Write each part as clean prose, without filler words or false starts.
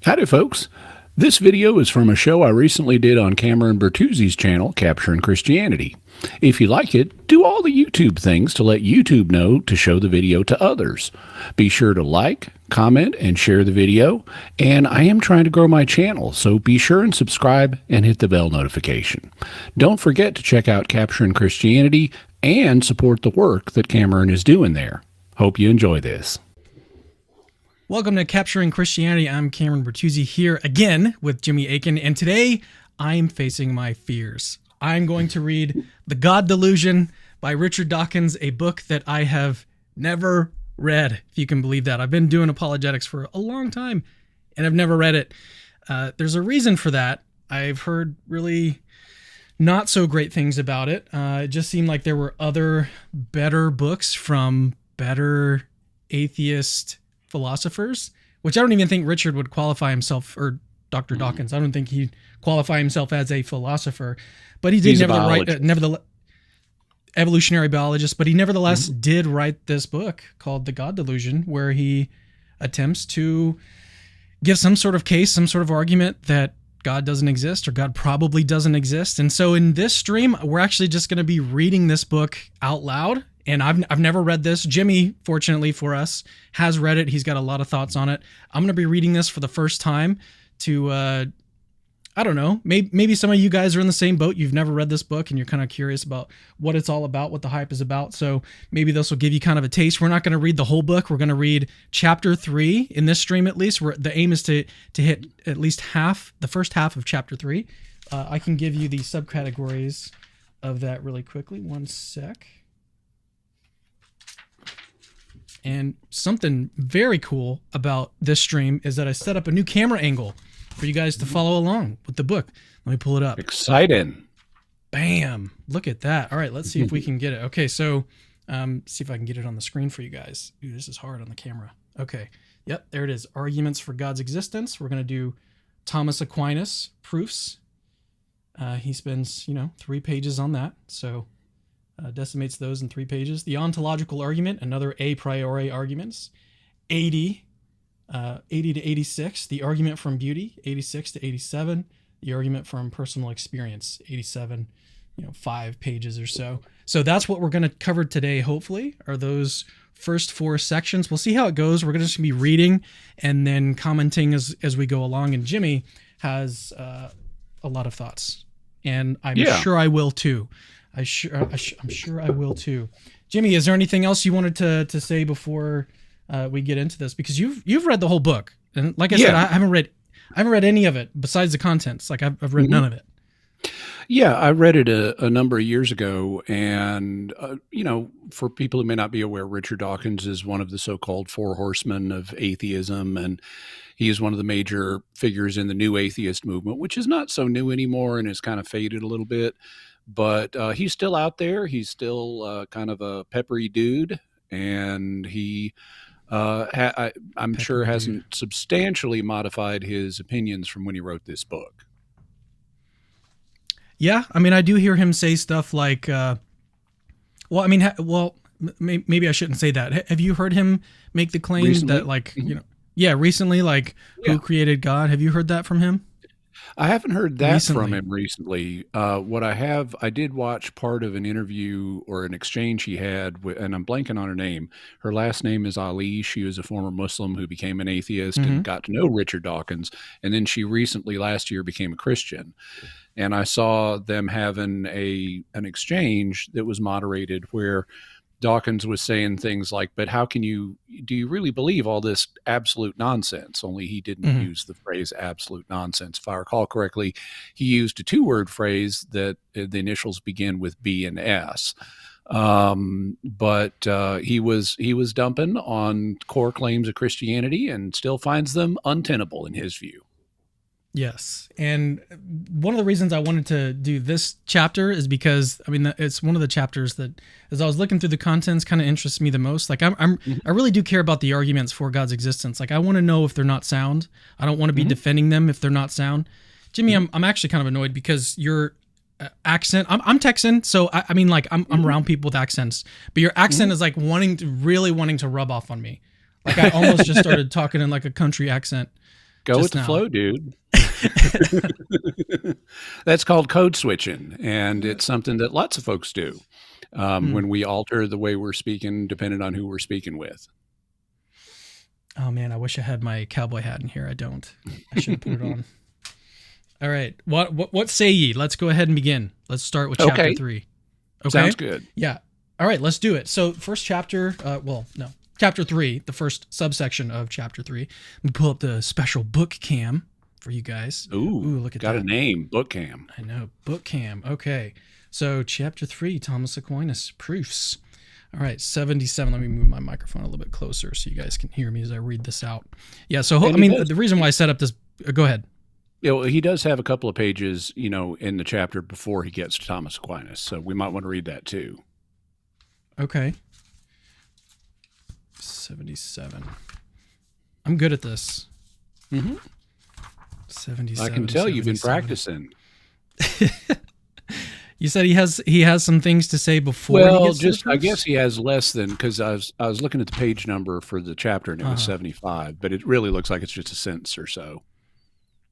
Howdy, folks. This video is from a show I recently did on Cameron Bertuzzi's channel, Capturing Christianity. If you like it, do all the YouTube things to let YouTube know to show the video to others. Be sure to like, comment, and share the video. And I am trying to grow my channel, so be sure and subscribe and hit the bell notification. Don't forget to check out Capturing Christianity and support the work that Cameron is doing there. Hope you enjoy this. Welcome to Capturing Christianity. I'm Cameron Bertuzzi here again with Jimmy Akin, and today I'm facing my fears. I'm going to read The God Delusion by Richard Dawkins, a book that I have never read, if you can believe that. I've been doing apologetics for a long time, and I've never read it. There's a reason for that. I've heard really not so great things about it. It just seemed like there were other better books from better atheist philosophers, which I don't even think Richard would qualify himself, or Dr. Dawkins. I don't think he'd qualify himself as a philosopher, but he did nevertheless evolutionary biologist, but he nevertheless did write this book called The God Delusion, where he attempts to give some sort of case, some sort of argument that God doesn't exist, or God probably doesn't exist. And so in this stream, we're actually just going to be reading this book out loud. And I've never read this. Jimmy, fortunately for us, has read it. He's got a lot of thoughts on it. I'm going to be reading this for the first time to, I don't know, maybe some of you guys are in the same boat. You've never read this book and you're kind of curious about what it's all about, what the hype is about. So maybe this will give you kind of a taste. We're not going to read the whole book. We're going to read chapter 3 in this stream, at least. The aim is to hit at least the first half of chapter 3. I can give you the subcategories of that really quickly. One sec. And something very cool about this stream is that I set up a new camera angle for you guys to follow along with the book. Let me pull it up. Exciting. Bam. Look at that. All right, let's see if we can get it. Okay, so see if I can get it on the screen for you guys. Ooh, this is hard on the camera. Okay. Yep, there it is. Arguments for God's existence. We're going to do Thomas Aquinas proofs. He spends, 3 pages on that. So decimates those in 3 pages. The ontological argument, another a priori arguments. 80 to 86, the argument from beauty. 86 to 87, the argument from personal experience. 87, 5 pages or so. So that's what we're going to cover today, hopefully, are those first 4 sections. We'll see how it goes. We're going to just be reading and then commenting as we go along. And Jimmy has a lot of thoughts. And I'm sure I will too. I'm sure I will too. Jimmy, is there anything else you wanted to say before we get into this? Because you've read the whole book, and like I said, I haven't read any of it besides the contents. Like I've read none of it. Yeah, I read it a number of years ago, and for people who may not be aware, Richard Dawkins is one of the so-called 4 horsemen of atheism, and he is one of the major figures in the new atheist movement, which is not so new anymore and has kind of faded a little bit. But he's still out there. He's still kind of a peppery dude, and he, I'm sure, hasn't substantially modified his opinions from when he wrote this book. Yeah, I mean, I do hear him say stuff like, maybe I shouldn't say that. Have you heard him make the claim Recently? That, recently, who created God? Have you heard that from him? I haven't heard that from him recently. I did watch part of an interview or an exchange he had with, and I'm blanking on her name. Her last name is Ali. She was a former Muslim who became an atheist and got to know Richard Dawkins. And then she recently, last year, became a Christian. And I saw them having an exchange that was moderated where Dawkins was saying things like, but do you really believe all this absolute nonsense? Only he didn't use the phrase absolute nonsense. If I recall correctly, he used a 2-word phrase that the initials begin with B and S. But he was dumping on core claims of Christianity and still finds them untenable in his view. Yes. And one of the reasons I wanted to do this chapter is because, it's one of the chapters that, as I was looking through the contents, kind of interests me the most. Like I really do care about the arguments for God's existence. Like I want to know if they're not sound. I don't want to be defending them if they're not sound. Jimmy, I'm actually kind of annoyed because your accent, I'm Texan. So I'm around people with accents, but your accent is like really wanting to rub off on me. Like I almost just started talking in like a country accent. Go with the flow, dude. That's called code switching, and it's something that lots of folks do when we alter the way we're speaking, depending on who we're speaking with. Oh man, I wish I had my cowboy hat in here. I don't. I should have put it on. All right. What say ye? Let's go ahead and begin. Let's start with chapter 3. Okay. Sounds good. Yeah. All right, let's do it. So first chapter, chapter 3, the first subsection of chapter 3. Let me pull up the special book cam for you guys. Ooh, look at that. Got a name, book cam. I know, book cam. Okay. So chapter 3, Thomas Aquinas, proofs. All right, 77. Let me move my microphone a little bit closer so you guys can hear me as I read this out. Yeah, so the reason why I set up this, go ahead. He does have a couple of pages, in the chapter before he gets to Thomas Aquinas, so we might want to read that too. Okay. 77. I'm good at this. 77. I can tell you've been practicing. You said he has some things to say before. Well, I guess he has less than, because I was looking at the page number for the chapter and it was 75, but it really looks like it's just a sentence or so.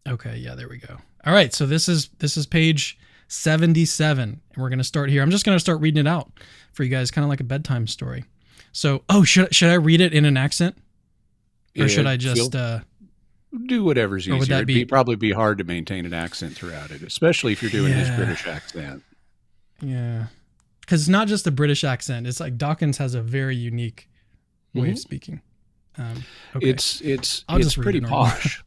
Okay, yeah, there we go. All right, so this is page 77, and we're going to start here. I'm just going to start reading it out for you guys, kind of like a bedtime story. So, should I read it in an accent? Or should I just do whatever's easier? It'd probably be hard to maintain an accent throughout it, especially if you're doing his British accent. Yeah, because it's not just a British accent. It's like Dawkins has a very unique way of speaking. Okay. It's pretty posh.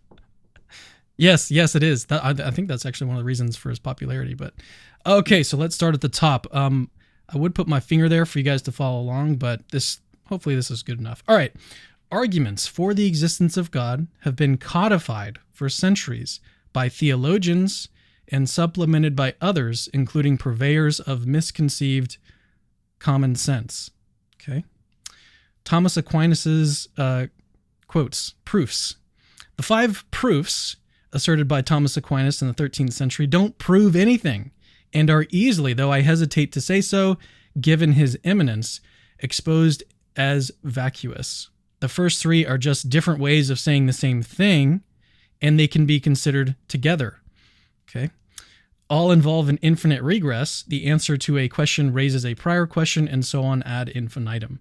Yes, it is. I think that's actually one of the reasons for his popularity. But okay, so let's start at the top. I would put my finger there for you guys to follow along, but hopefully this is good enough. All right. Arguments for the existence of God have been codified for centuries by theologians and supplemented by others, including purveyors of misconceived common sense. Okay. Thomas Aquinas's quotes, proofs. The 5 proofs asserted by Thomas Aquinas in the 13th century don't prove anything and are easily, though I hesitate to say so, given his eminence, exposed as vacuous. The first 3 are just different ways of saying the same thing, and they can be considered together. Okay. All involve an infinite regress. The answer to a question raises a prior question, and so on ad infinitum.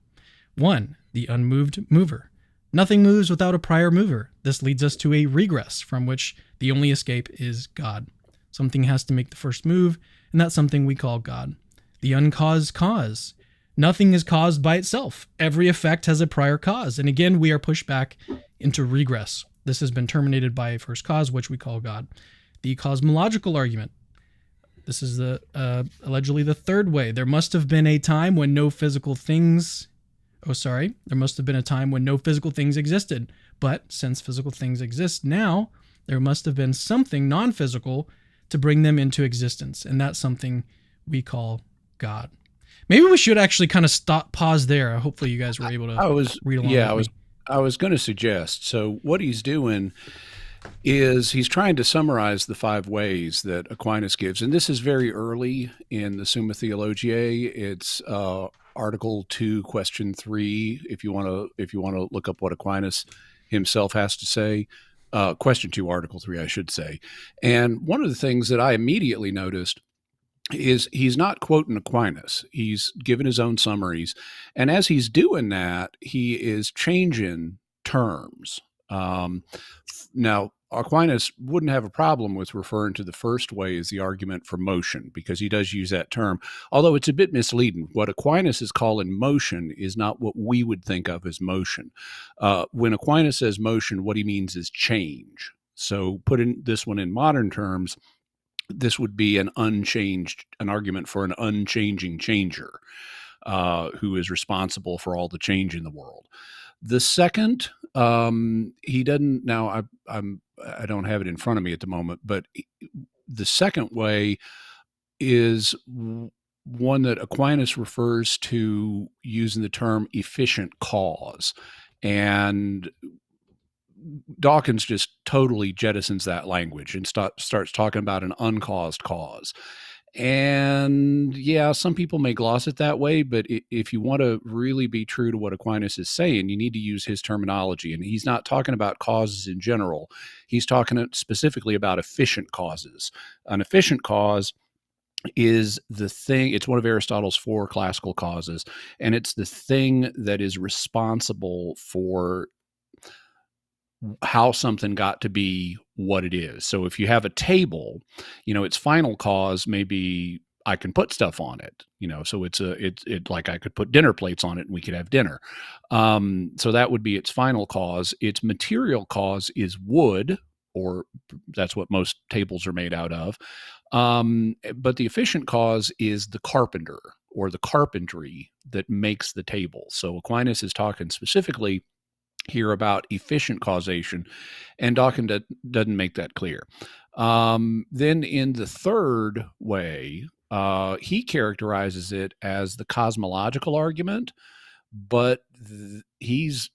1. The unmoved mover. Nothing moves without a prior mover. This leads us to a regress, from which the only escape is God. Something has to make the first move, and that's something we call God. The uncaused cause. Nothing is caused by itself. Every effect has a prior cause. And again, we are pushed back into regress. This has been terminated by a first cause, which we call God. The cosmological argument. This is allegedly the third way. There must have been a time when no physical things... there must have been a time when no physical things existed. But since physical things exist now, there must have been something non-physical to bring them into existence. And that's something we call God. Maybe we should actually kind of pause there. Hopefully you guys were able to read along. Yeah, I was going to suggest. So what he's doing is he's trying to summarize the 5 ways that Aquinas gives. And this is very early in the Summa Theologiae. It's Article 2, Question 3. If you want to look up what Aquinas himself has to say, Question 2, Article 3, I should say. And one of the things that I immediately noticed is he's not quoting Aquinas. He's given his own summaries. And as he's doing that, he is changing terms. Now, Aquinas wouldn't have a problem with referring to the first way as the argument for motion, because he does use that term, although it's a bit misleading. What Aquinas is calling motion is not what we would think of as motion. When Aquinas says motion, what he means is change. So putting this one in modern terms, this would be an argument for an unchanging changer, who is responsible for all the change in the world. The second, he doesn't, now I don't have it in front of me at the moment, but the second way is one that Aquinas refers to using the term efficient cause. And Dawkins just totally jettisons that language and starts talking about an uncaused cause. And yeah, some people may gloss it that way, but if you want to really be true to what Aquinas is saying, you need to use his terminology. And he's not talking about causes in general. He's talking specifically about efficient causes. An efficient cause is the thing, it's one of Aristotle's four classical causes, and it's the thing that is responsible for how something got to be what it is. So if you have a table, its final cause may be I can put stuff on it, so it's like I could put dinner plates on it and we could have dinner. So that would be its final cause. Its material cause is wood, or that's what most tables are made out of. But the efficient cause is the carpenter or the carpentry that makes the table. So Aquinas is talking specifically here about efficient causation, and Dawkins doesn't make that clear. Then in the third way, he characterizes it as the cosmological argument, but he's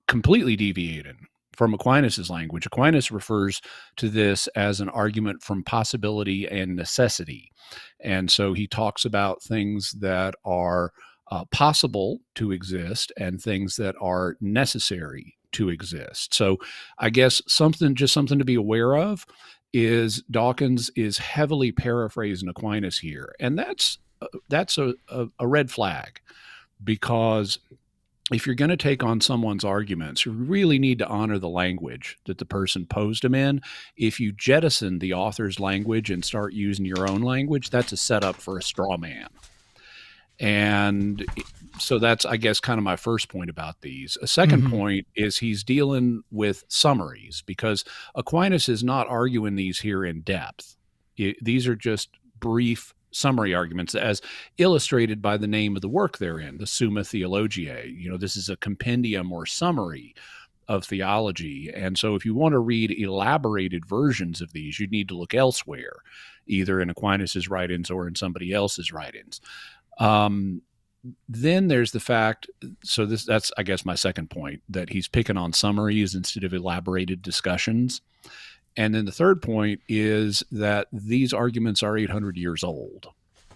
completely deviated from Aquinas' language. Aquinas refers to this as an argument from possibility and necessity. And so he talks about things that are possible to exist and things that are necessary to exist. So I guess something to be aware of is Dawkins is heavily paraphrasing Aquinas here. And that's a red flag, because if you're going to take on someone's arguments, you really need to honor the language that the person posed them in. If you jettison the author's language and start using your own language, that's a setup for a straw man. And so that's, I guess, kind of my first point about these. A second point is he's dealing with summaries, because Aquinas is not arguing these here in depth. These are just brief summary arguments, as illustrated by the name of the work they're in, the Summa Theologiae. This is a compendium or summary of theology. And so if you want to read elaborated versions of these, you'd need to look elsewhere, either in Aquinas' writings or in somebody else's writings. Then there's the fact, so that's, I guess, my second point, that he's picking on summaries instead of elaborated discussions. And then the third point is that these arguments are 800 years old.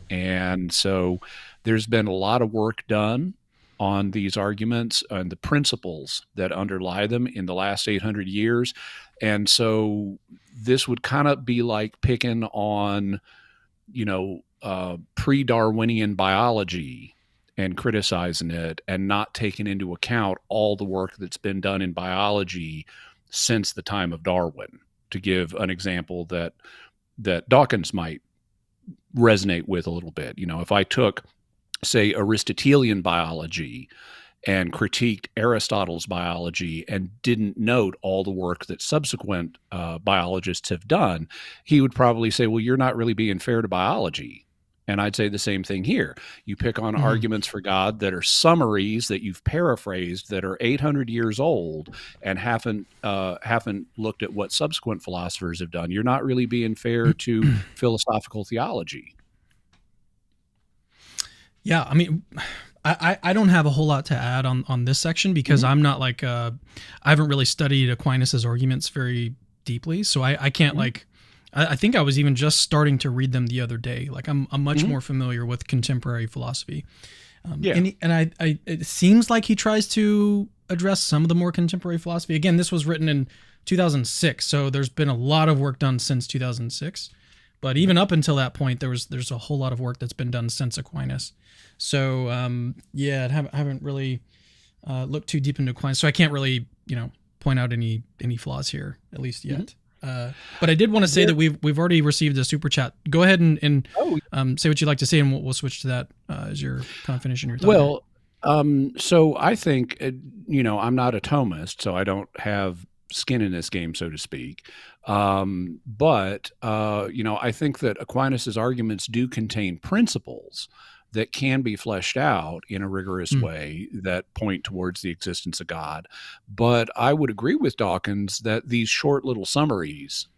And so there's been a lot of work done on these arguments and the principles that underlie them in the last 800 years. And so this would kind of be like picking on, pre-Darwinian biology and criticizing it and not taking into account all the work that's been done in biology since the time of Darwin, to give an example that Dawkins might resonate with a little bit. If I took, say, Aristotelian biology and critiqued Aristotle's biology and didn't note all the work that subsequent biologists have done, he would probably say, well, you're not really being fair to biology. And I'd say the same thing here. You pick on arguments for God that are summaries that you've paraphrased that are 800 years old and haven't looked at what subsequent philosophers have done. You're not really being fair to philosophical theology. Yeah, I mean, I don't have a whole lot to add on this section, because I'm not like I haven't really studied Aquinas' arguments very deeply, so I can't I think I was even just starting to read them the other day. Like I'm much more familiar with contemporary philosophy. And it seems like he tries to address some of the more contemporary philosophy. Again, this was written in 2006, so there's been a lot of work done since 2006. But even up until that point, there's a whole lot of work that's been done since Aquinas. So I haven't really looked too deep into Aquinas, so I can't really point out any flaws here, at least yet. But I did want to say that we've already received a super chat. Go ahead and say what you'd like to say, and we'll switch to that as you're kind of finishing your thought. Well, so I think I'm not a Thomist, so I don't have skin in this game, so to speak. But I think that Aquinas' arguments do contain principles that can be fleshed out in a rigorous way that point towards the existence of God. But I would agree with Dawkins that these short little summaries,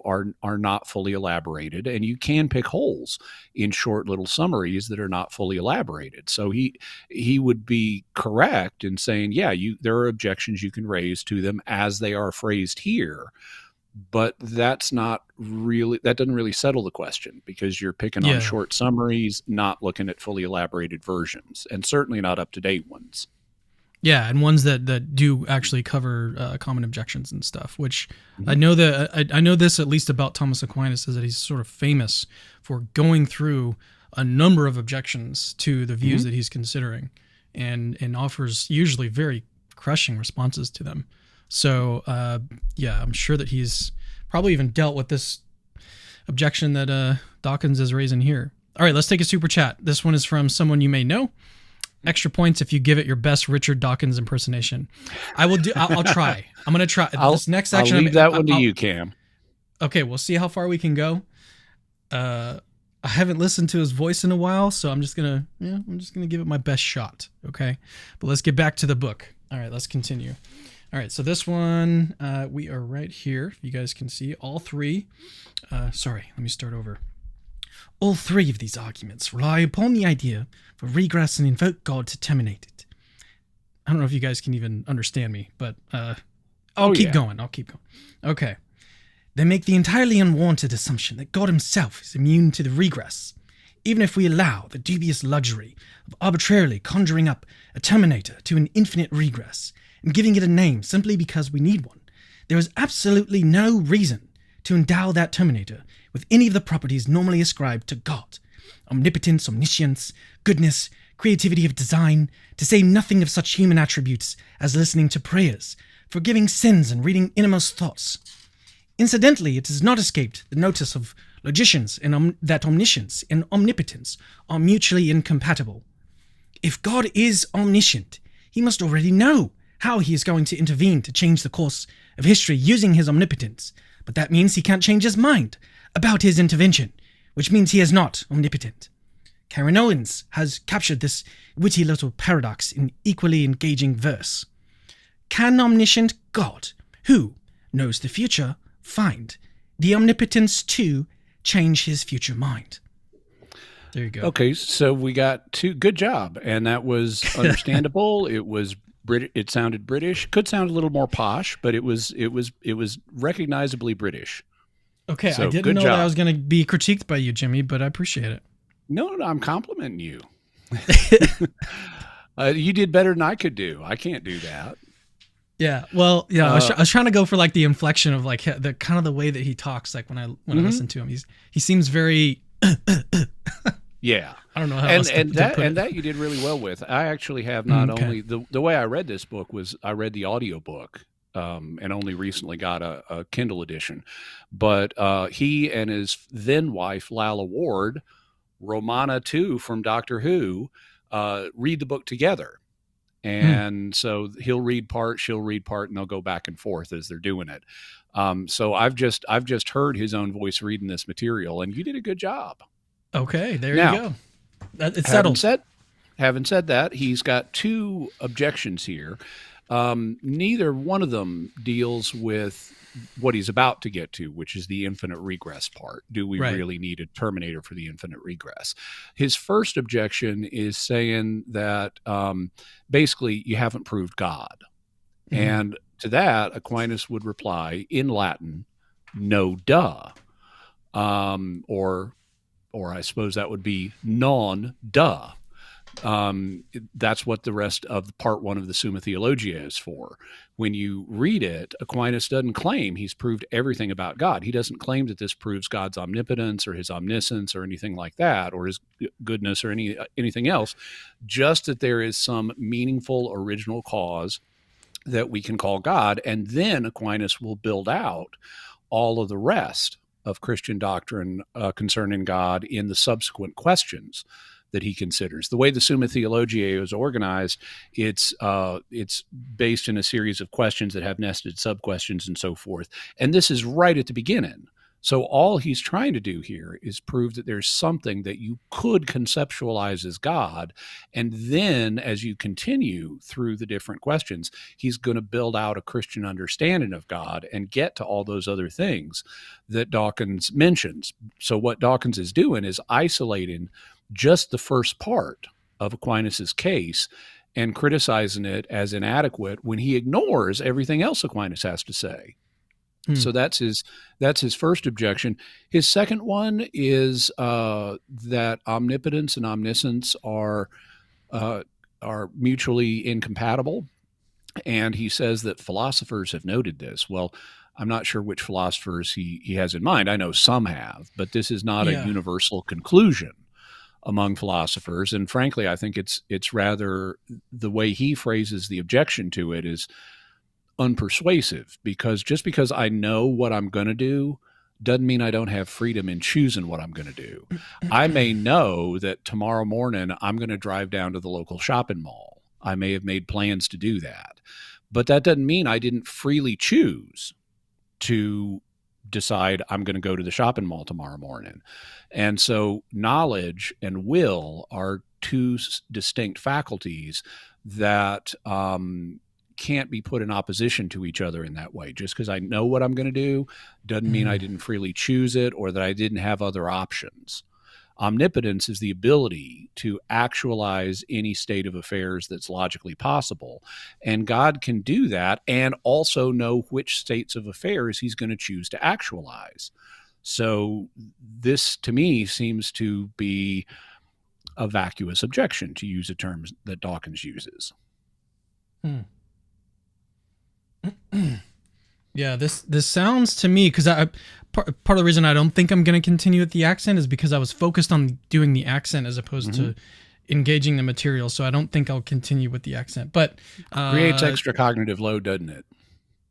are not fully elaborated, and you can pick holes in short little summaries that are not fully elaborated. So he would be correct in saying, there are objections you can raise to them as they are phrased here. but that doesn't really settle the question, because you're picking on short summaries, not looking at fully elaborated versions, and certainly not up-to-date ones. Yeah, and ones that do actually cover common objections and stuff, which I know that I know this at least about Thomas Aquinas, is that he's sort of famous for going through a number of objections to the views that he's considering, and offers usually very crushing responses to them. So I'm sure that he's probably even dealt with this objection that Dawkins is raising here. All right, let's take a super chat. This one is from someone you may know. Extra points if you give it your best Richard Dawkins impersonation. I'll try. I'm going to try. This next section. I'll leave that one to you, Cam. Okay, we'll see how far we can go. I haven't listened to his voice in a while, so I'm just gonna give it my best shot. Okay, but let's get back to the book. All right, let's continue. All right, so this one, we are right here. You guys can see all three. Sorry, let me start over. All three of these arguments rely upon the idea for regress and invoke God to terminate it. I don't know if you guys can even understand me, but I'll keep going. Okay. They make the entirely unwarranted assumption that God himself is immune to the regress, even if we allow the dubious luxury of arbitrarily conjuring up a terminator to an infinite regress and giving it a name simply because we need one. There is absolutely no reason to endow that terminator with any of the properties normally ascribed to God: omnipotence, omniscience, goodness, creativity of design, to say nothing of such human attributes as listening to prayers, forgiving sins, and reading innermost thoughts. Incidentally, it has not escaped the notice of logicians that omniscience and omnipotence are mutually incompatible. If God is omniscient, he must already know how he is going to intervene to change the course of history using his omnipotence, but that means he can't change his mind about his intervention, which means he is not omnipotent. Karen Owens has captured this witty little paradox in equally engaging verse. Can omniscient God, who knows the future, find the omnipotence to change his future mind? There you go. Okay, so we got two. Good job, and that was understandable. It sounded British. Could sound a little more posh, but it was recognizably British. Okay, so I didn't know that I was going to be critiqued by you, Jimmy, but I appreciate it. No, I'm complimenting you. You did better than I could do. I can't do that. Yeah, well, yeah, I was trying to go for like the inflection of like the kind of the way that he talks. Like when I listen to him, he seems very. Yeah, I don't know how else to put it. That you did really well with. I actually have not only the way I read this book was I read the audiobook. And only recently got a Kindle edition. But he and his then wife, Lalla Ward, Romana too, from Doctor Who, read the book together. And so he'll read part, she'll read part, and they'll go back and forth as they're doing it. So I've just heard his own voice reading this material, and you did a good job. Okay, there you go. It's settled. Having said that, he's got two objections here. Neither one of them deals with what he's about to get to, which is the infinite regress part. Do we really need a terminator for the infinite regress? His first objection is saying that basically you haven't proved God. And to that, Aquinas would reply in Latin, no duh. Or I suppose that would be non duh. That's what the rest of part one of the Summa Theologia is for. When you read it, Aquinas doesn't claim he's proved everything about God. He doesn't claim that this proves God's omnipotence or his omniscience or anything like that, or his goodness or anything else, just that there is some meaningful original cause that we can call God. And then Aquinas will build out all of the rest of Christian doctrine concerning God in the subsequent questions that he considers. The way the Summa Theologiae is organized, it's based in a series of questions that have nested sub-questions and so forth. And this is right at the beginning. So all he's trying to do here is prove that there's something that you could conceptualize as God. And then as you continue through the different questions, he's going to build out a Christian understanding of God and get to all those other things that Dawkins mentions. So what Dawkins is doing is isolating just the first part of Aquinas's case and criticizing it as inadequate when he ignores everything else Aquinas has to say. So that's his first objection. His second one is that omnipotence and omniscience are mutually incompatible, and he says that philosophers have noted this. Well, I'm not sure which philosophers he has in mind. I know some have, but this is not a universal conclusion among philosophers. And frankly, I think it's rather the way he phrases the objection to it is unpersuasive, because just because I know what I'm going to do doesn't mean I don't have freedom in choosing what I'm going to do. I may know that tomorrow morning I'm going to drive down to the local shopping mall. I may have made plans to do that, but that doesn't mean I didn't freely choose to decide I'm going to go to the shopping mall tomorrow morning. And so knowledge and will are two distinct faculties that can't be put in opposition to each other in that way. Just because I know what I'm going to do doesn't mean I didn't freely choose it or that I didn't have other options. Omnipotence is the ability to actualize any state of affairs that's logically possible. And God can do that and also know which states of affairs he's going to choose to actualize. So this, to me, seems to be a vacuous objection, to use a term that Dawkins uses. Yeah, this sounds to me, because part of the reason I don't think I'm going to continue with the accent is because I was focused on doing the accent as opposed to engaging the material. So I don't think I'll continue with the accent. But creates extra cognitive load, doesn't it?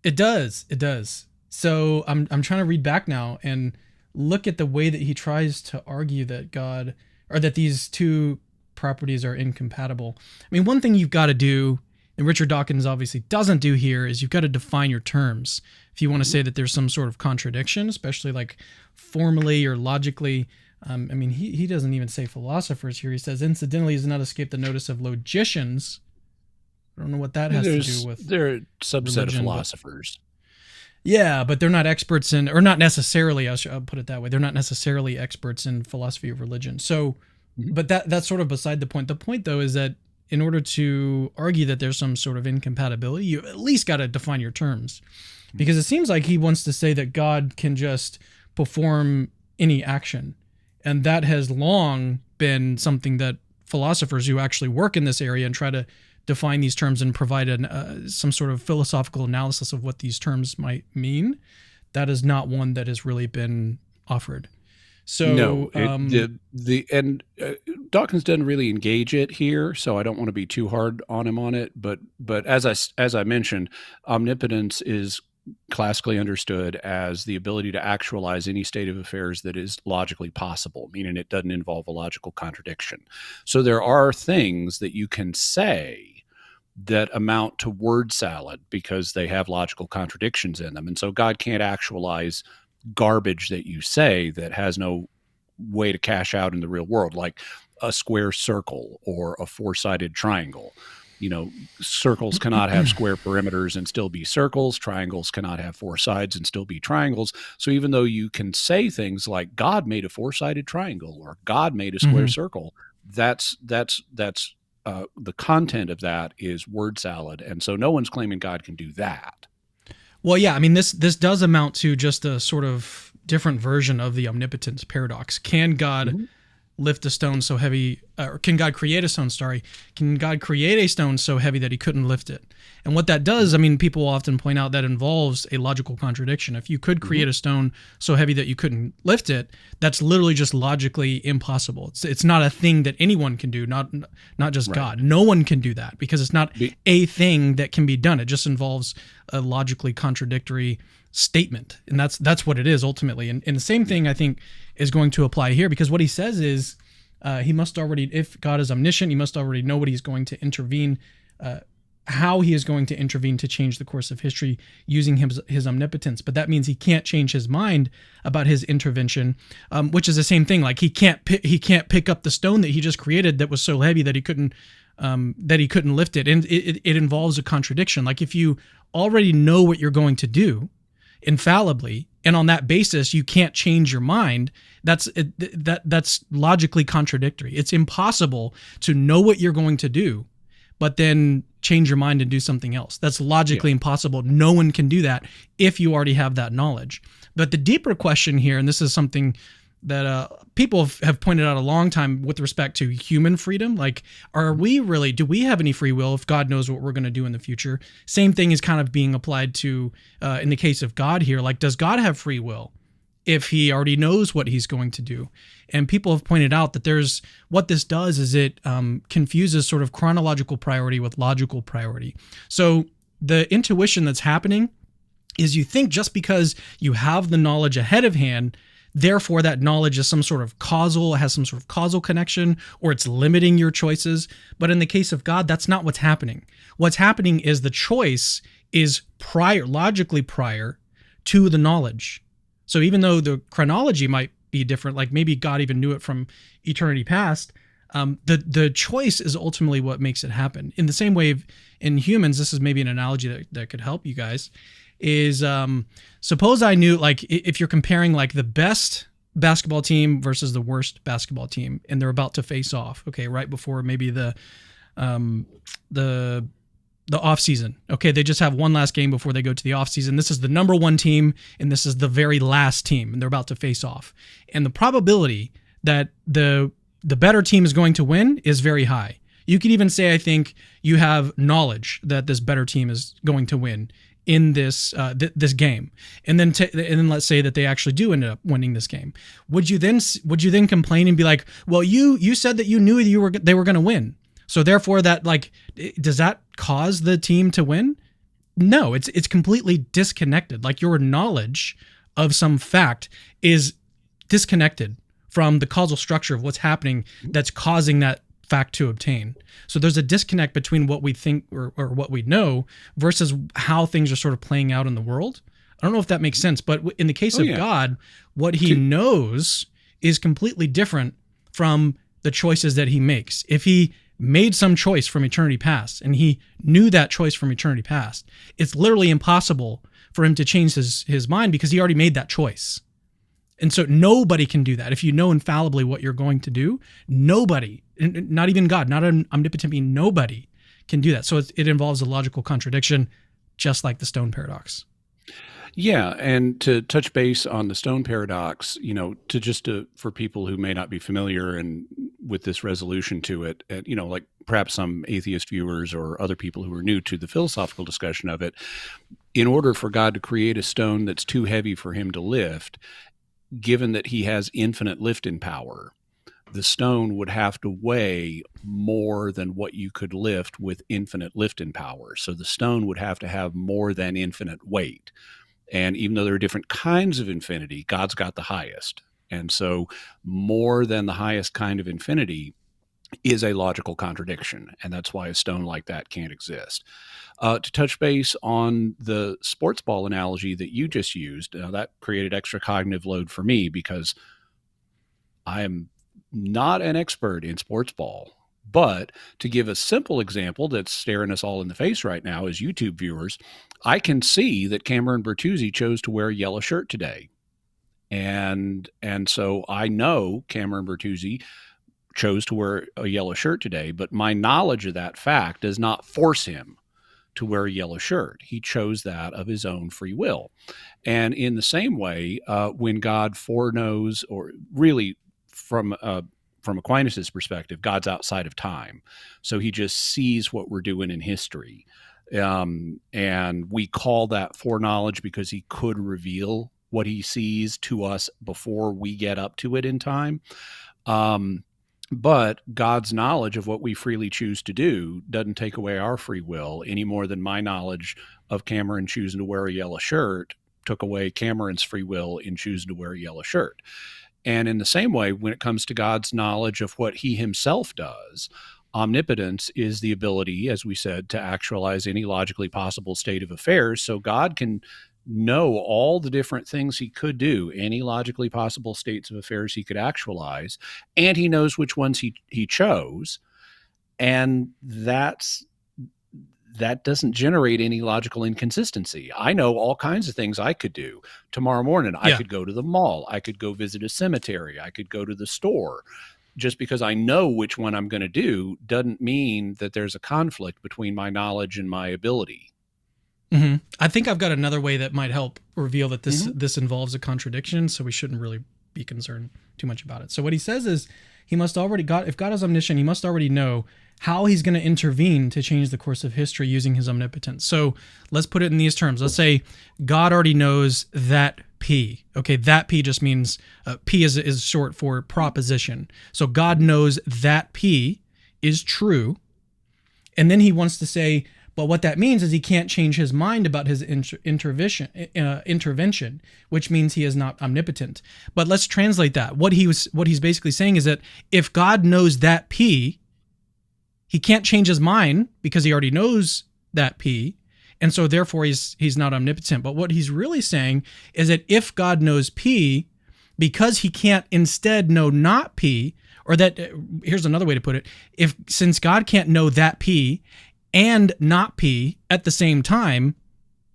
It does. It does. So I'm trying to read back now and look at the way that he tries to argue that God, or that these two properties are incompatible. I mean, one thing you've got to do, and Richard Dawkins obviously doesn't do here, is you've got to define your terms. If you want to say that there's some sort of contradiction, especially like formally or logically, I mean, he doesn't even say philosophers here. He says, incidentally, he does not escape the notice of logicians. I don't know what that has to do with. They're a subset religion, of philosophers. But they're not experts in, or not necessarily, I'll put it that way. They're not necessarily experts in philosophy of religion. So, but that's sort of beside the point. The point, though, is that in order to argue that there's some sort of incompatibility, you at least got to define your terms. Because it seems like he wants to say that God can just perform any action. And that has long been something that philosophers who actually work in this area and try to define these terms and provide some sort of philosophical analysis of what these terms might mean, that is not one that has really been offered. So no, Dawkins doesn't really engage it here, so I don't want to be too hard on him on it. But as I mentioned, omnipotence is classically understood as the ability to actualize any state of affairs that is logically possible, meaning it doesn't involve a logical contradiction. So there are things that you can say that amount to word salad because they have logical contradictions in them. And so God can't actualize garbage that you say that has no way to cash out in the real world, like a square circle or a four-sided triangle. You know, circles cannot have square perimeters and still be circles. Triangles cannot have four sides and still be triangles. So even though you can say things like God made a four-sided triangle or God made a square circle, that's the content of that is word salad. And so no one's claiming God can do that. Well, yeah, I mean, this does amount to just a sort of different version of the omnipotence paradox. Can God lift a stone so heavy, or can God create a stone, can God create a stone so heavy that he couldn't lift it? And what that does, I mean, people often point out that involves a logical contradiction. If you could create a stone so heavy that you couldn't lift it, that's literally just logically impossible. It's not a thing that anyone can do, not just God. No one can do that because it's not a thing that can be done. It just involves a logically contradictory statement. And that's what it is ultimately. And the same thing I think is going to apply here, because what he says is he must already, if God is omniscient, he must already know what he's going to intervene, how he is going to intervene to change the course of history using his omnipotence. But that means he can't change his mind about his intervention, which is the same thing. Like he can't pick up the stone that he just created that was so heavy that he couldn't lift it. And it involves a contradiction. Like if you already know what you're going to do infallibly, and on that basis you can't change your mind, that's logically contradictory. It's impossible to know what you're going to do, but then change your mind and do something else. That's logically impossible. No one can do that if you already have that knowledge. But the deeper question here, and this is something that people have pointed out a long time with respect to human freedom, like, do we have any free will if God knows what we're going to do in the future? Same thing is kind of being applied to, in the case of God here, like, does God have free will if he already knows what he's going to do? And people have pointed out that what this does is it confuses sort of chronological priority with logical priority. So the intuition that's happening is you think just because you have the knowledge ahead of hand, therefore that knowledge is has some sort of causal connection, or it's limiting your choices. But in the case of God, that's not what's happening. What's happening is the choice is logically prior to the knowledge. So even though the chronology might be different, like maybe God even knew it from eternity past, the choice is ultimately what makes it happen. In the same way, in humans, this is maybe an analogy that could help you guys, is suppose I knew, like, if you're comparing like the best basketball team versus the worst basketball team, and they're about to face off, okay, right before maybe the off season. Okay, they just have one last game before they go to the off season. This is the number one team, and this is the very last team, and they're about to face off. And the probability that the better team is going to win is very high. You could even say, I think you have knowledge that this better team is going to win in this game, and then let's say that they actually do end up winning this game. Would you then complain and be like, well, you said that you knew they were going to win, so therefore that, like, does that cause the team to win? No, it's completely disconnected. Like, your knowledge of some fact is disconnected from the causal structure of what's happening that's causing that fact to obtain. So there's a disconnect between what we think or what we know versus how things are sort of playing out in the world. I don't know if that makes sense, but in the case of God, what he knows is completely different from the choices that he makes. If he made some choice from eternity past and he knew that choice from eternity past, it's literally impossible for him to change his mind because he already made that choice. And so nobody can do that. If you know infallibly what you're going to do, nobody, not even God, not an omnipotent being, nobody can do that. So it involves a logical contradiction, just like the stone paradox. Yeah, and to touch base on the stone paradox, for people who may not be familiar and with this resolution to it, like perhaps some atheist viewers or other people who are new to the philosophical discussion of it, in order for God to create a stone that's too heavy for him to lift, given that he has infinite lifting power, the stone would have to weigh more than what you could lift with infinite lifting power. So the stone would have to have more than infinite weight. And even though there are different kinds of infinity, God's got the highest. And so more than the highest kind of infinity is a logical contradiction. And that's why a stone like that can't exist. To touch base on the sports ball analogy that you just used, that created extra cognitive load for me because I am not an expert in sports ball. But to give a simple example that's staring us all in the face right now as YouTube viewers, I can see that Cameron Bertuzzi chose to wear a yellow shirt today. And so I know Cameron Bertuzzi chose to wear a yellow shirt today, but my knowledge of that fact does not force him to wear a yellow shirt. He chose that of his own free will. And in the same way, when God foreknows, or really from Aquinas' perspective, God's outside of time. So he just sees what we're doing in history. And we call that foreknowledge because he could reveal what he sees to us before we get up to it in time. But God's knowledge of what we freely choose to do doesn't take away our free will any more than my knowledge of Cameron choosing to wear a yellow shirt took away Cameron's free will in choosing to wear a yellow shirt. And in the same way, when it comes to God's knowledge of what he himself does, omnipotence is the ability, as we said, to actualize any logically possible state of affairs. So God can know all the different things he could do, any logically possible states of affairs he could actualize, and he knows which ones he chose. And that doesn't generate any logical inconsistency. I know all kinds of things I could do. Tomorrow morning, I could go to the mall. I could go visit a cemetery. I could go to the store. just because I know which one I'm going to do doesn't mean that there's a conflict between my knowledge and my ability. Mm-hmm. I think I've got another way that might help reveal that this involves a contradiction, so we shouldn't really be concerned too much about it. So what he says is if God is omniscient, he must already know how he's going to intervene to change the course of history using his omnipotence. So let's put it in these terms. Let's say God already knows that P. Okay, that P just means P is short for proposition. So God knows that P is true, and then he wants to say, but what that means is he can't change his mind about his intervention, which means he is not omnipotent. But let's translate that. What he's basically saying is that if God knows that P, he can't change his mind because he already knows that P, and so therefore he's not omnipotent. But what he's really saying is that if God knows P, because he can't instead know not P, or that here's another way to put it: since God can't know that P and not P at the same time,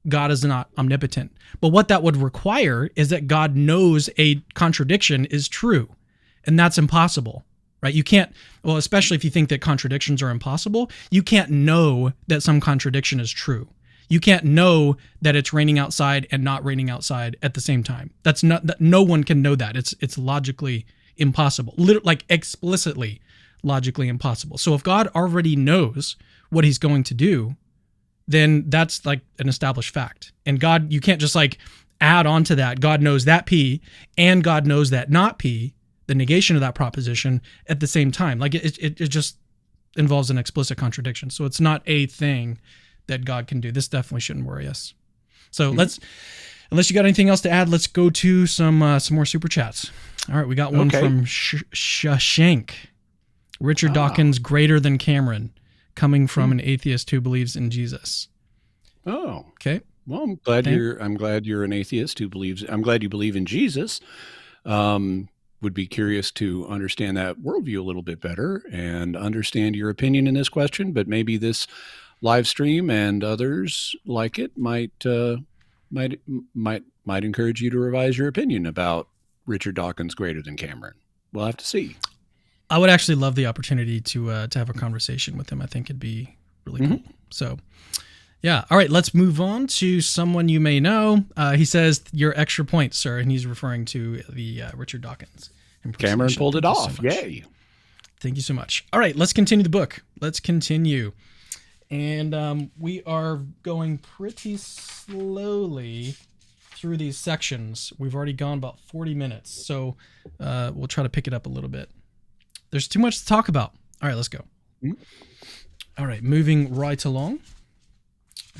God is not omnipotent. But what that would require is that God knows a contradiction is true, and that's impossible, right? You can't, well, especially if you think that contradictions are impossible, you can't know that some contradiction is true. You can't know that it's raining outside and not raining outside at the same time. No one can know that. It's logically impossible, like explicitly logically impossible. So if God already knows what he's going to do, then that's like an established fact. And God, you can't just like add on to that. God knows that P and God knows that not P, the negation of that proposition at the same time. Like it just involves an explicit contradiction. So it's not a thing that God can do. This definitely shouldn't worry us. So unless you got anything else to add, let's go to some more super chats. All right, we got one from Shashank. Richard Dawkins, greater than Cameron, coming from an atheist who believes in Jesus. Oh, okay. Well, I'm glad you're an atheist who believes. I'm glad you believe in Jesus. Would be curious to understand that worldview a little bit better and understand your opinion in this question. But maybe this live stream and others like it might encourage you to revise your opinion about Richard Dawkins greater than Cameron. We'll have to see. I would actually love the opportunity to have a conversation with him. I think it'd be really cool. So, yeah. All right, let's move on to someone you may know. He says, your extra point, sir, and he's referring to the Richard Dawkins impersonation. Cameron pulled it off. So yay. Thank you so much. All right, let's continue the book. Let's continue. And we are going pretty slowly through these sections. We've already gone about 40 minutes, so we'll try to pick it up a little bit. There's too much to talk about. All right, let's go. All right, moving right along.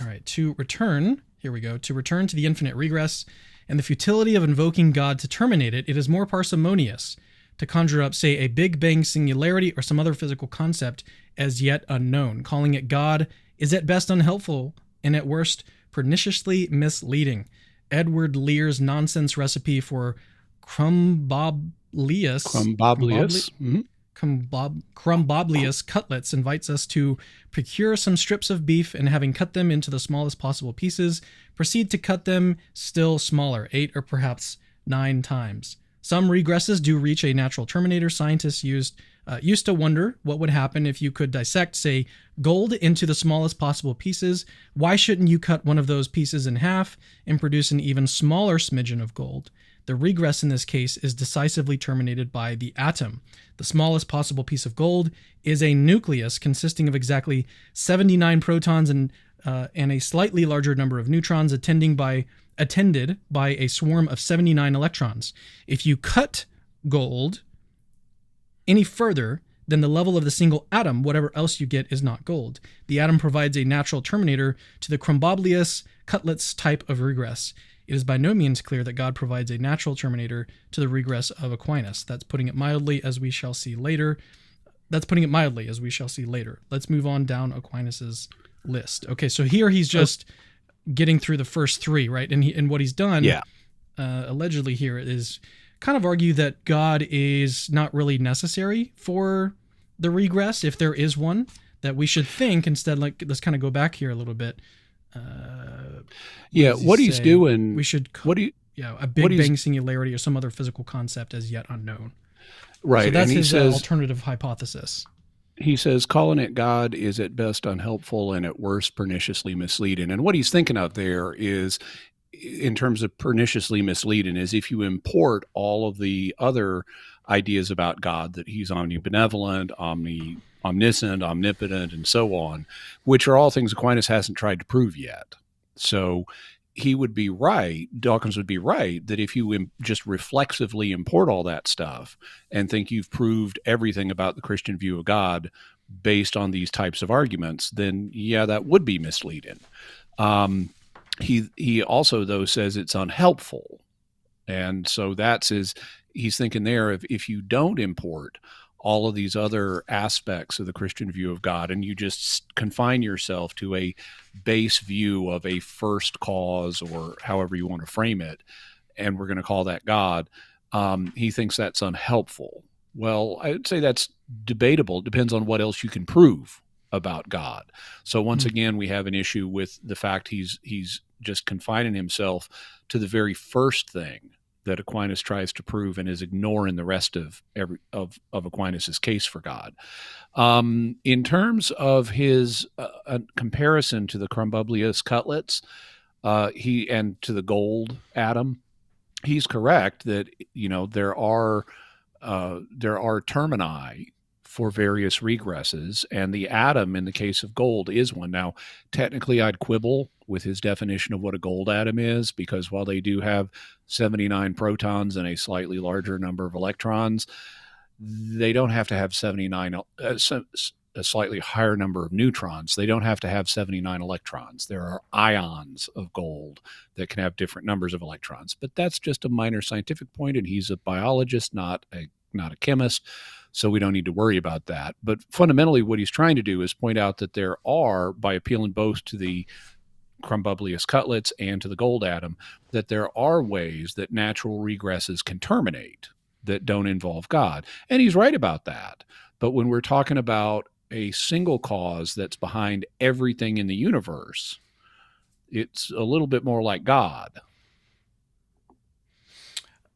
All right, to return, here we go. To return to the infinite regress and the futility of invoking God to terminate it, it is more parsimonious to conjure up, say, a Big Bang singularity or some other physical concept as yet unknown. Calling it God is at best unhelpful and at worst perniciously misleading. Edward Lear's nonsense recipe for crumboblious cutlets invites us to procure some strips of beef and, having cut them into the smallest possible pieces, proceed to cut them still smaller, 8 or perhaps 9 times. Some regresses do reach a natural terminator. Scientists used to wonder what would happen if you could dissect, say, gold into the smallest possible pieces. Why shouldn't you cut one of those pieces in half and produce an even smaller smidgen of gold? The regress in this case is decisively terminated by the atom. The smallest possible piece of gold is a nucleus consisting of exactly 79 protons and a slightly larger number of neutrons attended by a swarm of 79 electrons. If you cut gold any further than the level of the single atom, whatever else you get is not gold. The atom provides a natural terminator to the crumboblious cutlets type of regress. It is by no means clear that God provides a natural terminator to the regress of Aquinas. That's putting it mildly, as we shall see later. Let's move on down Aquinas's list. Okay, so here he's just getting through the first 3, right? And what he's done, allegedly here, is kind of argue that God is not really necessary for the regress, if there is one, that we should think instead, like, let's kind of go back here a little bit. What he's doing, we should a Big Bang singularity or some other physical concept as yet unknown. Right. So that's and his alternative hypothesis. He says calling it God is at best unhelpful and at worst perniciously misleading. And what he's thinking of there is, in terms of perniciously misleading, is if you import all of the other ideas about God, that he's omnibenevolent, omniscient, omnipotent, and so on, which are all things Aquinas hasn't tried to prove yet. So he would be right, Dawkins would be right, that if you just reflexively import all that stuff and think you've proved everything about the Christian view of God based on these types of arguments, then yeah, that would be misleading. He also, though, says it's unhelpful. And so he's thinking there, if you don't import all of these other aspects of the Christian view of God, and you just confine yourself to a base view of a first cause, or however you want to frame it, and we're going to call that God, he thinks that's unhelpful. Well, I'd say that's debatable. It depends on what else you can prove about God. So once again, we have an issue with the fact he's just confining himself to the very first thing that Aquinas tries to prove, and is ignoring the rest of Aquinas's case for God. In terms of his comparison to the crumbublious cutlets, and to the gold atom, he's correct that there are termini for various regresses, and the atom in the case of gold is one. Now, technically, I'd quibble with his definition of what a gold atom is, because while they do have 79 protons and a slightly larger number of electrons, they don't have to have a slightly higher number of neutrons. They don't have to have 79 electrons. There are ions of gold that can have different numbers of electrons, but that's just a minor scientific point, and he's a biologist, not a chemist, so we don't need to worry about that. But fundamentally, what he's trying to do is point out that there are, by appealing both to the crumbublious cutlets and to the gold atom, that there are ways that natural regresses can terminate that don't involve God. And he's right about that. But when we're talking about a single cause that's behind everything in the universe, it's a little bit more like God.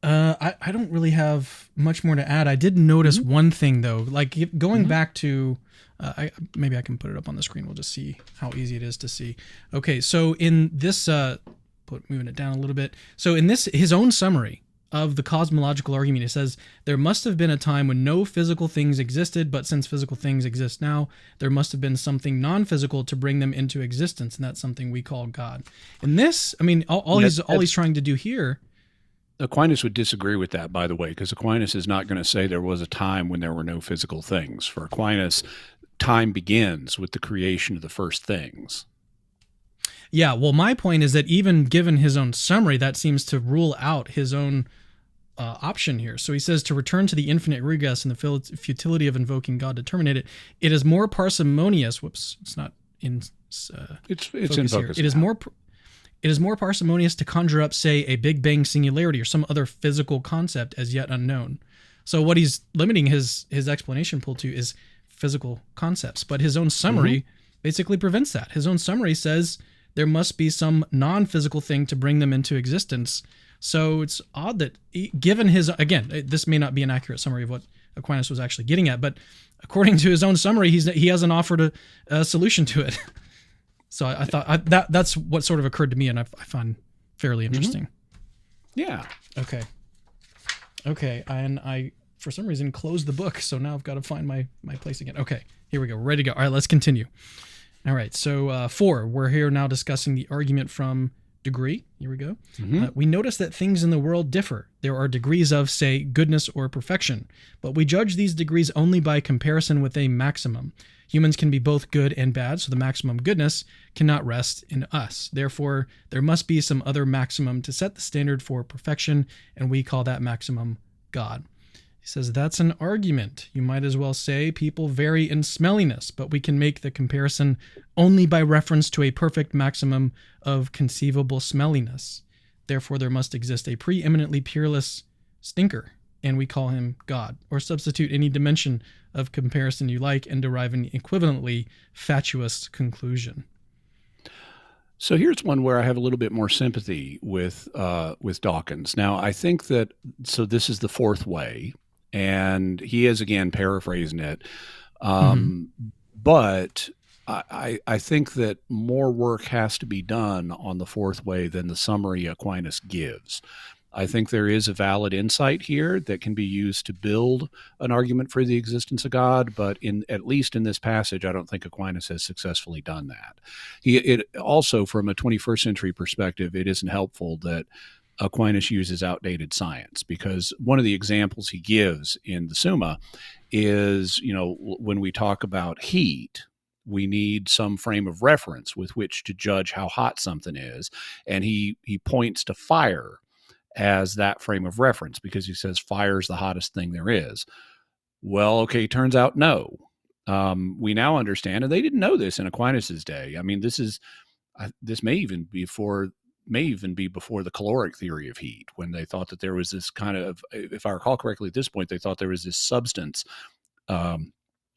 I don't really have much more to add. I did notice one thing, though, like going back to, maybe I can put it up on the screen. We'll just see how easy it is to see. Okay, so in this, moving it down a little bit. So in this, his own summary of the cosmological argument, it says, there must have been a time when no physical things existed, but since physical things exist now, there must have been something non-physical to bring them into existence, and that's something we call God. And this, I mean, all he's trying to do here. Aquinas would disagree with that, by the way, because Aquinas is not going to say there was a time when there were no physical things. For Aquinas, time begins with the creation of the first things. Yeah, well, my point is that even given his own summary, that seems to rule out his own option here. So he says, to return to the infinite regress and the futility of invoking God to terminate it, it is more parsimonious. Whoops, it's not in. It's in focus. It is more parsimonious to conjure up, say, a Big Bang singularity or some other physical concept as yet unknown. So what he's limiting his explanation pool to is physical concepts. But his own summary basically prevents that. His own summary says there must be some non-physical thing to bring them into existence. So it's odd that, given his, again, this may not be an accurate summary of what Aquinas was actually getting at, but according to his own summary, he hasn't offered a solution to it. So I thought that's what sort of occurred to me, and I find fairly interesting. Yeah. Okay. And I, for some reason, closed the book, so now I've got to find my place again. Okay, here we go. We're ready to go. All right, let's continue. All right, so 4, we're here now discussing the argument from degree. Here we go. We notice that things in the world differ. There are degrees of, say, goodness or perfection, but we judge these degrees only by comparison with a maximum. Humans can be both good and bad, so the maximum goodness cannot rest in us. Therefore, there must be some other maximum to set the standard for perfection, and we call that maximum God. He says that's an argument. You might as well say people vary in smelliness, but we can make the comparison only by reference to a perfect maximum of conceivable smelliness. Therefore, there must exist a preeminently peerless stinker, and we call him God. Or substitute any dimension of comparison you like and derive an equivalently fatuous conclusion. So here's one where I have a little bit more sympathy with Dawkins. Now, I think that, so this is the fourth way, And he is, again, paraphrasing it. Mm-hmm. But I think that more work has to be done on the fourth way than the summary Aquinas gives. I think there is a valid insight here that can be used to build an argument for the existence of God, but at least in this passage, I don't think Aquinas has successfully done that. It also, from a 21st century perspective, it isn't helpful that Aquinas uses outdated science, because one of the examples he gives in the Summa is, when we talk about heat, we need some frame of reference with which to judge how hot something is. And he points to fire as that frame of reference, because he says fire is the hottest thing there is. Well, okay, turns out no. We now understand, and they didn't know this in Aquinas's day. I mean, this may even be before the caloric theory of heat, when they thought that there was this kind of, if I recall correctly at this point, they thought there was this substance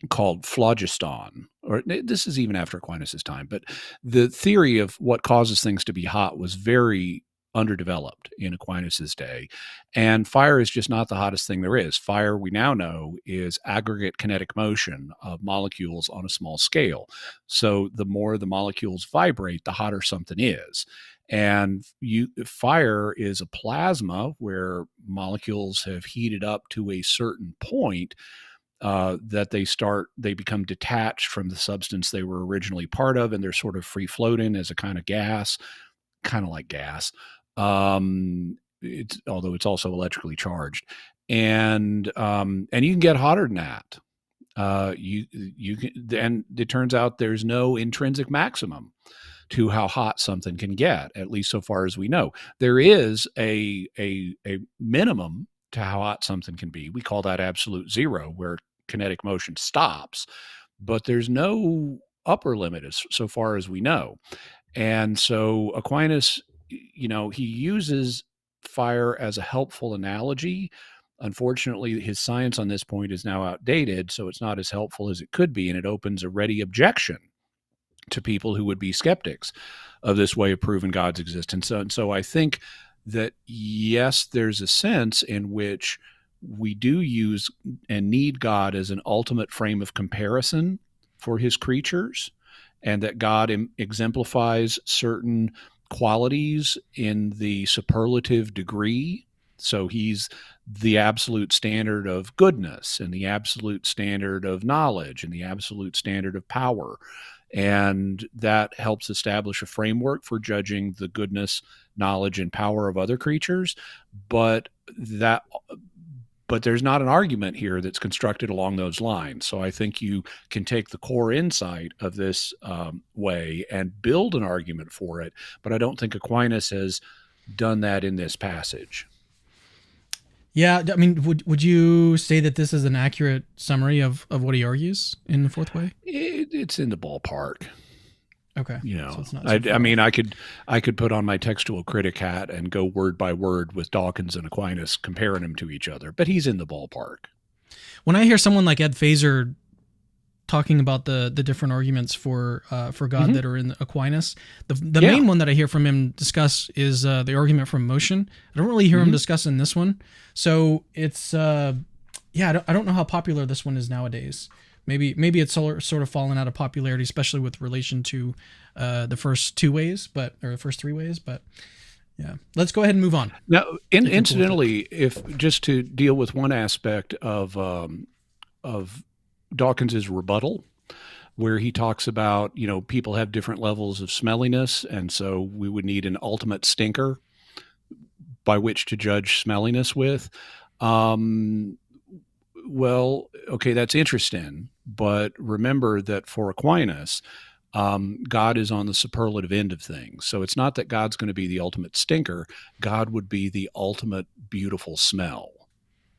called phlogiston, or this is even after Aquinas' time, but the theory of what causes things to be hot was very underdeveloped in Aquinas' day. And fire is just not the hottest thing there is. Fire, we now know, is aggregate kinetic motion of molecules on a small scale. So the more the molecules vibrate, the hotter something is. And fire is a plasma where molecules have heated up to a certain point that they become detached from the substance they were originally part of, and they're sort of free floating as a kind of gas, kind of like gas. Although it's also electrically charged, and you can get hotter than that. You can, and it turns out there's no intrinsic maximum to how hot something can get, at least so far as we know. There is a minimum to how hot something can be. We call that absolute zero, where kinetic motion stops, but there's no upper limit so far as we know. And so Aquinas, he uses fire as a helpful analogy. Unfortunately, his science on this point is now outdated, so it's not as helpful as it could be, and it opens a ready objection to people who would be skeptics of this way of proving God's existence. And so I think that, yes, there's a sense in which we do use and need God as an ultimate frame of comparison for his creatures, and that God exemplifies certain qualities in the superlative degree. So he's the absolute standard of goodness, and the absolute standard of knowledge, and the absolute standard of power. And that helps establish a framework for judging the goodness, knowledge, and power of other creatures. But there's not an argument here that's constructed along those lines. So I think you can take the core insight of this way and build an argument for it. But I don't think Aquinas has done that in this passage. Yeah, I mean, would you say that this is an accurate summary of what he argues in the fourth way? It's in the ballpark. Okay. So it's not I mean, I could put on my textual critic hat and go word by word with Dawkins and Aquinas, comparing them to each other, but he's in the ballpark. When I hear someone like Ed Feser talking about the different arguments for God mm-hmm. that are in Aquinas, the main one that I hear from him discuss is the argument from motion. I don't really hear mm-hmm. him discussing this one. So it's I don't know how popular this one is nowadays. Maybe it's sort of fallen out of popularity, especially with relation to the first two ways, or the first three ways. But yeah, let's go ahead and move on. Now, incidentally, if just to deal with one aspect of Dawkins's rebuttal, where he talks about, people have different levels of smelliness, and so we would need an ultimate stinker by which to judge smelliness with. Well, okay, that's interesting, but remember that for Aquinas, God is on the superlative end of things. So it's not that God's going to be the ultimate stinker. God would be the ultimate beautiful smell.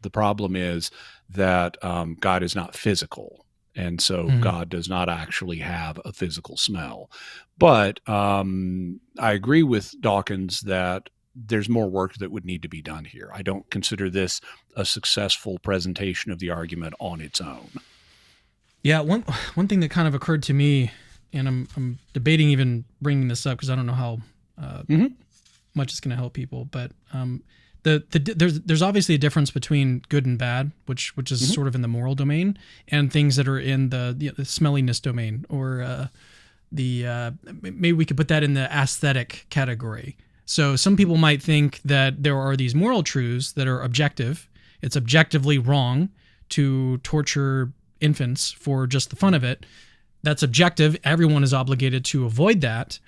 The problem is that God is not physical, and so mm-hmm. God does not actually have a physical smell. But I agree with Dawkins that there's more work that would need to be done here. I don't consider this a successful presentation of the argument on its own. Yeah, one thing that kind of occurred to me, and I'm debating even bringing this up because I don't know how mm-hmm. much it's going to help people, but there's obviously a difference between good and bad, which is sort of in the moral domain, and things that are in the smelliness domain, or maybe we could put that in the aesthetic category. So some people might think that there are these moral truths that are objective. It's objectively wrong to torture infants for just the fun of it. That's objective. Everyone is obligated to avoid that.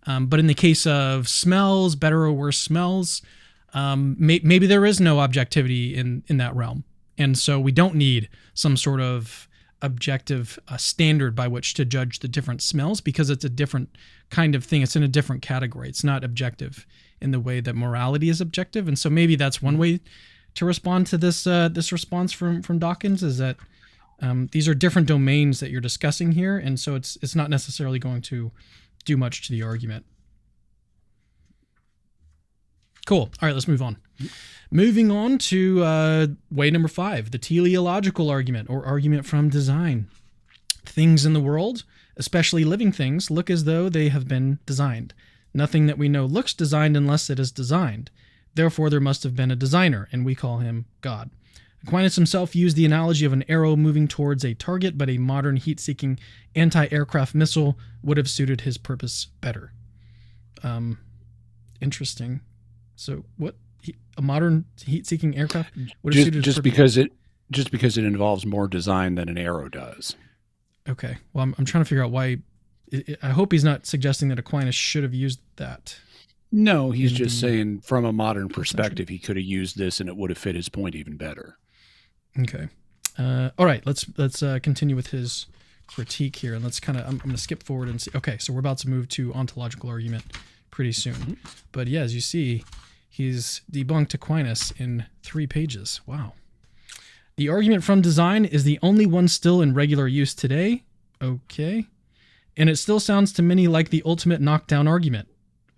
But in the case of smells, better or worse smells, maybe there is no objectivity in that realm. And so we don't need some sort of objective standard by which to judge the different smells, because it's a different kind of thing. It's in a different category. It's not objective in the way that morality is objective. And so maybe that's one way to respond to this response from Dawkins, is that these are different domains that you're discussing here, and so it's not necessarily going to do much to the argument. Cool. All right, let's move on. Moving on to way number 5, the teleological argument, or argument from design. Things in the world, especially living things, look as though they have been designed. Nothing that we know looks designed unless it is designed. Therefore, there must have been a designer, and we call him God. Aquinas himself used the analogy of an arrow moving towards a target, but a modern heat-seeking anti-aircraft missile would have suited his purpose better. Interesting. So what? A modern heat-seeking aircraft would have suited his purpose? Just because it involves more design than an arrow does. Okay. Well, I'm trying to figure out why. I hope he's not suggesting that Aquinas should have used that. No, he's just saying from a modern perspective, he could have used this and it would have fit his point even better. Okay. All right. Let's continue with his critique here, and let's I'm going to skip forward and see. Okay, so we're about to move to ontological argument pretty soon. But yeah, as you see, he's debunked Aquinas in 3 pages. Wow. The argument from design is the only one still in regular use today. Okay. And it still sounds to many like the ultimate knockdown argument.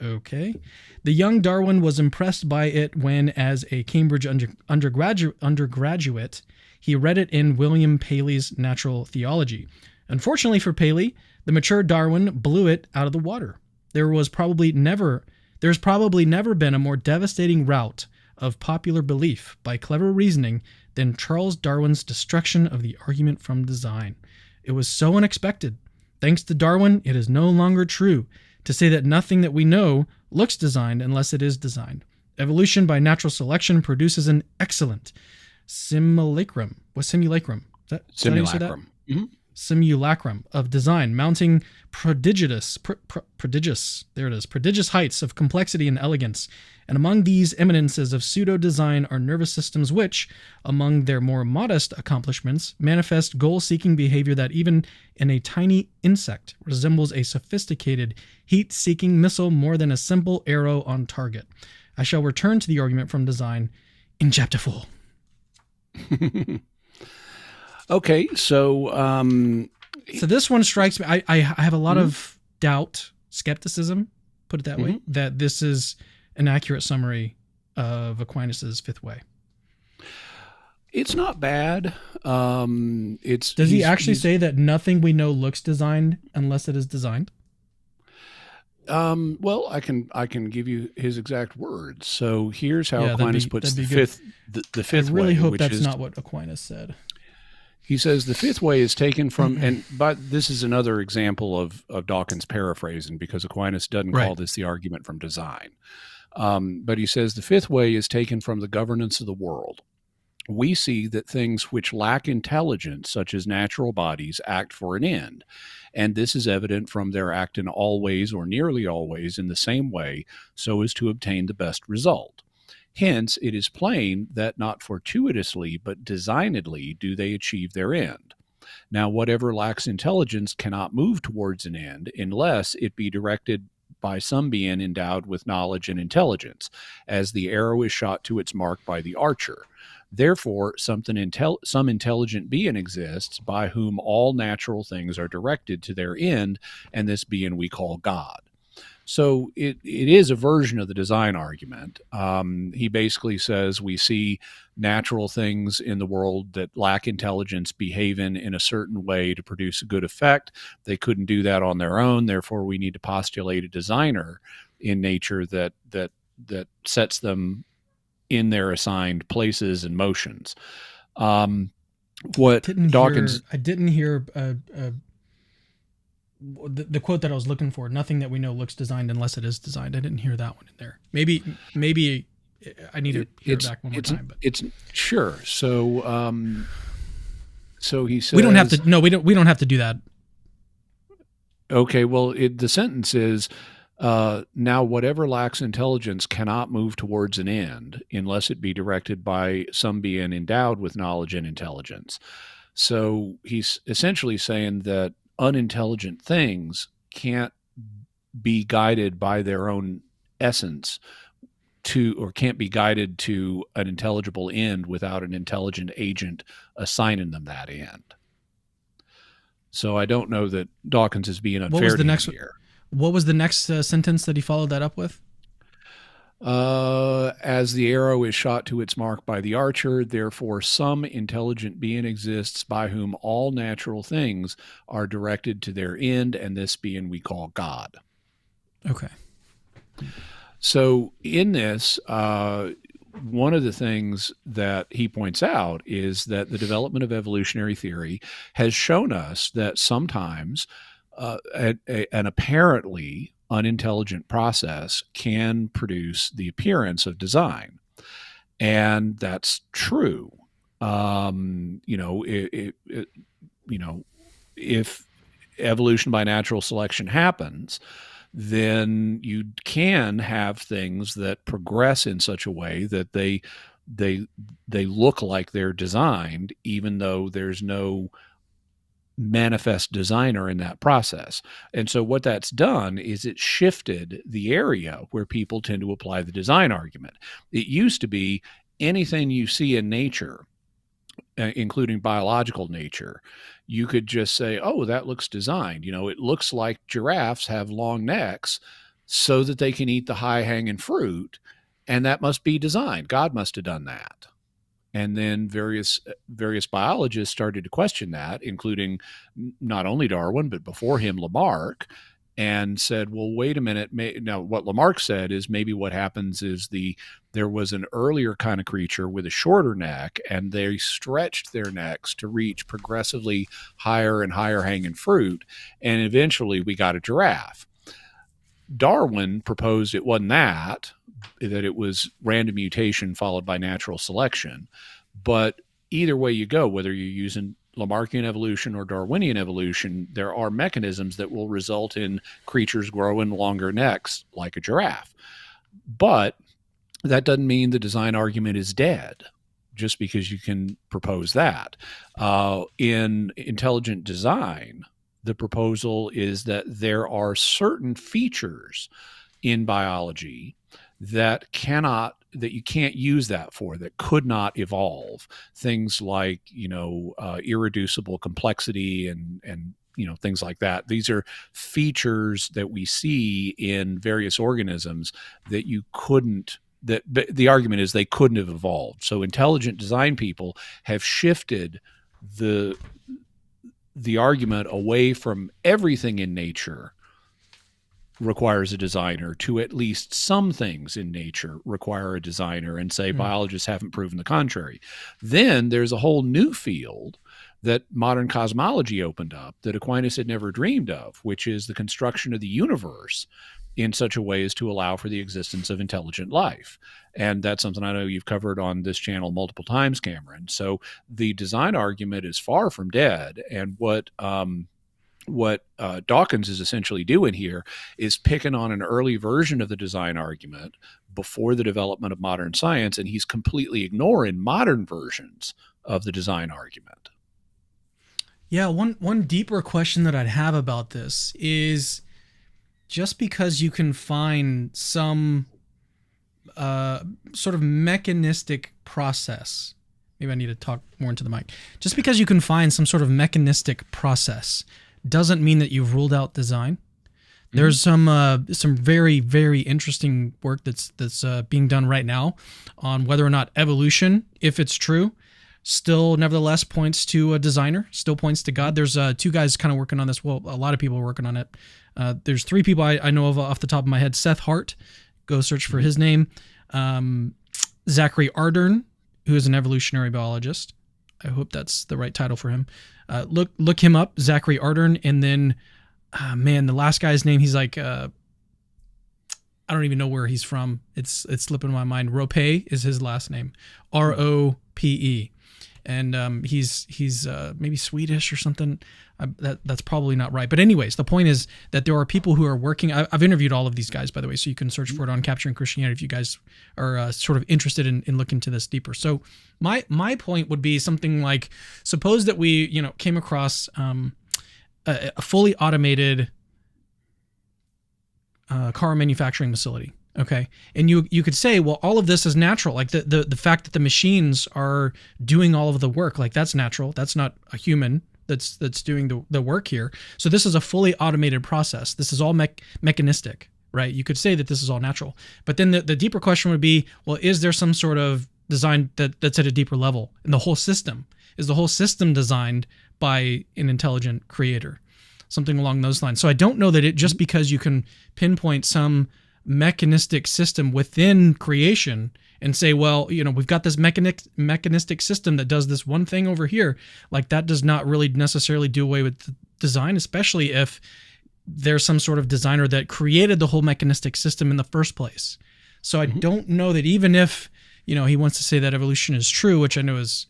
Okay. The young Darwin was impressed by it when, as a Cambridge undergraduate, he read it in William Paley's Natural Theology. Unfortunately for Paley, the mature Darwin blew it out of the water. There's probably never been a more devastating rout of popular belief by clever reasoning than Charles Darwin's destruction of the argument from design. It was so unexpected. Thanks to Darwin, it is no longer true to say that nothing that we know looks designed unless it is designed. Evolution by natural selection produces an excellent simulacrum. What simulacrum? Simulacrum. Simulacrum of design, mounting prodigious heights of complexity and elegance. And among these eminences of pseudo-design are nervous systems which, among their more modest accomplishments, manifest goal-seeking behavior that even in a tiny insect resembles a sophisticated heat-seeking missile more than a simple arrow on target. I shall return to the argument from design in chapter 4. Okay, so this one strikes me. I have a lot of doubt, skepticism, put it that way, that this is an accurate summary of Aquinas' fifth way. It's not bad. Does he actually say that nothing we know looks designed unless it is designed? Well, I can give you his exact words. So here's how Aquinas puts the fifth way. I really hope that's not what Aquinas said. He says the fifth way is taken from, but this is another example of Dawkins paraphrasing, because Aquinas doesn't call this the argument from design. But he says the fifth way is taken from the governance of the world. We see that things which lack intelligence, such as natural bodies, act for an end. And this is evident from their acting always or nearly always in the same way, so as to obtain the best result. Hence, it is plain that not fortuitously, but designedly do they achieve their end. Now, whatever lacks intelligence cannot move towards an end unless it be directed by some being endowed with knowledge and intelligence, as the arrow is shot to its mark by the archer. Therefore, some intelligent being exists by whom all natural things are directed to their end, and this being we call God. So it is a version of the design argument. He basically says we see natural things in the world that lack intelligence behaving in a certain way to produce a good effect. They couldn't do that on their own. Therefore, we need to postulate a designer in nature that sets them in their assigned places and motions. What Dawkins... I didn't hear the quote that I was looking for. Nothing that we know looks designed unless it is designed. I didn't hear that one in there. Maybe I need to hear it back one more time. But it's sure. So he says we don't have to. No, we don't have to do that. Okay. Well, the sentence is, now whatever lacks intelligence cannot move towards an end unless it be directed by some being endowed with knowledge and intelligence. So he's essentially saying that unintelligent things can't be guided by their own essence or can't be guided to an intelligible end without an intelligent agent assigning them that end. So I don't know that Dawkins is being unfair here. What was the next sentence that he followed that up with? As the arrow is shot to its mark by the archer, therefore some intelligent being exists by whom all natural things are directed to their end, and this being we call God. Okay. So in this, one of the things that he points out is that the development of evolutionary theory has shown us that sometimes an apparently unintelligent process can produce the appearance of design. And that's true. If evolution by natural selection happens, then you can have things that progress in such a way that they look like they're designed, even though there's no manifest designer in that process. And so what that's done is it shifted the area where people tend to apply the design argument. It used to be anything you see in nature, including biological nature, you could just say, oh, that looks designed. It looks like giraffes have long necks so that they can eat the high-hanging fruit, and that must be designed. God must have done that. And then various biologists started to question that, including not only Darwin, but before him, Lamarck, and said, well, wait a minute. Now, what Lamarck said is maybe what happens is there was an earlier kind of creature with a shorter neck, and they stretched their necks to reach progressively higher and higher hanging fruit, and eventually we got a giraffe. Darwin proposed it wasn't that it was random mutation followed by natural selection. But either way you go, whether you're using Lamarckian evolution or Darwinian evolution, there are mechanisms that will result in creatures growing longer necks like a giraffe. But that doesn't mean the design argument is dead just because you can propose that. In intelligent design, the proposal is that there are certain features in biology that you can't use that for, that could not evolve. Things like, irreducible complexity and things like that. These are features that we see in various organisms that the argument is they couldn't have evolved. So intelligent design people have shifted the argument away from everything in nature requires a designer to at least some things in nature require a designer, and say biologists haven't proven the contrary. Then there's a whole new field that modern cosmology opened up that Aquinas had never dreamed of, which is the construction of the universe in such a way as to allow for the existence of intelligent life. And that's something I know you've covered on this channel multiple times, Cameron. So the design argument is far from dead. And what Dawkins is essentially doing here is picking on an early version of the design argument before the development of modern science, and he's completely ignoring modern versions of the design argument. Yeah, one deeper question that I'd have about this is, just because you can find some sort of mechanistic process, maybe I need to talk more into the mic, just because you can find some sort of mechanistic process doesn't mean that you've ruled out design. There's some very, very interesting work that's being done right now on whether or not evolution, if it's true, still nevertheless points to a designer, still points to God. There's two guys kind of working on this. Well, a lot of people are working on it. There's three people I know of off the top of my head. Seth Hart, go search for his name. Zachary Ardern, who is an evolutionary biologist. I hope that's the right title for him. Look him up, Zachary Ardern, and then, the last guy's name, he's like, I don't even know where he's from. It's slipping my mind. Rope is his last name, Rope, and he's maybe Swedish or something. That's probably not right. But anyways, the point is that there are people who are working. I've interviewed all of these guys, by the way, so you can search for it on Capturing Christianity if you guys are sort of interested in looking into this deeper. So my point would be something like, suppose that we came across a fully automated car manufacturing facility. Okay. And you could say, well, all of this is natural. Like the fact that the machines are doing all of the work, like that's natural. That's not a human that's doing the work here. So this is a fully automated process. This is all mechanistic, right? You could say that this is all natural. But then the deeper question would be, well, is there some sort of design that's at a deeper level in the whole system? Is the whole system designed by an intelligent creator? Something along those lines. So I don't know that it just because you can pinpoint some mechanistic system within creation and say, well, we've got this mechanistic system that does this one thing over here, like that does not really necessarily do away with the design, especially if there's some sort of designer that created the whole mechanistic system in the first place. So I don't know that even if he wants to say that evolution is true, which I know is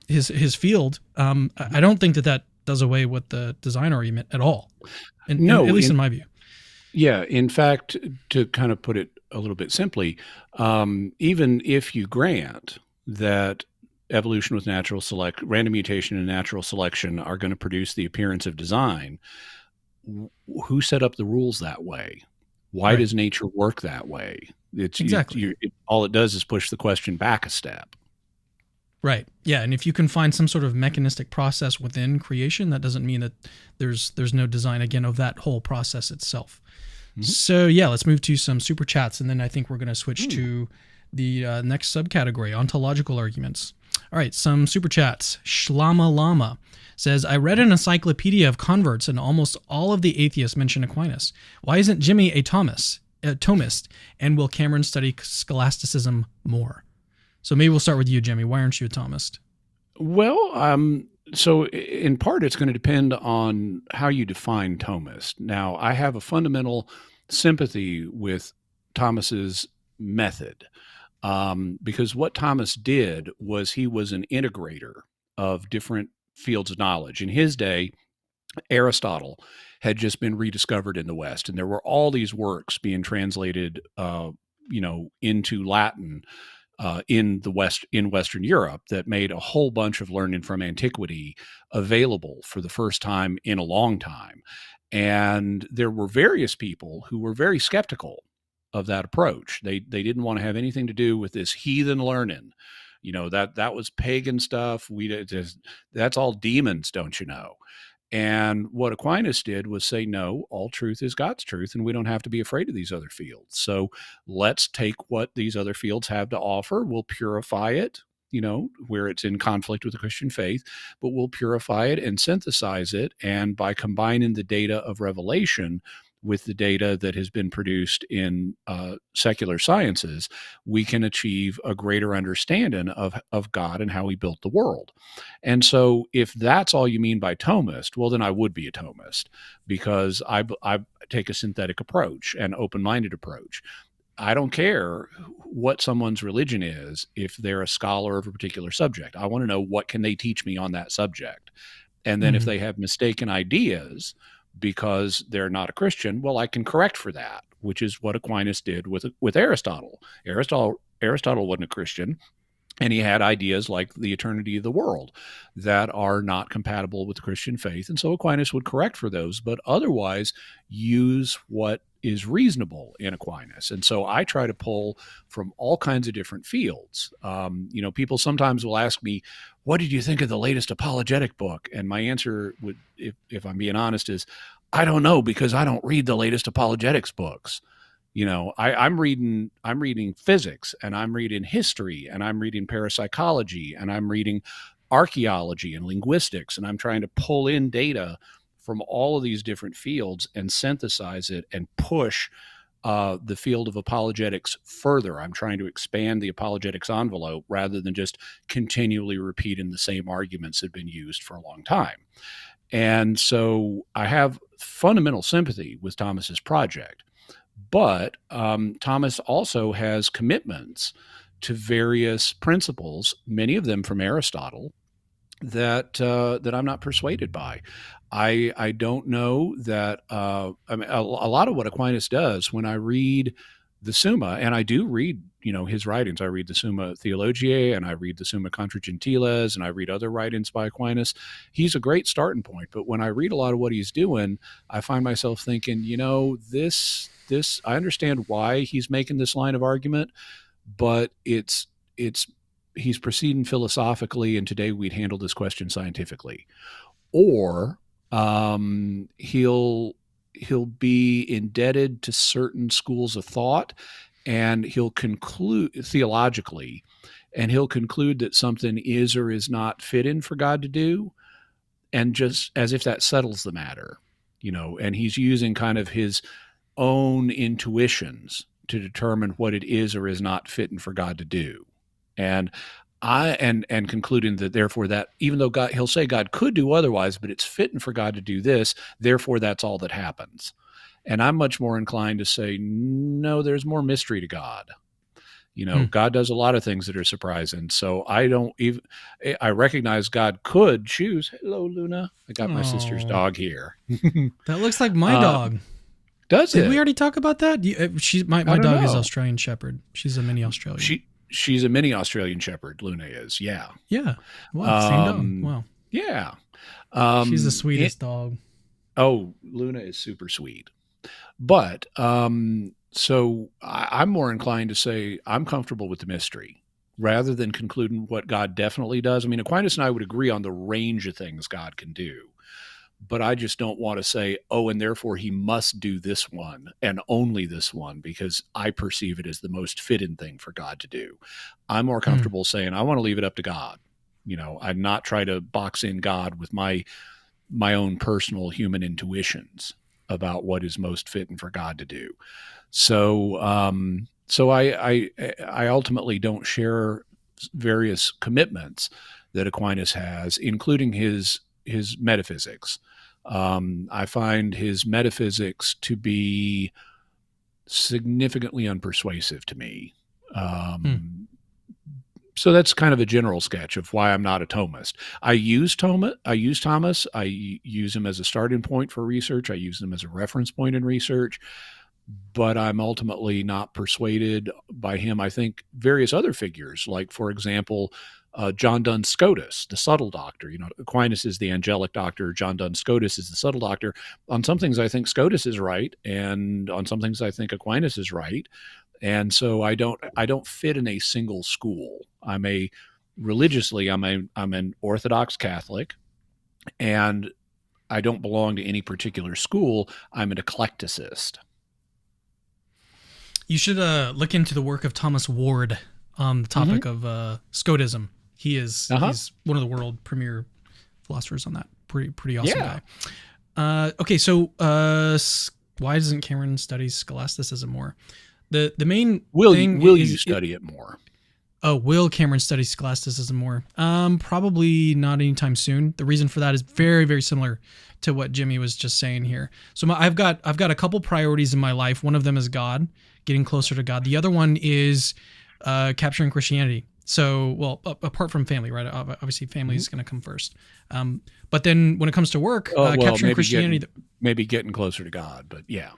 his field, I don't think that does away with the design argument at all. At least in my view. Yeah. In fact, to kind of put it a little bit simply, even if you grant that evolution with random mutation and natural selection are going to produce the appearance of design, who set up the rules that way? Why does nature work that way? Exactly. All it does is push the question back a step. Right. Yeah. And if you can find some sort of mechanistic process within creation, that doesn't mean that there's no design, again, of that whole process itself. Mm-hmm. So yeah, let's move to some super chats, and then I think we're going to switch to the next subcategory, ontological arguments. All right, some super chats. Shlama Lama says, I read an encyclopedia of converts, and almost all of the atheists mention Aquinas. Why isn't Jimmy a Thomist? And will Cameron study scholasticism more? So maybe we'll start with you, Jimmy. Why aren't you a Thomist? Well, so in part, it's going to depend on how you define Thomist. Now, I have a fundamental sympathy with Thomas's method, because what Thomas did was he was an integrator of different fields of knowledge. In his day, Aristotle had just been rediscovered in the West, and there were all these works being translated, into Latin in Western Europe that made a whole bunch of learning from antiquity available for the first time in a long time. And there were various people who were very skeptical of that approach. They didn't want to have anything to do with this heathen learning. That was pagan stuff. That's all demons, don't you know? And what Aquinas did was say, no, all truth is God's truth, and we don't have to be afraid of these other fields. So let's take what these other fields have to offer. We'll purify it, where it's in conflict with the Christian faith, but we'll purify it and synthesize it. And by combining the data of revelation with the data that has been produced in secular sciences, we can achieve a greater understanding of God and how he built the world. And so if that's all you mean by Thomist, well, then I would be a Thomist, because I take a synthetic approach, an open-minded approach. I don't care what someone's religion is if they're a scholar of a particular subject. I want to know, what can they teach me on that subject? And then if they have mistaken ideas because they're not a Christian, well, I can correct for that, which is what Aquinas did with Aristotle. Aristotle wasn't a Christian, and he had ideas like the eternity of the world that are not compatible with the Christian faith. And so Aquinas would correct for those, but otherwise use what is reasonable in Aquinas. And so I try to pull from all kinds of different fields. People sometimes will ask me, what did you think of the latest apologetic book? And my answer would, if I'm being honest, is I don't know, because I don't read the latest apologetics books. I'm reading physics, and I'm reading history, and I'm reading parapsychology, and I'm reading archaeology and linguistics, and I'm trying to pull in data from all of these different fields and synthesize it and push the field of apologetics further. I'm trying to expand the apologetics envelope rather than just continually repeating the same arguments that have been used for a long time. And so I have fundamental sympathy with Thomas's project. But Thomas also has commitments to various principles, many of them from Aristotle, that I'm not persuaded by. I don't know that. I mean, a lot of what Aquinas does, when I read the Summa, and I do read, his writings. I read the Summa Theologiae, and I read the Summa Contra Gentiles, and I read other writings by Aquinas. He's a great starting point. But when I read a lot of what he's doing, I find myself thinking, this I understand why he's making this line of argument, but he's proceeding philosophically, and today we'd handle this question scientifically. Or he'll be indebted to certain schools of thought, and he'll conclude theologically, and he'll conclude that something is or is not fitting for God to do, and just as if that settles the matter, and he's using kind of his own intuitions to determine what it is or is not fitting for God to do. And concluding that therefore that even though he'll say God could do otherwise, but it's fitting for God to do this, therefore that's all that happens. And I'm much more inclined to say, no, there's more mystery to God. God does a lot of things that are surprising. So I recognize God could choose. Hello, Luna. I got my sister's dog here. That looks like my dog. Does it? Did we already talk about that? My dog is Australian Shepherd. She's a mini Australian. She's a mini Australian Shepherd. Luna is. Yeah. Yeah. Wow. Same dog. Wow. Yeah. She's the sweetest dog. Oh, Luna is super sweet. But so I'm more inclined to say I'm comfortable with the mystery rather than concluding what God definitely does. I mean, Aquinas and I would agree on the range of things God can do. But I just don't want to say, and therefore he must do this one and only this one because I perceive it as the most fitting thing for God to do. I'm more comfortable saying I want to leave it up to God. I'd not try to box in God with my own personal human intuitions about what is most fitting for God to do. So I ultimately don't share various commitments that Aquinas has, including his metaphysics. I find his metaphysics to be significantly unpersuasive to me. So that's kind of a general sketch of why I'm not a Thomist. I use Thomas. I use him as a starting point for research. I use him as a reference point in research. But I'm ultimately not persuaded by him. I think various other figures, like, for example, John Duns Scotus, the subtle doctor. Aquinas is the angelic doctor. John Duns Scotus is the subtle doctor. On some things, I think Scotus is right, and on some things, I think Aquinas is right. And so I don't fit in a single school. I'm an Orthodox Catholic, and I don't belong to any particular school. I'm an eclecticist. You should look into the work of Thomas Ward on the topic of Scotism. He's one of the world premier philosophers on that. Pretty awesome guy. Okay, so why doesn't Cameron study scholasticism more? The main thing will you study it more? Oh, will Cameron study scholasticism more? Probably not anytime soon. The reason for that is very, very similar to what Jimmy was just saying here. So I've got a couple priorities in my life. One of them is God, getting closer to God. The other one is capturing Christianity. So, well, apart from family, right? Obviously, family is going to come first. But then when it comes to work, capturing Christianity, maybe getting closer to God. But yeah.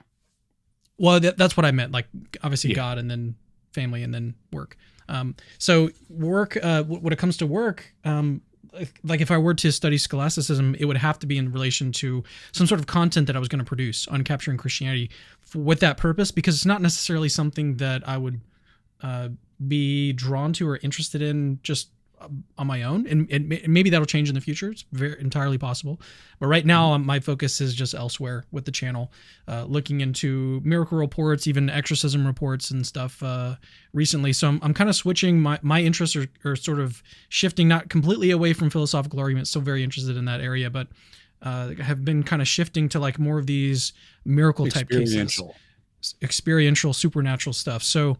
Well, that's what I meant. Like, obviously, God, and then family, and then work. So work, when it comes to work, like if I were to study scholasticism, it would have to be in relation to some sort of content that I was going to produce on capturing Christianity with that purpose, because it's not necessarily something that I would be drawn to or interested in just on my own. And maybe that'll change in the future. It's entirely possible. But right now, my focus is just elsewhere with the channel, looking into miracle reports, even exorcism reports and stuff recently. So I'm kind of switching. My interests are sort of shifting, not completely away from philosophical arguments, still very interested in that area, but have been kind of shifting to like more of these miracle type cases. experiential, supernatural stuff. So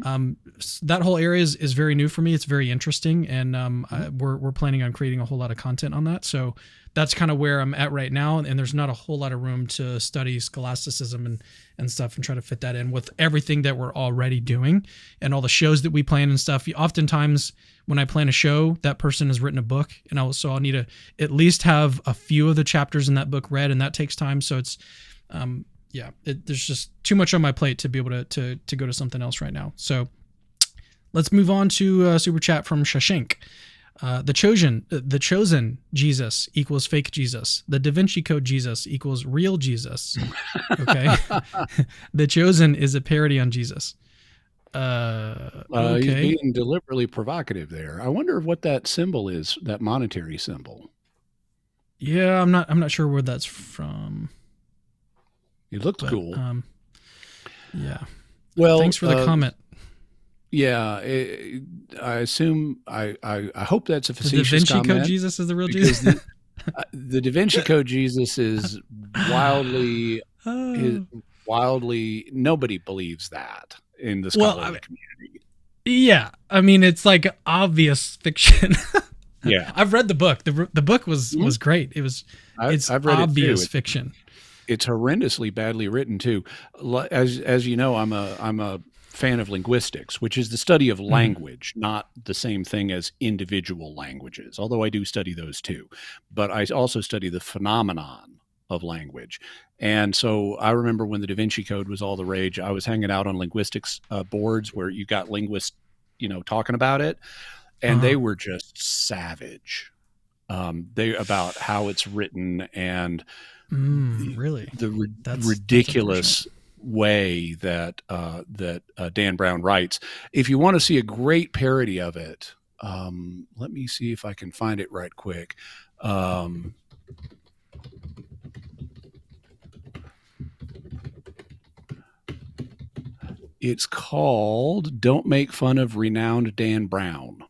that whole area is very new for me. It's very interesting, and we're planning on creating a whole lot of content on that. So that's kind of where I'm at right now, and there's not a whole lot of room to study scholasticism and stuff and try to fit that in with everything that we're already doing and all the shows that we plan and stuff. Oftentimes when I plan a show, that person has written a book, and I'll need to at least have a few of the chapters in that book read, and that takes time. So it's there's just too much on my plate to be able to go to something else right now. So let's move on to super chat from Shashank. The chosen Jesus equals fake Jesus. The Da Vinci Code Jesus equals real Jesus. Okay. The chosen is a parody on Jesus. Okay. He's being deliberately provocative there. I wonder what that symbol is, that monetary symbol. Yeah, I'm not sure where that's from. It looked cool. Yeah. Well, thanks for the comment. Yeah, I assume I hope that's a facetious comment. The Da Vinci Code Jesus is the real Jesus. The Da Vinci Code Jesus is wildly nobody believes that in the scholarly community. Yeah, I mean it's like obvious fiction. Yeah, I've read the book. The book was great. I've read obvious fiction. It's horrendously badly written too. As you know, I'm a fan of linguistics, which is the study of language, not the same thing as individual languages, although I do study those too. But I also study the phenomenon of language. And so I remember when the Da Vinci Code was all the rage, I was hanging out on linguistics boards where you got linguists, talking about it, and they were just savage. About how it's written and really the ridiculous way that Dan Brown writes. If you want to see a great parody of it, let me see if I can find it right quick. It's called "Don't Make Fun of Renowned Dan Brown."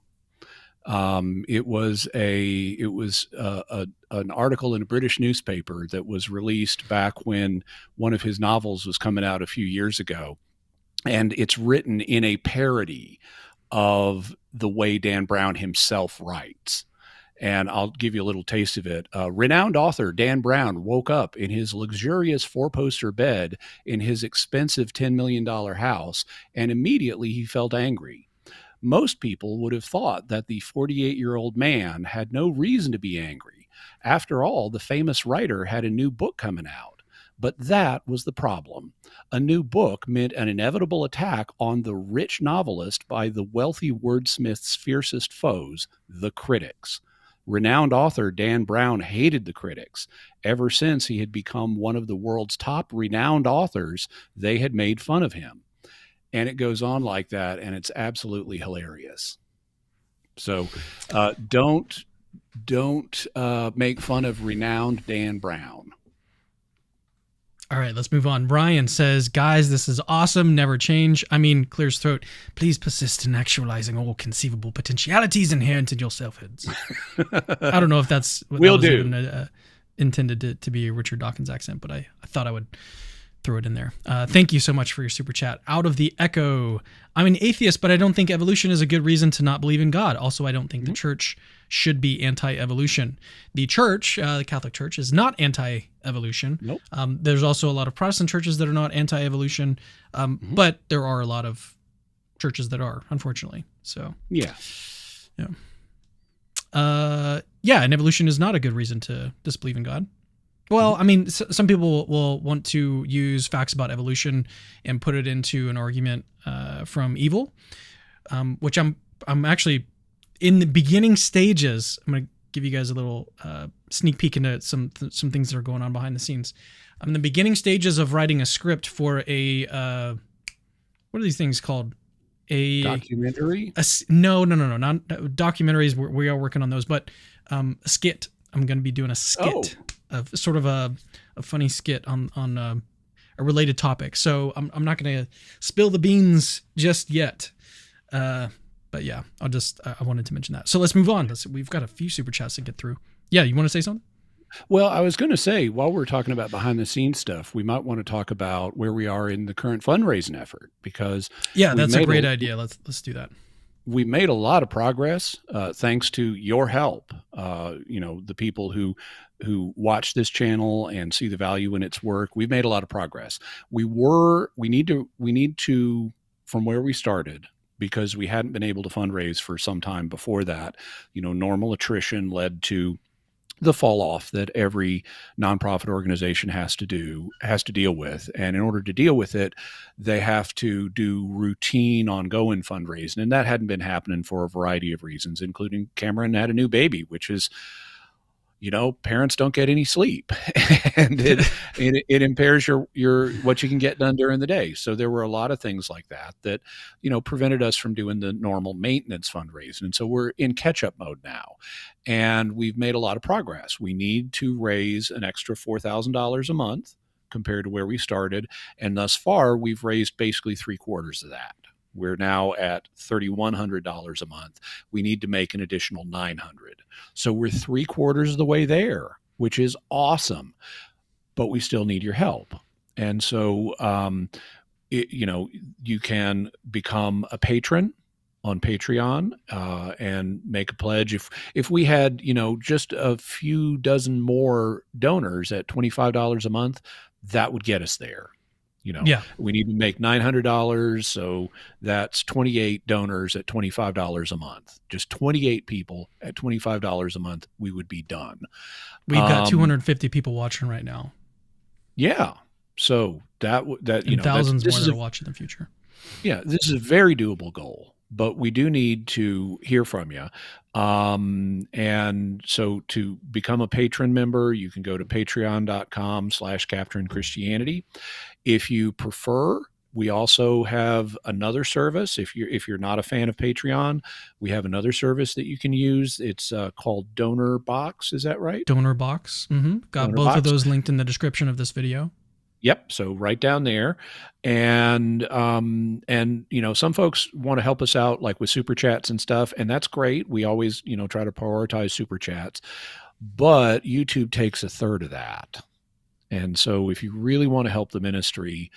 It was an article in a British newspaper that was released back when one of his novels was coming out a few years ago. And it's written in a parody of the way Dan Brown himself writes. And I'll give you a little taste of it. Renowned author Dan Brown woke up in his luxurious 4-poster bed in his expensive $10 million house, and immediately he felt angry. Most people would have thought that the 48-year-old man had no reason to be angry. After all, the famous writer had a new book coming out. But that was the problem. A new book meant an inevitable attack on the rich novelist by the wealthy wordsmith's fiercest foes, the critics. Renowned author Dan Brown hated the critics. Ever since he had become one of the world's top renowned authors, they had made fun of him. And it goes on like that, and it's absolutely hilarious. So don't make fun of renowned Dan Brown. All right, let's move on. Brian says, guys, this is awesome. Never change. Clears throat. Please persist in actualizing all conceivable potentialities inherent in your selfhoods. I don't know if that's what will that was do. Even, intended to be a Richard Dawkins accent, but I thought I would throw it in there. Thank you so much for your super chat. Out of the Echo. I'm an atheist, but I don't think evolution is a good reason to not believe in God. Also, I don't think the church should be anti-evolution. The church, the Catholic Church, is not anti-evolution. Nope. There's also a lot of Protestant churches that are not anti-evolution, but there are a lot of churches that are, unfortunately. So yeah. And evolution is not a good reason to disbelieve in God. Well, some people will want to use facts about evolution and put it into an argument from evil, which I'm actually in the beginning stages. I'm going to give you guys a little sneak peek into some things that are going on behind the scenes. I'm in the beginning stages of writing a script for a what are these things called? A documentary? No, not documentaries. We are working on those, but a skit. I'm going to be doing a skit. Sort of a funny skit on a related topic. So I'm not going to spill the beans just yet. But yeah, I wanted to mention that. So let's move on. We've got a few super chats to get through. Yeah, you want to say something? Well, I was going to say, while we're talking about behind the scenes stuff, we might want to talk about where we are in the current fundraising effort, because Yeah, that's a great idea. Let's do that. We made a lot of progress thanks to your help. The people who watch this channel and see the value in its work. We've made a lot of progress. We need to from where we started, because we hadn't been able to fundraise for some time before that. Normal attrition led to the fall off that every nonprofit organization has to deal with. And in order to deal with it, they have to do routine ongoing fundraising. And that hadn't been happening for a variety of reasons, including Cameron had a new baby, which is, parents don't get any sleep, and it impairs your what you can get done during the day. So there were a lot of things like that prevented us from doing the normal maintenance fundraising. And so we're in catch-up mode now, and we've made a lot of progress. We need to raise an extra $4,000 a month compared to where we started, and thus far we've raised basically 3/4 of that. We're now at $3,100 a month. We need to make an additional $900. So we're 3/4 of the way there, which is awesome, but we still need your help. And so, you can become a patron on Patreon and make a pledge. If we had, just a few dozen more donors at $25 a month, that would get us there. We need to make $900. So that's 28 donors at $25 a month. Just 28 people at $25 a month. We would be done. We've got 250 people watching right now. Yeah. So and thousands more that will watch in the future. Yeah. This is a very doable goal, but we do need to hear from you. And so to become a patron member, you can go to patreon.com/CapturingChristianity. If you prefer, we also have another service. If you're not a fan of Patreon, we have another service that you can use. It's called Donor Box. Is that right? Donor Box. Mm-hmm. Got Donor both Box. of those linked in the description of this video. Yep. So right down there. And some folks want to help us out, like with super chats and stuff. And that's great. We always, try to prioritize super chats, but YouTube takes 1/3 of that. And so if you really want to help the ministry,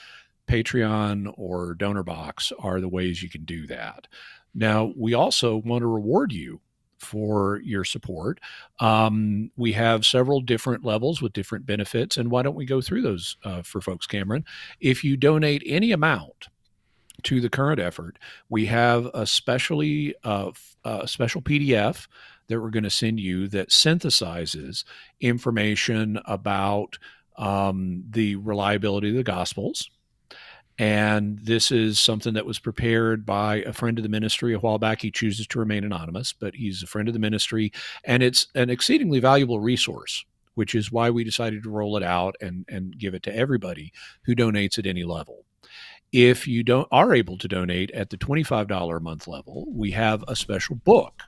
Patreon or Donor Box are the ways you can do that. Now, we also want to reward you for your support. We have several different levels with different benefits. And why don't we go through those for folks, Cameron? If you donate any amount to the current effort, we have a special PDF that we're going to send you that synthesizes information about the reliability of the Gospels. And this is something that was prepared by a friend of the ministry a while back. He chooses to remain anonymous, but he's a friend of the ministry, and it's an exceedingly valuable resource, which is why we decided to roll it out and give it to everybody who donates at any level. If you are able to donate at the $25 a month level, we have a special book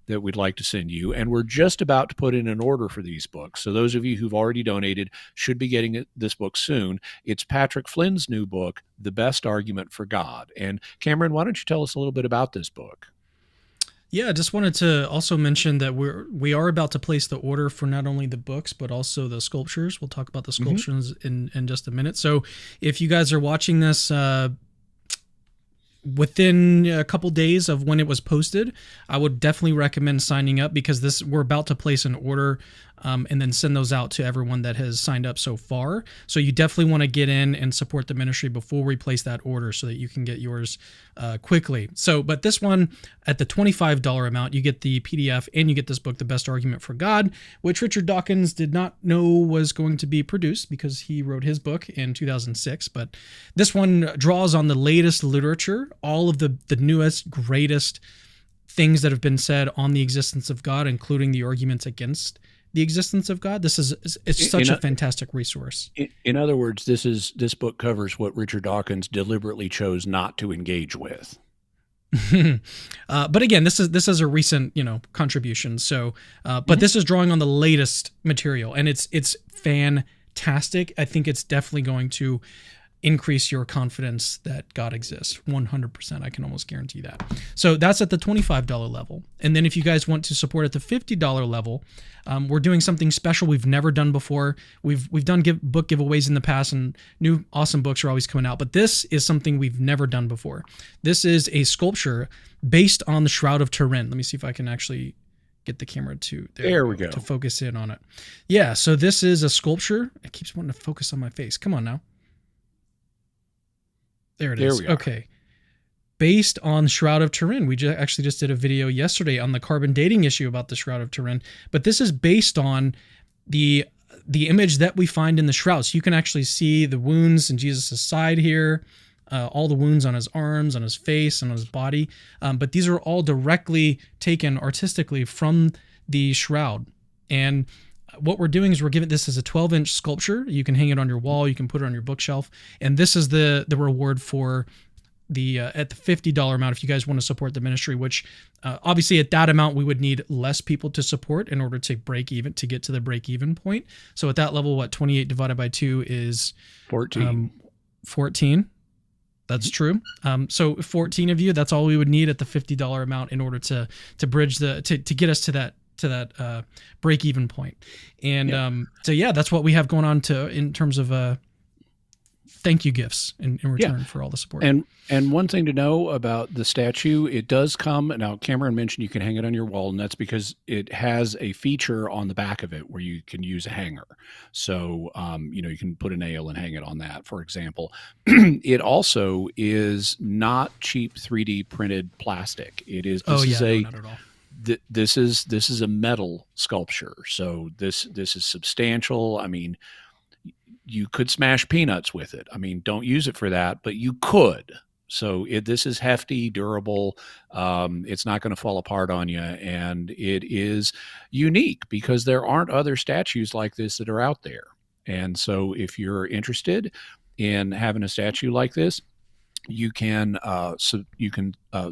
that we'd like to send you, and we're just about to put in an order for these books. So those of you who've already donated should be getting this book soon. It's Patrick Flynn's new book, The Best Argument for God. And Cameron, why don't you tell us a little bit about this book? Yeah, I just wanted to also mention that we are about to place the order for not only the books, but also the sculptures. We'll talk about the sculptures in just a minute. So if you guys are watching this within a couple days of when it was posted, I would definitely recommend signing up, because we're about to place an order and then send those out to everyone that has signed up so far. So you definitely want to get in and support the ministry before we place that order so that you can get yours quickly. But this one, at the $25 amount, you get the PDF and you get this book, The Best Argument for God, which Richard Dawkins did not know was going to be produced because he wrote his book in 2006. But this one draws on the latest literature, all of the newest, greatest things that have been said on the existence of God, including the arguments against the existence of God. It's such a fantastic resource. In other words, this book covers what Richard Dawkins deliberately chose not to engage with. But again, this is a recent contribution. So, but this is drawing on the latest material, and it's fantastic. I think it's definitely going to increase your confidence that God exists. 100%. I can almost guarantee that. So that's at the $25 level. And then if you guys want to support at the $50 level, we're doing something special we've never done before. We've done book giveaways in the past, and new awesome books are always coming out. But this is something we've never done before. This is a sculpture based on the Shroud of Turin. Let me see if I can actually get the camera there we go to focus in on it. Yeah, so this is a sculpture. It keeps wanting to focus on my face. Come on now. There it is. Okay. Based on Shroud of Turin. We actually just did a video yesterday on the carbon dating issue about the Shroud of Turin. But this is based on the image that we find in the shroud. So you can actually see the wounds in Jesus' side here, all the wounds on his arms, on his face, and on his body. But these are all directly taken artistically from the shroud. And what we're doing is we're giving this as a 12-inch sculpture. You can hang it on your wall. You can put it on your bookshelf. And this is the reward for the at the $50 amount if you guys want to support the ministry, which obviously at that amount we would need less people to support in order to get to the break-even point. So at that level, 28 divided by 2 is 14. 14. That's true. So 14 of you, that's all we would need at the $50 amount in order to bridge to get us to that break-even point. And so yeah, that's what we have going on in terms of thank you gifts in return for all the support. And one thing to know about the statue, it does come, now Cameron mentioned you can hang it on your wall, and that's because it has a feature on the back of it where you can use a hanger. So, you can put a nail and hang it on that, for example. It also is not cheap 3D printed plastic. It is, not at all. This is a metal sculpture. So this is substantial. I mean, you could smash peanuts with it. I mean, don't use it for that, but you could. So this is hefty, durable. It's not going to fall apart on you. And it is unique because there aren't other statues like this that are out there. And so if you're interested in having a statue like this, you can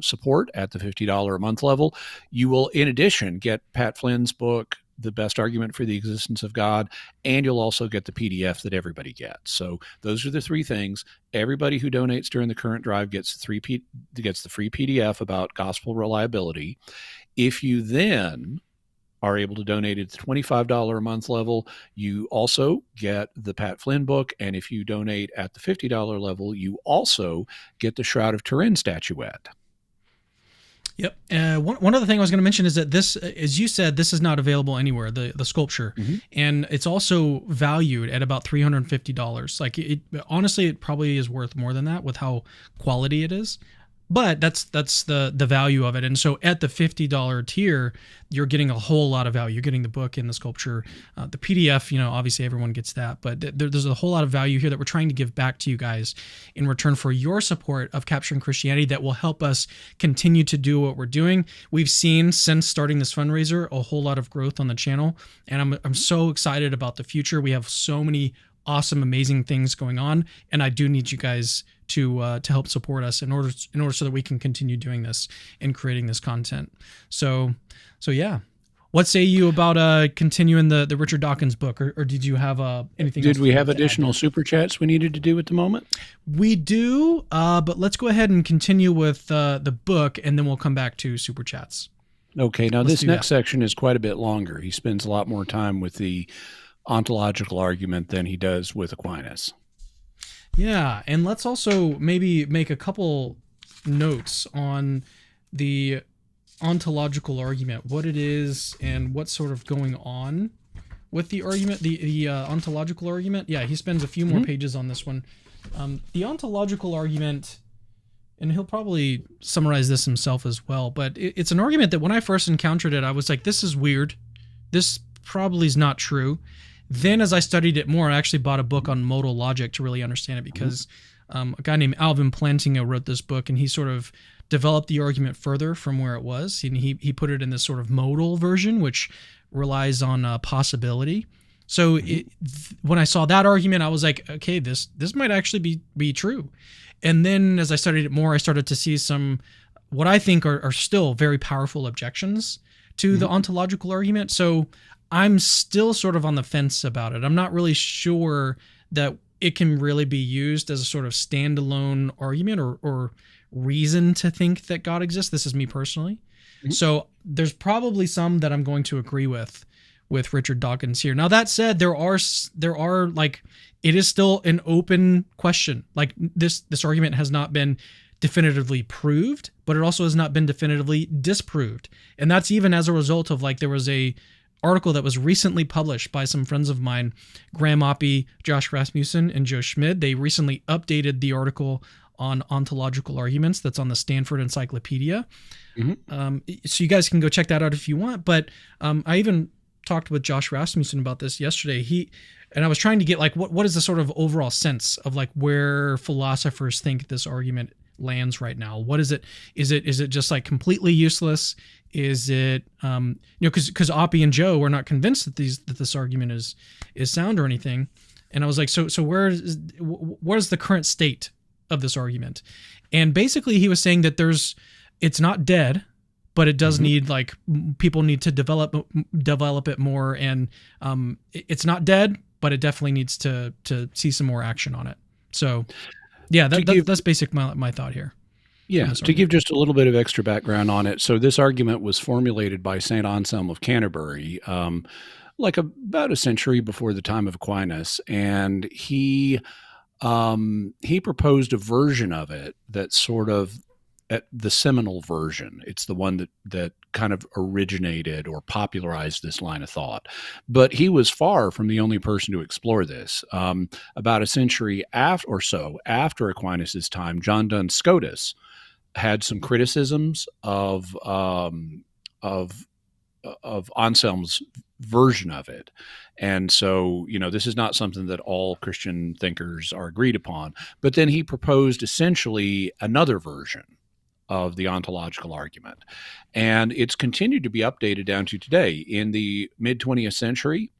support at the $50 a month level. You will, in addition, get Pat Flynn's book, The Best Argument for the Existence of God, and you'll also get the PDF that everybody gets. So those are the three things. Everybody who donates during the current drive gets the free PDF about gospel reliability. If you then are able to donate at the $25 a month level, you also get the Pat Flynn book. And if you donate at the $50 level, you also get the Shroud of Turin statuette. Yep. One other thing I was going to mention is that this, as you said, this is not available anywhere, the sculpture. Mm-hmm. And it's also valued at about $350. Like honestly, it probably is worth more than that with how quality it is. But that's the value of it. And so at the $50 tier, you're getting a whole lot of value. You're getting the book and the sculpture, the PDF, obviously everyone gets that, but there's a whole lot of value here that we're trying to give back to you guys in return for your support of Capturing Christianity that will help us continue to do what we're doing. We've seen since starting this fundraiser, a whole lot of growth on the channel. And I'm so excited about the future. We have so many awesome, amazing things going on. And I do need you guys to help support us in order so that we can continue doing this and creating this content. So yeah. What say you about continuing the Richard Dawkins book, or did you have anything else? Did we have additional super chats we needed to do at the moment? We do, but let's go ahead and continue with the book, and then we'll come back to super chats. Okay, now this next section is quite a bit longer. He spends a lot more time with the ontological argument than he does with Aquinas. Yeah, and let's also maybe make a couple notes on the ontological argument, what it is and what's sort of going on with the argument, the ontological argument. Yeah, he spends a few more pages on this one. The ontological argument, and he'll probably summarize this himself as well, but it's an argument that when I first encountered it, I was like, this is weird. This probably is not true. Then as I studied it more, I actually bought a book on modal logic to really understand it because a guy named Alvin Plantinga wrote this book, and he sort of developed the argument further from where it was. And he put it in this sort of modal version, which relies on possibility. So when I saw that argument, I was like, okay, this might actually be true. And then as I studied it more, I started to see some what I think are still very powerful objections to the ontological argument. So I'm still sort of on the fence about it. I'm not really sure that it can really be used as a sort of standalone argument or reason to think that God exists. This is me personally. Mm-hmm. So there's probably some that I'm going to agree with Richard Dawkins here. Now, that said, there are like, it is still an open question. Like this argument has not been definitively proved, but it also has not been definitively disproved. And that's even as a result of, like, there was a article that was recently published by some friends of mine, Graham Oppie, Josh Rasmussen, and Joe Schmid. They recently updated the article on ontological arguments that's on the Stanford Encyclopedia. Mm-hmm. So you guys can go check that out if you want. But I even talked with Josh Rasmussen about this yesterday. And I was trying to get, like, what is the sort of overall sense of, like, where philosophers think this argument lands right now? What is it? Is it just, like, completely useless? Is it because Oppie and Joe were not convinced that this argument is sound or anything? And I was like, so what is the current state of this argument? And basically he was saying that it's not dead, but it does need, like, people need to develop it more, and it's not dead, but it definitely needs to see some more action on it. So yeah, that's basic my thought here. Yeah, to give just a little bit of extra background on it. So this argument was formulated by St. Anselm of Canterbury, like about a century before the time of Aquinas. And he proposed a version of it that's sort of the seminal version. It's the one that kind of originated or popularized this line of thought. But he was far from the only person to explore this. About a century after Aquinas' time, John Duns Scotus had some criticisms of Anselm's version of it. And so, this is not something that all Christian thinkers are agreed upon. But then he proposed essentially another version of the ontological argument. And it's continued to be updated down to today. In the mid-20th century,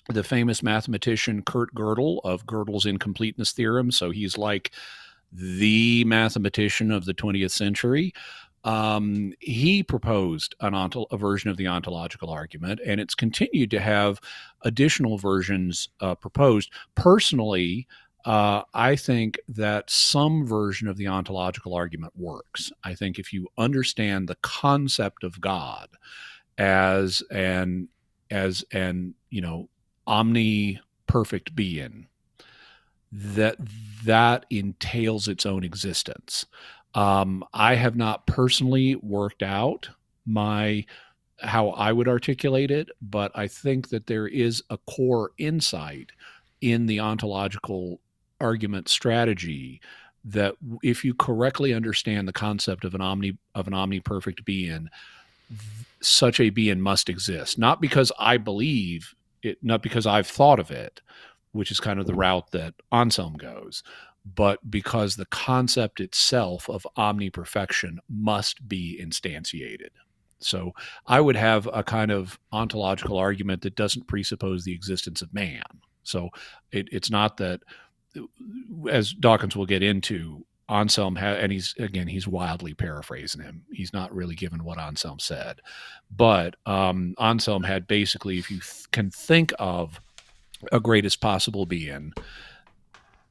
the famous mathematician Kurt Gödel of Gödel's incompleteness theorem, so he's like the mathematician of the 20th century, he proposed a version of the ontological argument, and it's continued to have additional versions proposed. Personally, I think that some version of the ontological argument works. I think if you understand the concept of God as an omni-perfect being, that entails its own existence. I have not personally worked out how I would articulate it, but I think that there is a core insight in the ontological argument strategy that if you correctly understand the concept of an omniperfect being, such a being must exist. Not because I believe it, not because I've thought of it, which is kind of the route that Anselm goes, but because the concept itself of omniperfection must be instantiated. So I would have a kind of ontological argument that doesn't presuppose the existence of man. So it's not that, as Dawkins will get into, Anselm and he's wildly paraphrasing him. He's not really given what Anselm said, but Anselm had basically, if you can think of a greatest possible being,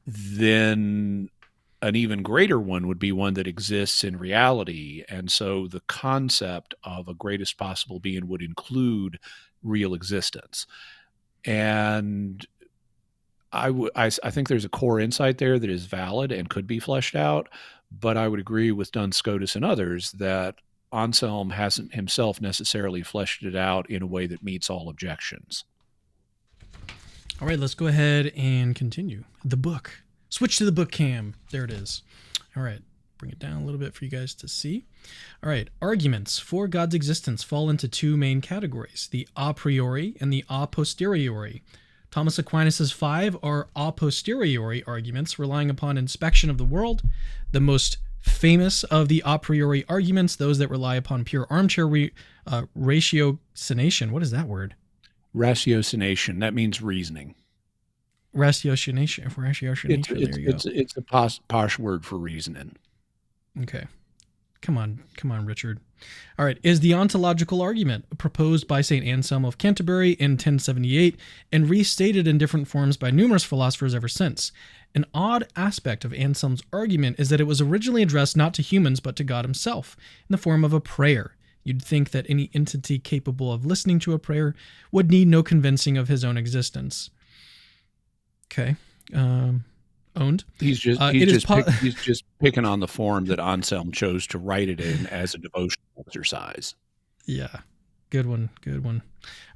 then an even greater one would be one that exists in reality. And so the concept of a greatest possible being would include real existence. And I think there's a core insight there that is valid and could be fleshed out, but I would agree with Duns Scotus and others that Anselm hasn't himself necessarily fleshed it out in a way that meets all objections. All right, let's go ahead and continue. The book. Switch to the book cam. There it is. All right, bring it down a little bit for you guys to see. All right, arguments for God's existence fall into two main categories, the a priori and the a posteriori. Thomas Aquinas' 5 are a posteriori arguments relying upon inspection of the world. The most famous of the a priori arguments, those that rely upon pure armchair ratiocination. What is that word? Ratiocination. That means reasoning. Ratiocination. There you go. It's a posh word for reasoning. Okay. Come on, Richard. All right. Is the ontological argument proposed by St. Anselm of Canterbury in 1078 and restated in different forms by numerous philosophers ever since. An odd aspect of Anselm's argument is that it was originally addressed not to humans but to God himself in the form of a prayer. You'd think that any entity capable of listening to a prayer would need no convincing of his own existence. Okay. Owned. He's just picking on the form that Anselm chose to write it in as a devotional exercise. Yeah. Good one.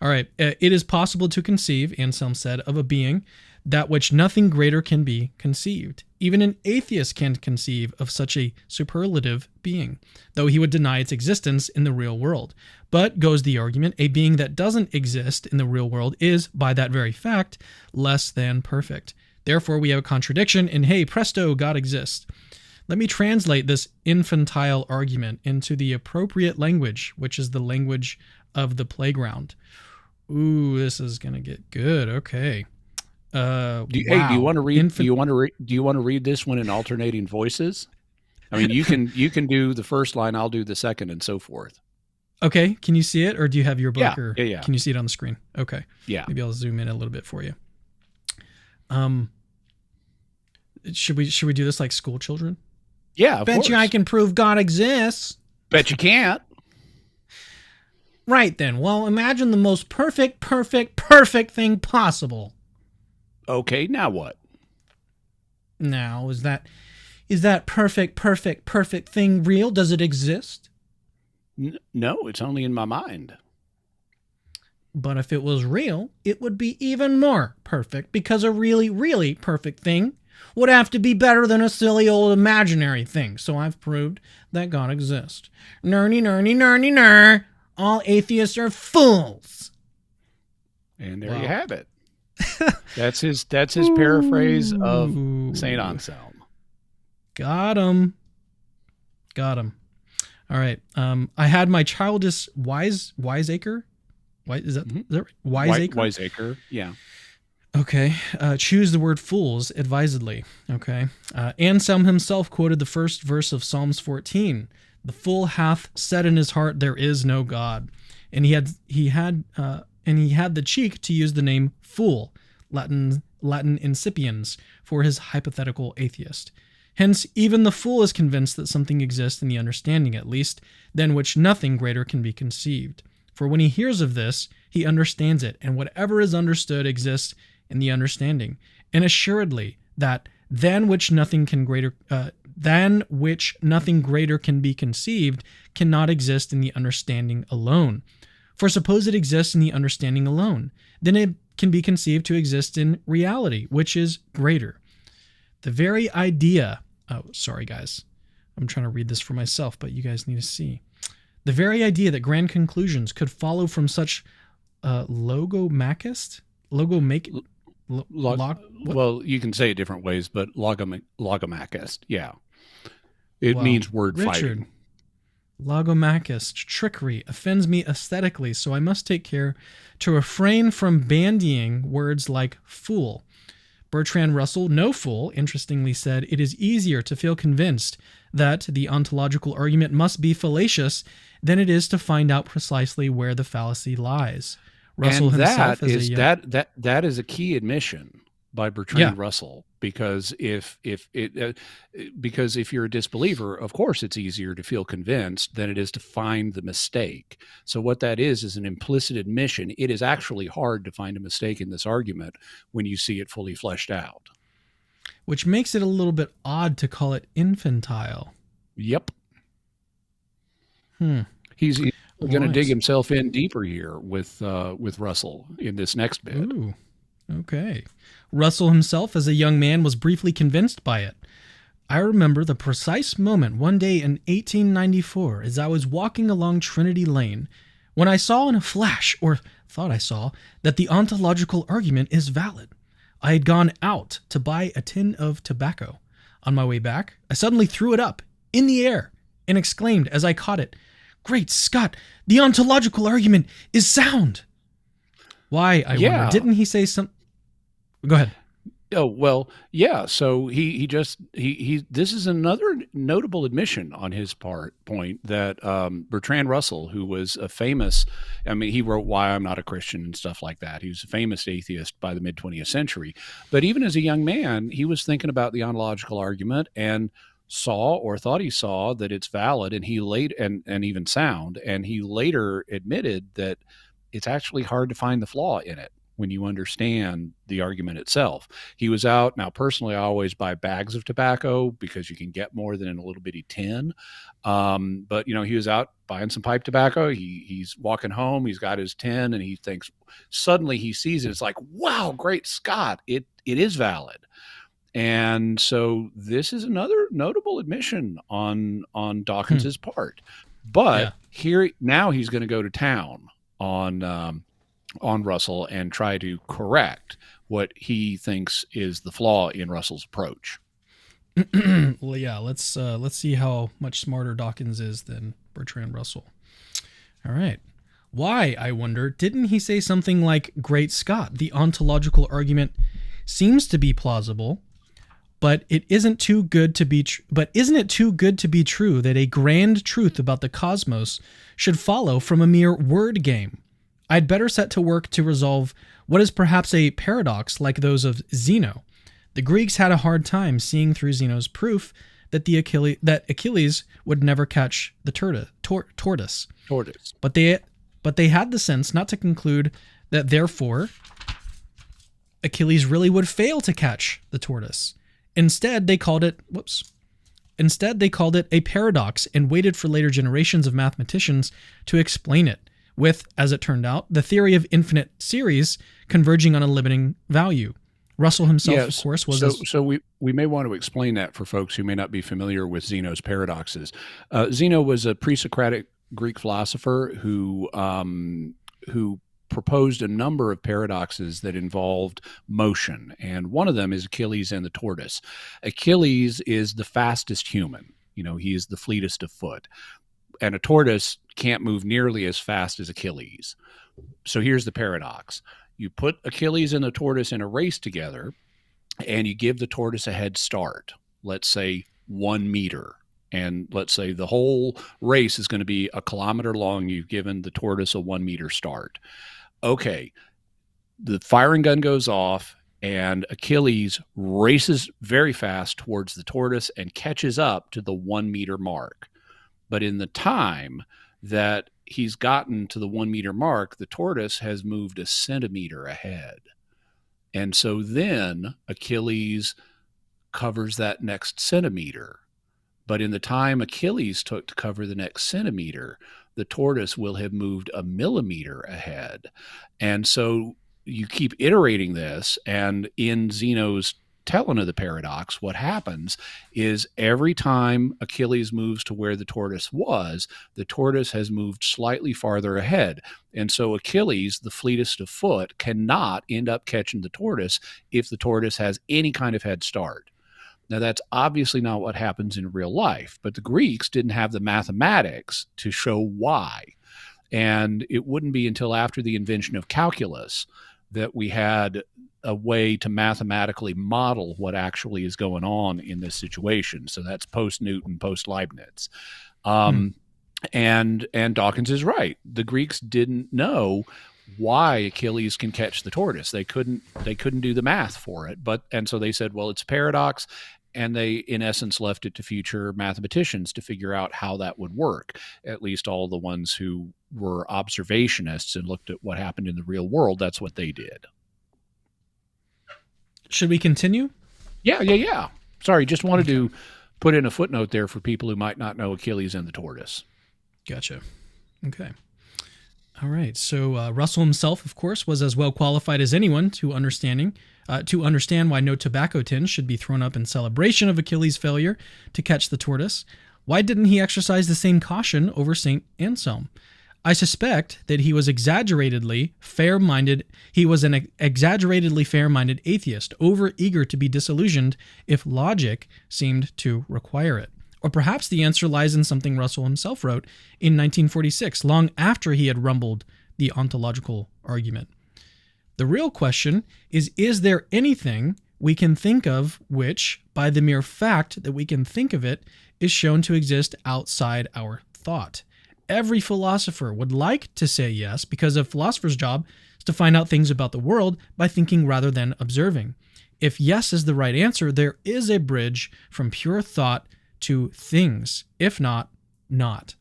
All right. It is possible to conceive, Anselm said, of a being that which nothing greater can be conceived. Even an atheist can conceive of such a superlative being, though he would deny its existence in the real world. But, goes the argument, a being that doesn't exist in the real world is, by that very fact, less than perfect. Therefore, we have a contradiction, and hey, presto, God exists. Let me translate this infantile argument into the appropriate language, which is the language of the playground. Ooh, this is gonna get good. Okay. Do you want to read? Do you want to read this one in alternating voices? I mean, you can do the first line, I'll do the second, and so forth. Okay. Can you see it, or do you have your book? Yeah. Can you see it on the screen? Okay. Yeah. Maybe I'll zoom in a little bit for you. Should we do this like school children? Yeah. Of Bet course. you I can prove God exists. Bet you can't. Right then. Well, imagine the most perfect thing possible. Okay, now what? Now, is that perfect thing real? Does it exist? No, it's only in my mind. But if it was real, it would be even more perfect, because a really, really perfect thing would have to be better than a silly old imaginary thing. So I've proved that God exists. Nerny. All atheists are fools. And there you have it. That's his paraphrase of St. Anselm. Got him. All right. I had my childish wiseacre. Is that right? Wiseacre? Wiseacre, yeah. Okay. Choose the word fools advisedly. Okay. Anselm himself quoted the first verse of Psalms 14. The fool hath said in his heart, there is no God. And he had the cheek to use the name fool, Latin incipiens, for his hypothetical atheist. Hence, even the fool is convinced that something exists in the understanding, at least, than which nothing greater can be conceived. For when he hears of this, he understands it, and whatever is understood exists in the understanding. And assuredly, that than which nothing greater can be conceived cannot exist in the understanding alone. For suppose it exists in the understanding alone, then it can be conceived to exist in reality, which is greater. The very idea... Oh, sorry, guys. I'm trying to read this for myself, but you guys need to see. The very idea that grand conclusions could follow from such logomachist? Well, you can say it different ways, but logomachist, yeah. It means word Richard, fighting. Logomachist, trickery, offends me aesthetically, so I must take care to refrain from bandying words like fool. Bertrand Russell, no fool, interestingly said, it is easier to feel convinced that the ontological argument must be fallacious than it is to find out precisely where the fallacy lies. Russell and himself that is a key admission by Bertrand Russell, because if you're a disbeliever, of course it's easier to feel convinced than it is to find the mistake. So what that is an implicit admission. It is actually hard to find a mistake in this argument when you see it fully fleshed out. Which makes it a little bit odd to call it infantile. Yep. He's going to dig himself in deeper here with Russell in this next bit. Ooh, okay. Russell himself, as a young man, was briefly convinced by it. I remember the precise moment one day in 1894 as I was walking along Trinity Lane when I saw in a flash, or thought I saw, that the ontological argument is valid. I had gone out to buy a tin of tobacco. On my way back, I suddenly threw it up in the air and exclaimed as I caught it, "Great Scott, the ontological argument is sound!" Why, I wonder, didn't he say some... Go ahead. Oh, well, yeah. So he this is another notable admission on his point that Bertrand Russell, who was a famous, I mean, he wrote Why I'm Not a Christian and stuff like that. He was a famous atheist by the mid 20th century. But even as a young man, he was thinking about the ontological argument and saw or thought he saw that it's valid, and and even sound. And he later admitted that it's actually hard to find the flaw in it when you understand the argument itself. He was out. Now, personally, I always buy bags of tobacco because you can get more than in a little bitty tin. But, he was out buying some pipe tobacco. He's walking home. He's got his tin, and he thinks, suddenly he sees it. It's like, wow, great Scott. It is valid. And so this is another notable admission on Dawkins's part. But now he's going to go to town on Russell and try to correct what he thinks is the flaw in Russell's approach. Well, yeah, let's see how much smarter Dawkins is than Bertrand Russell. All right. Why, I wonder, didn't he say something like, "Great Scott, the ontological argument seems to be plausible, but isn't it too good to be true that a grand truth about the cosmos should follow from a mere word game? I'd better set to work to resolve what is perhaps a paradox like those of Zeno. The Greeks had a hard time seeing through Zeno's proof that Achilles would never catch the tortoise. But they had the sense not to conclude that therefore Achilles really would fail to catch the tortoise. Instead, they called it a paradox and waited for later generations of mathematicians to explain it, with, as it turned out, the theory of infinite series converging on a limiting value. Russell himself, of course, was... So we may want to explain that for folks who may not be familiar with Zeno's paradoxes. Zeno was a pre-Socratic Greek philosopher who proposed a number of paradoxes that involved motion, and one of them is Achilles and the tortoise. Achilles is the fastest human. He is the fleetest of foot. And a tortoise can't move nearly as fast as Achilles. So here's the paradox. You put Achilles and the tortoise in a race together, and you give the tortoise a head start, let's say 1 meter. And let's say the whole race is going to be 1 kilometer long. You've given the tortoise a 1 meter start. Okay, the firing gun goes off, and Achilles races very fast towards the tortoise and catches up to the 1 meter mark. But in the time that he's gotten to the 1 meter mark, the tortoise has moved 1 centimeter ahead. And so then Achilles covers that next centimeter. But in the time Achilles took to cover the next centimeter, the tortoise will have moved 1 millimeter ahead. And so you keep iterating this, and in Zeno's telling of the paradox, what happens is every time Achilles moves to where the tortoise was, the tortoise has moved slightly farther ahead. And so Achilles, the fleetest of foot, cannot end up catching the tortoise if the tortoise has any kind of head start. Now, that's obviously not what happens in real life, but the Greeks didn't have the mathematics to show why. And it wouldn't be until after the invention of calculus that we had a way to mathematically model what actually is going on in this situation. So that's post-Newton, post-Leibniz. And Dawkins is right. The Greeks didn't know why Achilles can catch the tortoise. They couldn't do the math for it. And so they said, well, it's a paradox. And they, in essence, left it to future mathematicians to figure out how that would work. At least all the ones who were observationists and looked at what happened in the real world, that's what they did. Should we continue? Yeah. Sorry, just wanted to put in a footnote there for people who might not know Achilles and the tortoise. Gotcha. Okay. All right. So Russell himself, of course, was as well qualified as anyone to understand why no tobacco tin should be thrown up in celebration of Achilles' failure to catch the tortoise. Why didn't he exercise the same caution over St. Anselm? I suspect that he was exaggeratedly fair-minded. He was an exaggeratedly fair-minded atheist, over-eager to be disillusioned if logic seemed to require it. Or perhaps the answer lies in something Russell himself wrote in 1946, long after he had rumbled the ontological argument. The real question is there anything we can think of, which, by the mere fact that we can think of it, is shown to exist outside our thought. Every philosopher would like to say yes, because a philosopher's job is to find out things about the world by thinking rather than observing. If yes is the right answer, there is a bridge from pure thought to things. If not, not.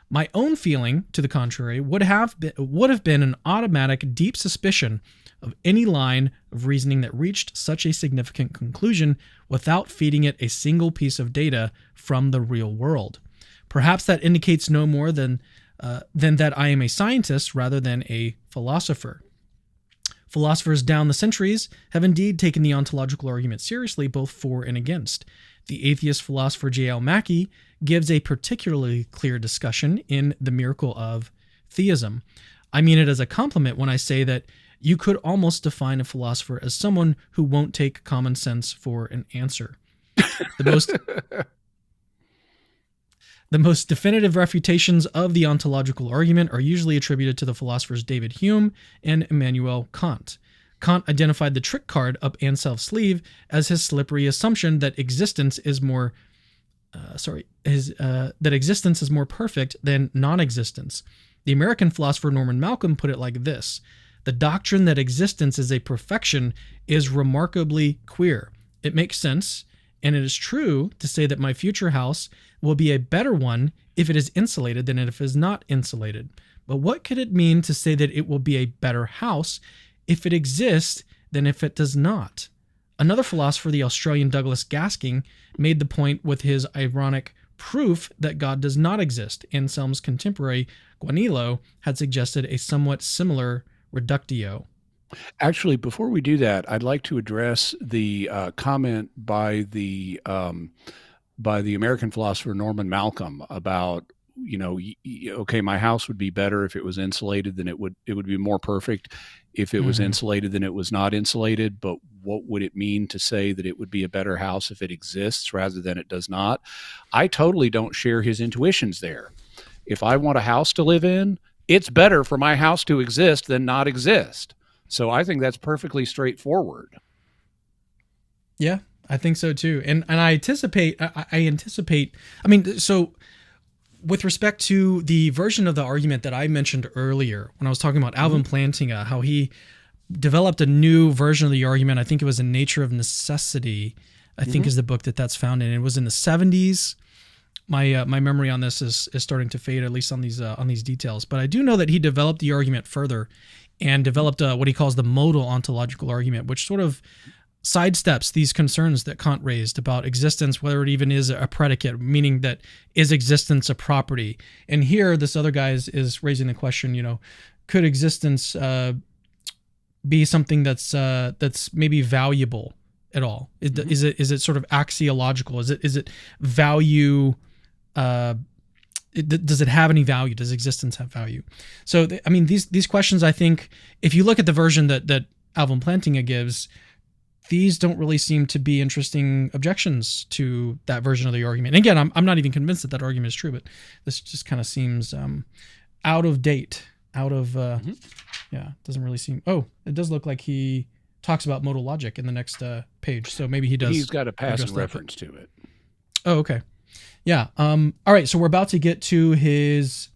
My own feeling, to the contrary, would have been an automatic deep suspicion of any line of reasoning that reached such a significant conclusion without feeding it a single piece of data from the real world. Perhaps that indicates no more than that I am a scientist rather than a philosopher. Philosophers down the centuries have indeed taken the ontological argument seriously, both for and against. The atheist philosopher J.L. Mackie gives a particularly clear discussion in The Miracle of Theism. I mean it as a compliment when I say that you could almost define a philosopher as someone who won't take common sense for an answer. The most definitive refutations of the ontological argument are usually attributed to the philosophers David Hume and Immanuel Kant. Kant identified the trick card up Anselm's sleeve as his slippery assumption that existence is more perfect than non-existence. The American philosopher Norman Malcolm put it like this: the doctrine that existence is a perfection is remarkably queer. It makes sense, and it is true to say that my future house will be a better one if it is insulated than if it is not insulated. But what could it mean to say that it will be a better house if it exists than if it does not? Another philosopher, the Australian Douglas Gasking, made the point with his ironic proof that God does not exist. Anselm's contemporary Guanilo had suggested a somewhat similar reductio. Actually, before we do that, I'd like to address the comment by the American philosopher Norman Malcolm about, okay, my house would be better if it was insulated than it would be more perfect if it was insulated than it was not insulated. But what would it mean to say that it would be a better house if it exists rather than it does not? I totally don't share his intuitions there. If I want a house to live in, it's better for my house to exist than not exist. So I think that's perfectly straightforward. Yeah, I think so too. And I anticipate, I mean, so with respect to the version of the argument that I mentioned earlier, when I was talking about Alvin Plantinga, how he developed a new version of the argument, I think it was In Nature of Necessity, I think is the book that's found in. It was in the 70s. My memory on this is starting to fade, at least on these details. But I do know that he developed the argument further and developed what he calls the modal ontological argument, which sort of sidesteps these concerns that Kant raised about existence, whether it even is a predicate, meaning that is existence a property? And here, this other guy is raising the question, could existence be something that's maybe valuable at all? Is it sort of axiological? Is it value? Does it have any value? Does existence have value? So, these questions, I think, if you look at the version that Alvin Plantinga gives, these don't really seem to be interesting objections to that version of the argument. And again, I'm not even convinced that argument is true, but this just kind of seems out of date, doesn't really seem. Oh, it does look like he talks about modal logic in the next page. So maybe he does. He's got a passing reference to it. Oh, okay. Yeah. All right. So we're about to get to his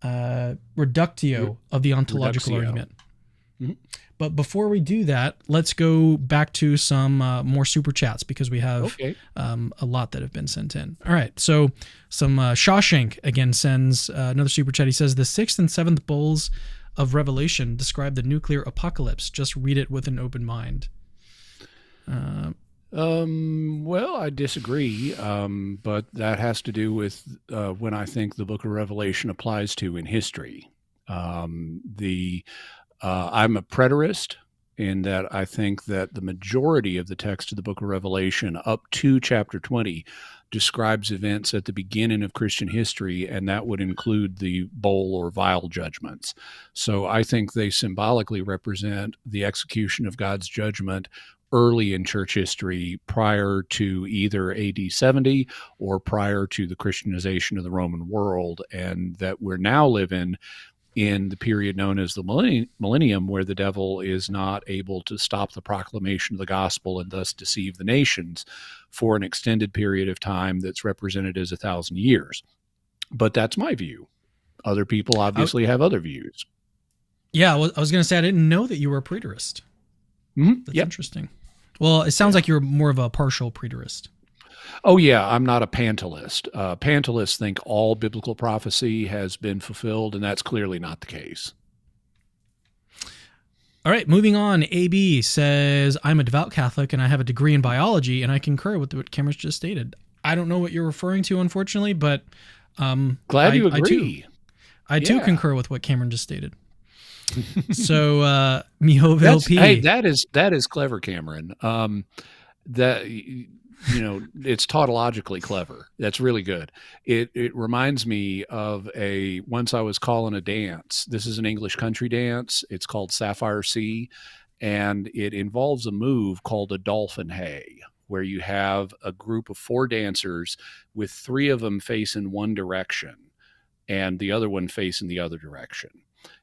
reductio of the ontological argument. Mm-hmm. But before we do that, let's go back to some more super chats because we have a lot that have been sent in. All right. So some Shawshank again sends another super chat. He says the 6th and 7th bowls of Revelation describe the nuclear apocalypse. Just read it with an open mind. Well, I disagree, but that has to do with when I think the book of Revelation applies to in history. I'm a preterist in that I think that the majority of the text of the book of Revelation up to chapter 20 describes events at the beginning of Christian history, and that would include the bowl or vial judgments. So I think they symbolically represent the execution of God's judgment early in church history, prior to either AD 70 or prior to the Christianization of the Roman world, and that we're now living in the period known as the millennium, where the devil is not able to stop the proclamation of the gospel and thus deceive the nations for an extended period of time that's represented as 1,000 years. But that's my view. Other people obviously have other views. Yeah, I was going to say, I didn't know that you were a preterist. Mm-hmm. That's interesting. Well, it sounds like you're more of a partial preterist. Oh, yeah, I'm not a pantalist. Pantalists think all biblical prophecy has been fulfilled, and that's clearly not the case. All right, moving on. AB says, I'm a devout Catholic, and I have a degree in biology, and I concur with what Cameron just stated. I don't know what you're referring to, unfortunately, but glad you agree. I too concur with what Cameron just stated. So, Mihoville P. Hey, that is clever, Cameron. That, it's tautologically clever. That's really good. It reminds me of once I was calling a dance. This is an English country dance. It's called Sapphire Sea, and it involves a move called a dolphin hay, where you have a group of 4 dancers with 3 of them facing one direction and the other one facing the other direction.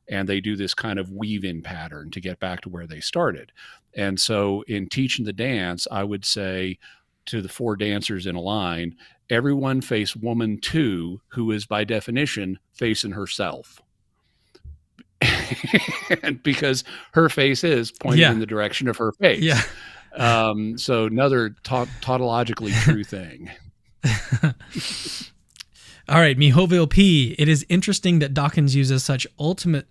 And they do this kind of weave-in pattern to get back to where they started. And so in teaching the dance, I would say to the 4 dancers in a line, everyone face woman 2, who is by definition facing herself. And because her face is pointing in the direction of her face. Yeah. So another tautologically true thing. All right, Mihoville P. It is interesting that Dawkins uses such ultimative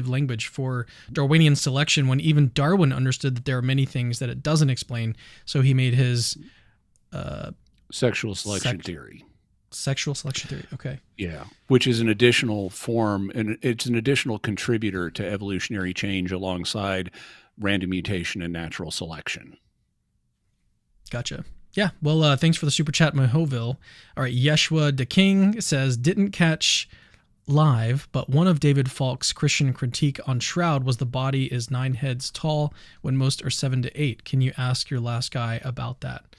language for Darwinian selection when even Darwin understood that there are many things that it doesn't explain. So he made his sexual selection theory. Sexual selection theory. Okay. Yeah, which is an additional form, and it's an additional contributor to evolutionary change alongside random mutation and natural selection. Gotcha. Yeah, well, thanks for the super chat, Mihoville. All right, Yeshua the King says, didn't catch live, but one of David Falk's Christian critique on Shroud was the body is 9 heads tall when most are 7 to 8. Can you ask your last guy about that?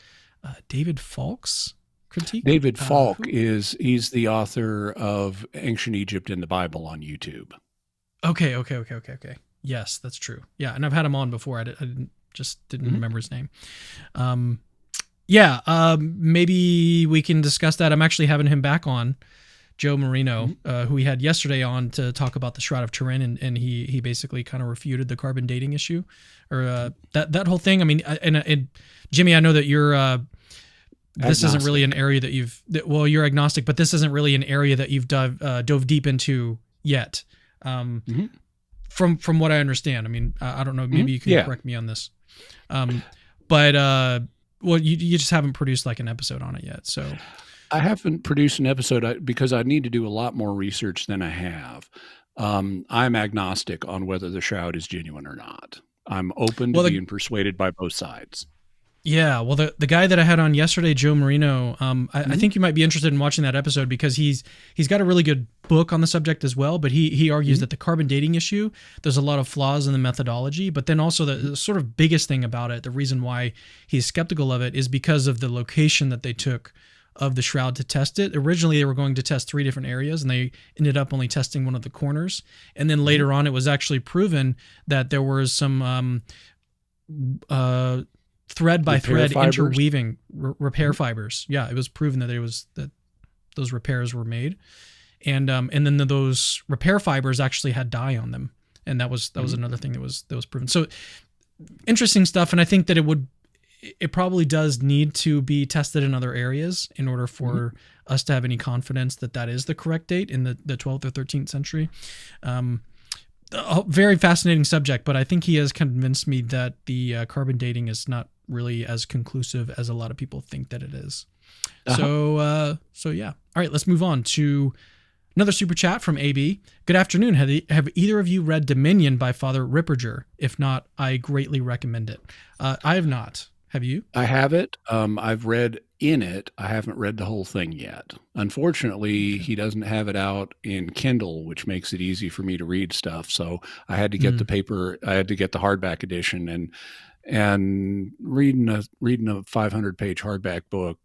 David Falk's critique? David Falk he's the author of Ancient Egypt in the Bible on YouTube. Okay. Yes, that's true. Yeah, and I've had him on before. I didn't remember his name. Maybe we can discuss that. I'm actually having him back on, Joe Marino, who we had yesterday on to talk about the Shroud of Turin, and he basically kind of refuted the carbon dating issue, or that whole thing. I mean, and Jimmy, I know that you're this isn't really an area that you're agnostic, but this isn't really an area that you've dove deep into yet. From what I understand. I mean, I don't know. Maybe you can correct me on this. Well, you just haven't produced like an episode on it yet. So I haven't produced an episode because I need to do a lot more research than I have. I'm agnostic on whether the shroud is genuine or not. I'm open to being persuaded by both sides. Yeah, well, the guy that I had on yesterday, Joe Marino, I think you might be interested in watching that episode because he's got a really good book on the subject as well. But he argues that the carbon dating issue, there's a lot of flaws in the methodology. But then also the sort of biggest thing about it, the reason why he's skeptical of it is because of the location that they took of the shroud to test it. Originally, they were going to test 3 different areas, and they ended up only testing one of the corners. And then later on, it was actually proven that there was some thread by thread interweaving repair fibers. Yeah, it was proven that those repairs were made, and then those repair fibers actually had dye on them, and that was another thing that was proven. So interesting stuff, and I think that it probably does need to be tested in other areas in order for us to have any confidence that is the correct date in the 12th or 13th century. A very fascinating subject, but I think he has convinced me that the carbon dating is not really as conclusive as a lot of people think that it is. So yeah. All right, let's move on to another super chat from AB. Good afternoon. Have either of you read Dominion by Father Ripperger? If not, I greatly recommend it. I have not. Have you? I have it. I've read in it. I haven't read the whole thing yet. Unfortunately, he doesn't have it out in Kindle, which makes it easy for me to read stuff. So I had to get the paper. I had to get the hardback edition, and reading a 500-page hardback book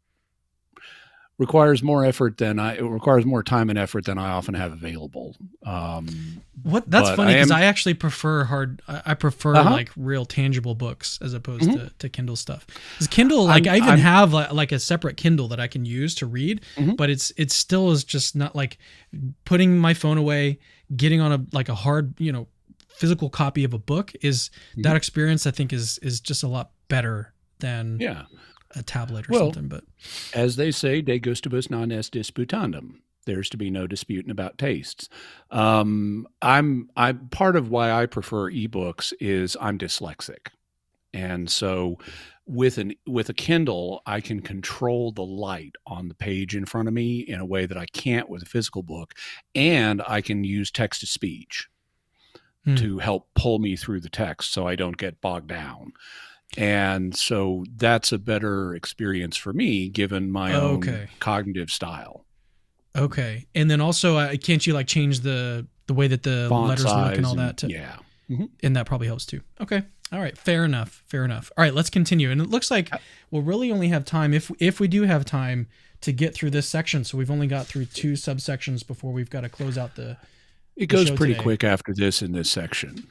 requires more time and effort than I often have available. That's funny, because I actually prefer like real tangible books as opposed to Kindle stuff. Because Kindle, I even have like a separate Kindle that I can use to read, but it still is just not like putting my phone away, getting on a hard, physical copy of a book is that experience. I think is just a lot better than a tablet or something. But as they say, de gustibus non est disputandum. There's to be no disputing about tastes. I'm part of why I prefer ebooks is I'm dyslexic. And so with a Kindle, I can control the light on the page in front of me in a way that I can't with a physical book. And I can use text to speech to help pull me through the text so I don't get bogged down. And so that's a better experience for me given my own cognitive style. Okay. And then also, can't you change the way that the font letters look and all that? Yeah. And that probably helps too. Okay. All right. Fair enough. All right, let's continue. And it looks like we'll really only have time, if we do have time, to get through this section. So we've only got through 2 subsections before we've got to close out It goes pretty quick after this in this section.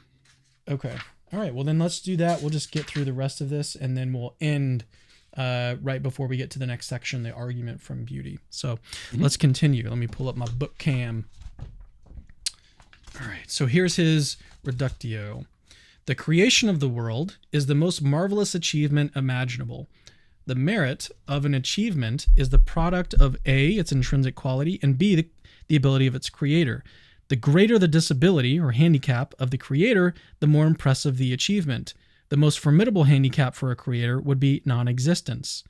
Okay. All right. Well, then let's do that. We'll just get through the rest of this, and then we'll end right before we get to the next section, the argument from beauty. So let's continue. Let me pull up my book cam. All right. So here's his reductio. The creation of the world is the most marvelous achievement imaginable. The merit of an achievement is the product of A, its intrinsic quality, and B, the ability of its creator. The greater the disability or handicap of the creator, the more impressive the achievement. The most formidable handicap for a creator would be non-existence.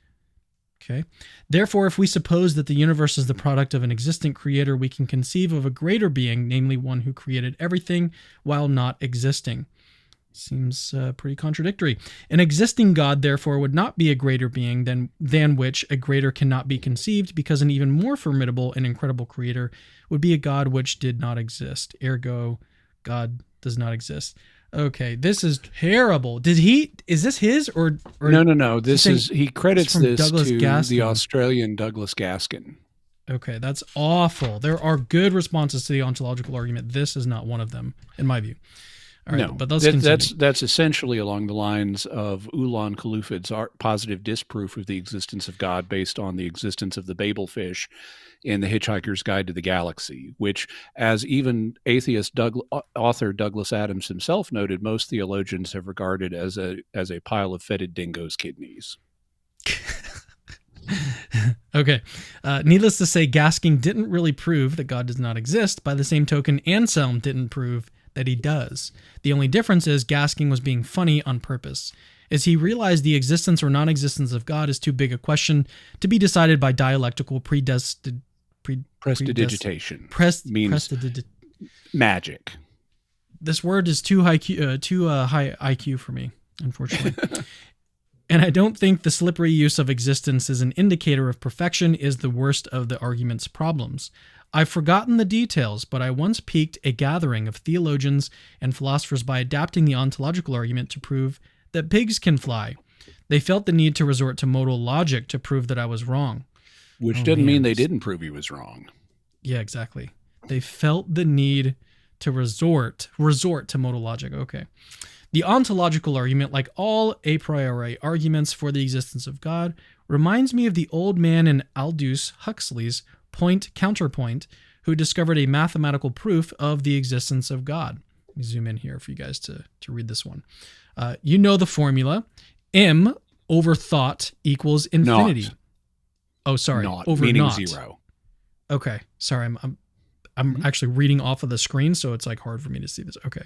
Okay. Therefore, if we suppose that the universe is the product of an existent creator, we can conceive of a greater being, namely one who created everything while not existing. Seems pretty contradictory. An existing God, therefore, would not be a greater being than which a greater cannot be conceived, because an even more formidable and incredible creator would be a God which did not exist. Ergo, God does not exist. Okay, this is terrible. Is this his or No. He credits this Douglas to Gaskin. The Australian Douglas Gaskin. Okay, that's awful. There are good responses to the ontological argument. This is not one of them, in my view. All right, no, but let's continue. That's essentially along the lines of Ulan Khulufid's positive disproof of the existence of God based on the existence of the Babel fish in The Hitchhiker's Guide to the Galaxy, which, as even atheist author Douglas Adams himself noted, most theologians have regarded as a pile of fetid dingoes' kidneys. Okay. Needless to say, Gaskin didn't really prove that God does not exist. By the same token, Anselm didn't prove that he does. The only difference is Gaskin was being funny on purpose, as he realized the existence or non-existence of God is too big a question to be decided by dialectical prestidigitation. Means magic. This word is too high IQ for me, unfortunately. And I don't think the slippery use of existence as an indicator of perfection is the worst of the argument's problems. I've forgotten the details, but I once piqued a gathering of theologians and philosophers by adapting the ontological argument to prove that pigs can fly. They felt the need to resort to modal logic to prove that I was wrong. Which doesn't mean they didn't prove he was wrong. Yeah, exactly. They felt the need to resort to modal logic. Okay. The ontological argument, like all a priori arguments for the existence of God, reminds me of the old man in Aldous Huxley's Point-Counterpoint, who discovered a mathematical proof of the existence of God. Let me zoom in here for you guys to read this one. You know the formula. M over thought equals infinity. Not. Oh, sorry. Not, over meaning not. 0. Okay. Sorry, I'm actually reading off of the screen, so it's hard for me to see this. Okay.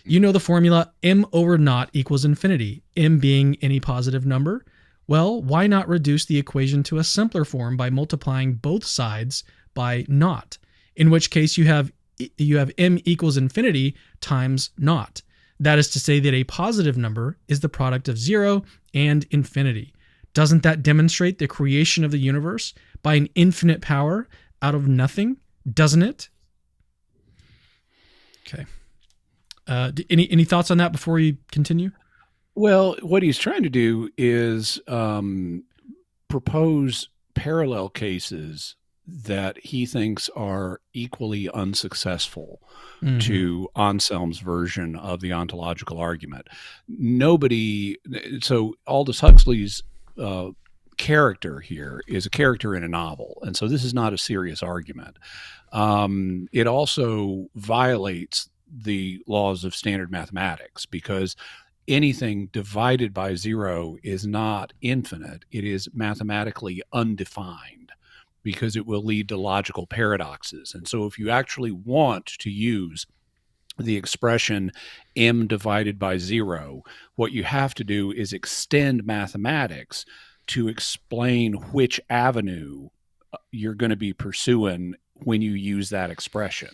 You know the formula M over naught equals infinity, M being any positive number. Well, why not reduce the equation to a simpler form by multiplying both sides by naught, in which case you have M equals infinity times naught. That is to say that a positive number is the product of 0 and infinity. Doesn't that demonstrate the creation of the universe by an infinite power out of nothing? Doesn't it? Okay. Any thoughts on that before we continue? Well, what he's trying to do is propose parallel cases that he thinks are equally unsuccessful to Anselm's version of the ontological argument. So Aldous Huxley's character here is a character in a novel, and so this is not a serious argument. It also violates the laws of standard mathematics, because anything divided by zero is not infinite. It is mathematically undefined, because it will lead to logical paradoxes. And so if you actually want to use the expression m divided by zero, what you have to do is extend mathematics to explain which avenue you're going to be pursuing when you use that expression.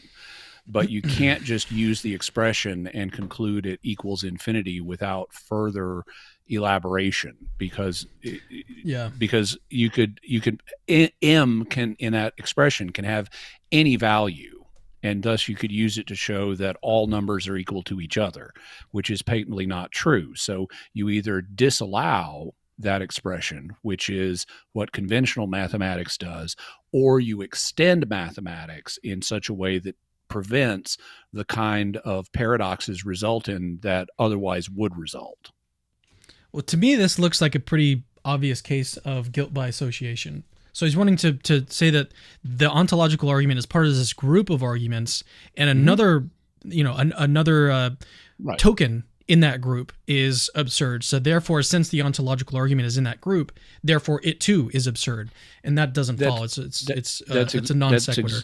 But you can't just use the expression and conclude it equals infinity without further elaboration, because you could m can, in that expression, can have any value, and thus you could use it to show that all numbers are equal to each other, which is patently not true. So you either disallow that expression, which is what conventional mathematics does, or you extend mathematics in such a way that prevents the kind of paradoxes resulting that otherwise would result. Well, to me, this looks like a pretty obvious case of guilt by association. So he's wanting to say that the ontological argument is part of this group of arguments, and another, Right. token in that group is absurd. So therefore, since the ontological argument is in that group, therefore it too is absurd, and that doesn't follow. It's a non sequitur.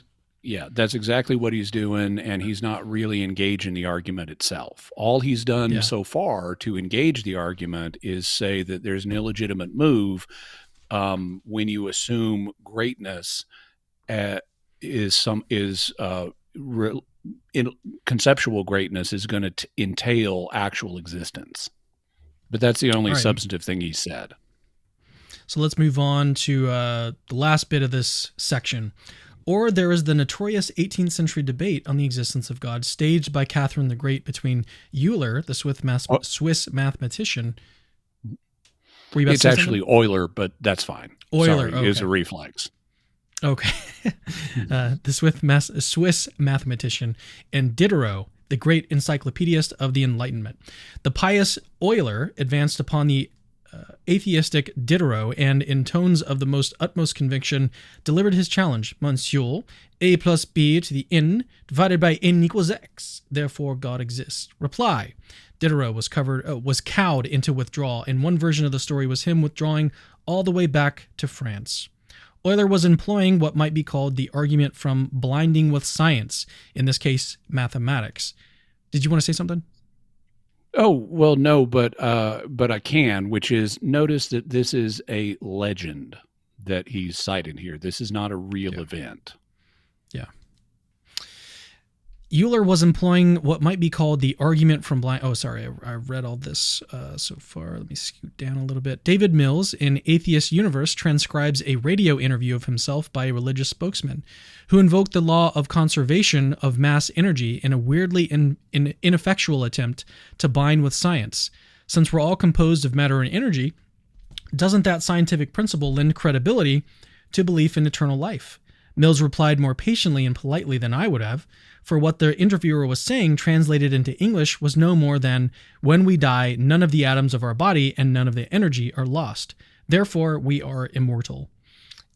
That's exactly what he's doing, and he's not really engaging the argument itself. All he's done so far to engage the argument is say that there's an illegitimate move when you assume greatness conceptual greatness is going to entail actual existence. But that's the only substantive thing he said. So let's move on to the last bit of this section. Or there is the notorious 18th century debate on the existence of God, staged by Catherine the Great between Euler, the Swiss mathematician. It's actually Euler, but that's fine. Euler, Sorry, it was a reflex. Okay. The Swiss mathematician, and Diderot, the great encyclopedist of the Enlightenment. The pious Euler advanced upon the atheistic Diderot, and in tones of the most utmost conviction delivered his challenge: Monsieur, a plus b to the n divided by n equals x, therefore God exists. Reply: Diderot was cowed into withdrawal, and one version of the story was him withdrawing all the way back to France. Euler was employing what might be called the argument from blinding with science, in this case mathematics. Did you want to say something? Oh, well, no, but I can, which is, notice that this is a legend that he's citing here. This is not a real event. Yeah. Euler was employing what might be called the argument from blind... Oh, sorry, I read all this so far. Let me scoot down a little bit. David Mills in Atheist Universe transcribes a radio interview of himself by a religious spokesman who invoked the law of conservation of mass energy in a weirdly ineffectual attempt to bind with science. Since we're all composed of matter and energy, doesn't that scientific principle lend credibility to belief in eternal life? Mills replied more patiently and politely than I would have, for what the interviewer was saying translated into English was no more than, when we die, none of the atoms of our body and none of the energy are lost. Therefore, we are immortal.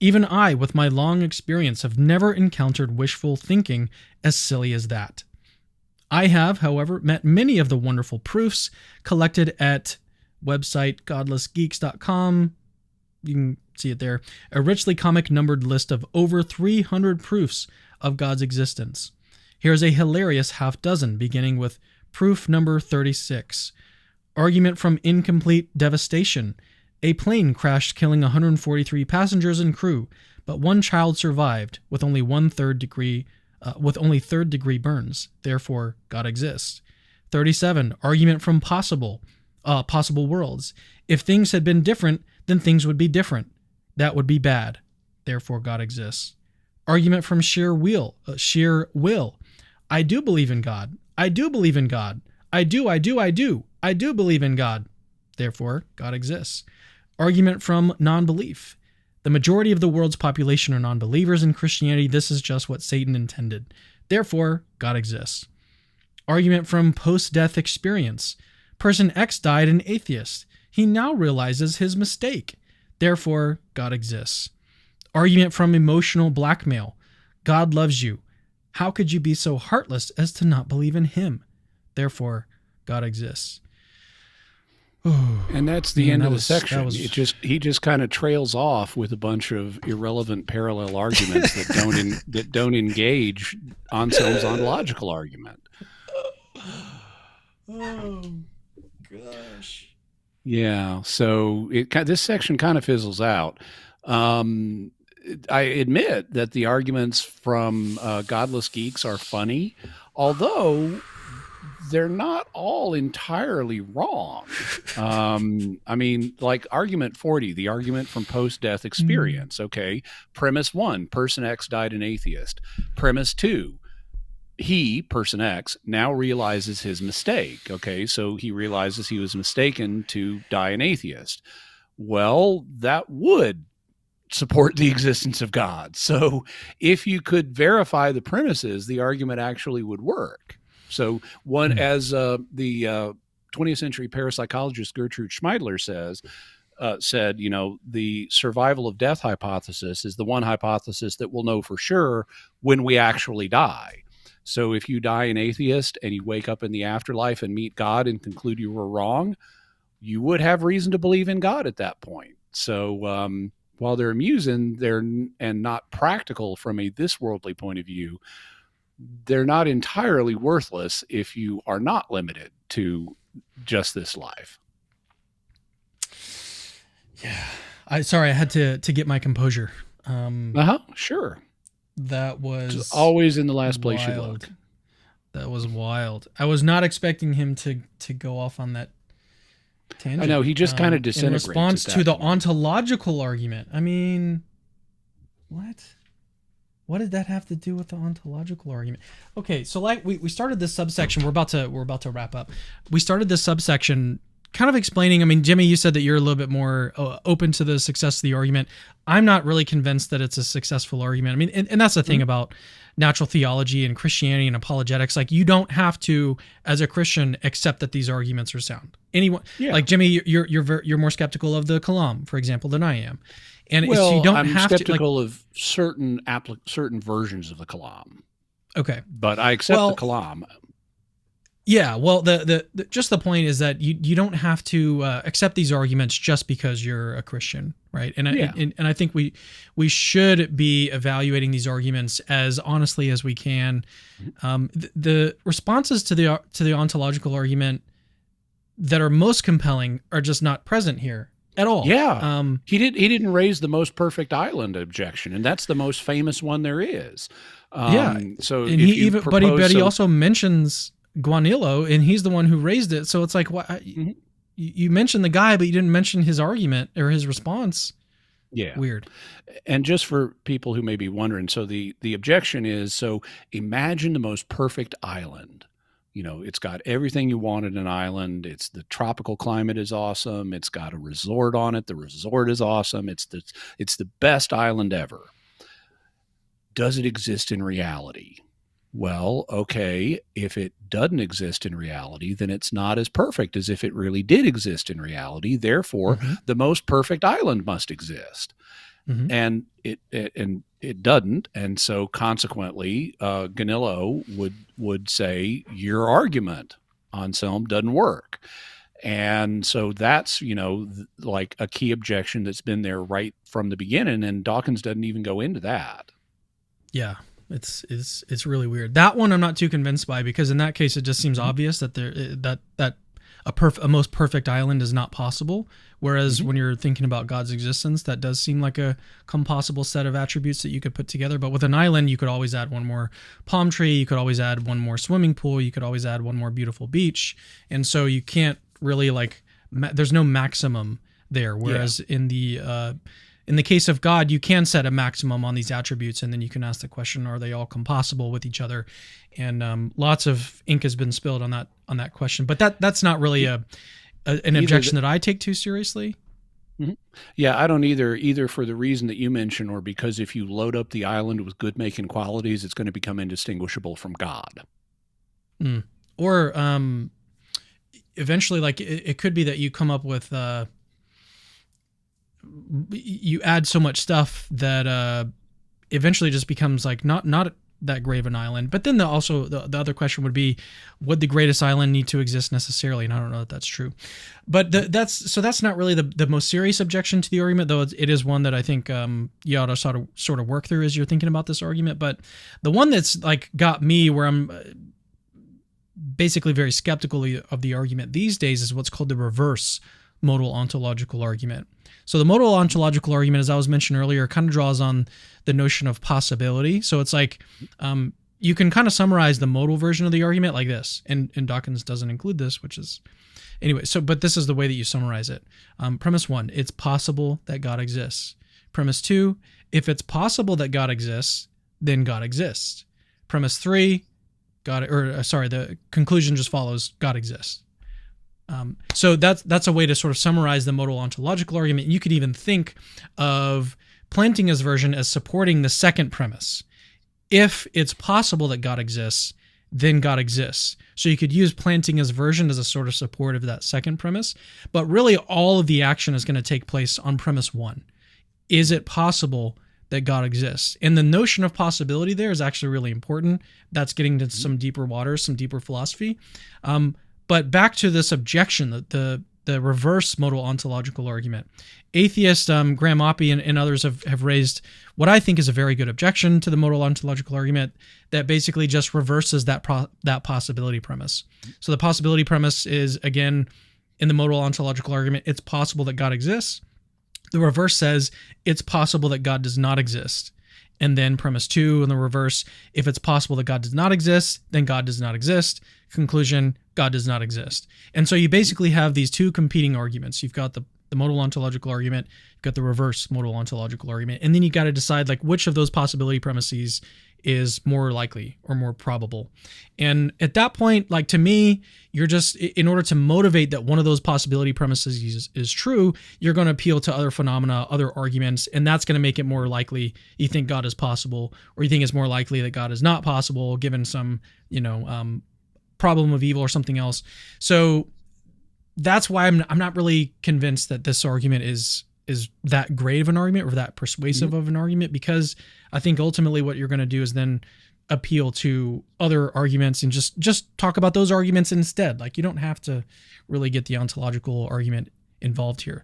Even I, with my long experience, have never encountered wishful thinking as silly as that. I have, however, met many of the wonderful proofs collected at website godlessgeeks.com. You can see it there. A richly comic-numbered list of over 300 proofs of God's existence. Here's a hilarious half dozen, beginning with proof number 36. Argument from incomplete devastation. A plane crashed, killing 143 passengers and crew, but one child survived with only third degree burns. Therefore, God exists. 37. Argument from possible worlds. If things had been different, then things would be different. That would be bad. Therefore, God exists. Argument from sheer will. I do believe in God. I do believe in God. I do believe in God. Therefore, God exists. Argument from non-belief. The majority of the world's population are non-believers in Christianity. This is just what Satan intended. Therefore, God exists. Argument from post-death experience. Person X died an atheist. He now realizes his mistake. Therefore, God exists. Argument from emotional blackmail. God loves you. How could you be so heartless as to not believe in him? Therefore, God exists. And that's the end of the section. He just kind of trails off with a bunch of irrelevant parallel arguments that don't engage Anselm's ontological argument. Oh gosh. Yeah. So this section kind of fizzles out. I admit that the arguments from Godless Geeks are funny, although they're not all entirely wrong. I mean, like argument 40, the argument from post-death experience. Okay. Premise 1, person X died an atheist. Premise 2, he, person X, now realizes his mistake. Okay. So he realizes he was mistaken to die an atheist. Well, that would support the existence of God. So if you could verify the premises, the argument actually would work. So one, as the 20th century parapsychologist Gertrude Schmeidler said, you know, the survival of death hypothesis is the one hypothesis that we'll know for sure when we actually die. So if you die an atheist and you wake up in the afterlife and meet God and conclude you were wrong, you would have reason to believe in God at that point. So while they're amusing, and not practical from a this worldly point of view, they're not entirely worthless if you are not limited to just this life. Yeah. I had to get my composure. Sure. That was always in the last place you look. That was wild. I was not expecting him to go off on that tangent. I know, he just kind of disintegrates. In response to the ontological argument. I mean, what? What did that have to do with the ontological argument? Okay, so like we started this subsection. We're about to wrap up. We started this subsection kind of explaining. I mean, Jimmy, you said that you're a little bit more open to the success of the argument. I'm not really convinced that it's a successful argument. I mean, and that's the thing about natural theology and Christianity and apologetics. Like, you don't have to, as a Christian, accept that these arguments are sound. Anyone, like Jimmy, you're more skeptical of the Kalam, for example, than I am. And so you don't I'm have skeptical of certain versions of the Kalam. Okay, but I accept the Kalam. Yeah, well, the just the point is that you don't have to accept these arguments just because you're a Christian, right? And I think we should be evaluating these arguments as honestly as we can. The responses to the ontological argument that are most compelling are just not present here at all. Yeah, he didn't raise the most perfect island objection, and that's the most famous one there is. So and he also mentions Guanillo, and he's the one who raised it. So it's like, what? You mentioned the guy, but you didn't mention his argument or his response. Yeah. Weird. And just for people who may be wondering, so the objection is, so imagine the most perfect island. You know, it's got everything you want in an island. The tropical climate is awesome. It's got a resort on it. The resort is awesome. It's the best island ever. Does it exist in reality? Well, okay, if it doesn't exist in reality, then it's not as perfect as if it really did exist in reality. Therefore, the most perfect island must exist. And it doesn't. And so consequently, Ganillo would say your argument, Anselm, doesn't work. And so that's, like a key objection that's been there right from the beginning. And Dawkins doesn't even go into that. Yeah. It's really weird. That one I'm not too convinced by, because in that case it just seems obvious that a most perfect island is not possible. Whereas when you're thinking about God's existence, that does seem like a compossible set of attributes that you could put together. But with an island, you could always add one more palm tree. You could always add one more swimming pool. You could always add one more beautiful beach. And so you can't really there's no maximum there. Whereas in the case of God, you can set a maximum on these attributes, and then you can ask the question: are they all compossible with each other? And lots of ink has been spilled on that question. But that's not really an objection that I take too seriously. Mhm. Yeah, I don't either for the reason that you mentioned, or because if you load up the island with good making qualities, it's going to become indistinguishable from God. Or eventually, like it could be that you come up with you add so much stuff that eventually just becomes like not that great of an island. But then the other question would be, would the greatest island need to exist necessarily? And I don't know if that's true. But that's not really the most serious objection to the argument, though it is one that I think you ought to sort of work through as you're thinking about this argument. But the one that's like got me where I'm basically very skeptical of the argument these days is what's called the reverse modal ontological argument. So the modal ontological argument, as I was mentioned earlier, kind of draws on the notion of possibility. So it's like you can kind of summarize the modal version of the argument like this, and Dawkins doesn't include this, which is anyway. So, but this is the way that you summarize it. Premise 1: it's possible that God exists. Premise 2: if it's possible that God exists, then God exists. Premise 3: the conclusion just follows: God exists. So that's a way to sort of summarize the modal ontological argument. You could even think of Plantinga's version as supporting the second premise. If it's possible that God exists, then God exists. So you could use Plantinga's version as a sort of support of that second premise. But really, all of the action is going to take place on premise 1. Is it possible that God exists? And the notion of possibility there is actually really important. That's getting to some deeper waters, some deeper philosophy. But back to this objection, the reverse modal ontological argument. Atheist Graham Oppy and others have raised what I think is a very good objection to the modal ontological argument that basically just reverses that possibility premise. So the possibility premise is, again, in the modal ontological argument, it's possible that God exists. The reverse says it's possible that God does not exist. And then premise 2 in the reverse: if it's possible that God does not exist, then God does not exist. Conclusion: God does not exist. And so you basically have these two competing arguments. You've got the modal ontological argument, you've got the reverse modal ontological argument, and then you got to decide like which of those possibility premises is more likely or more probable. And at that point, like to me, you're just, in order to motivate that one of those possibility premises is true, you're going to appeal to other phenomena, other arguments, and that's going to make it more likely you think God is possible, or you think it's more likely that God is not possible given some, problem of evil or something else. So that's why I'm not really convinced that this argument is that great of an argument or that persuasive of an argument, because I think ultimately what you're going to do is then appeal to other arguments and just talk about those arguments instead. Like you don't have to really get the ontological argument involved here.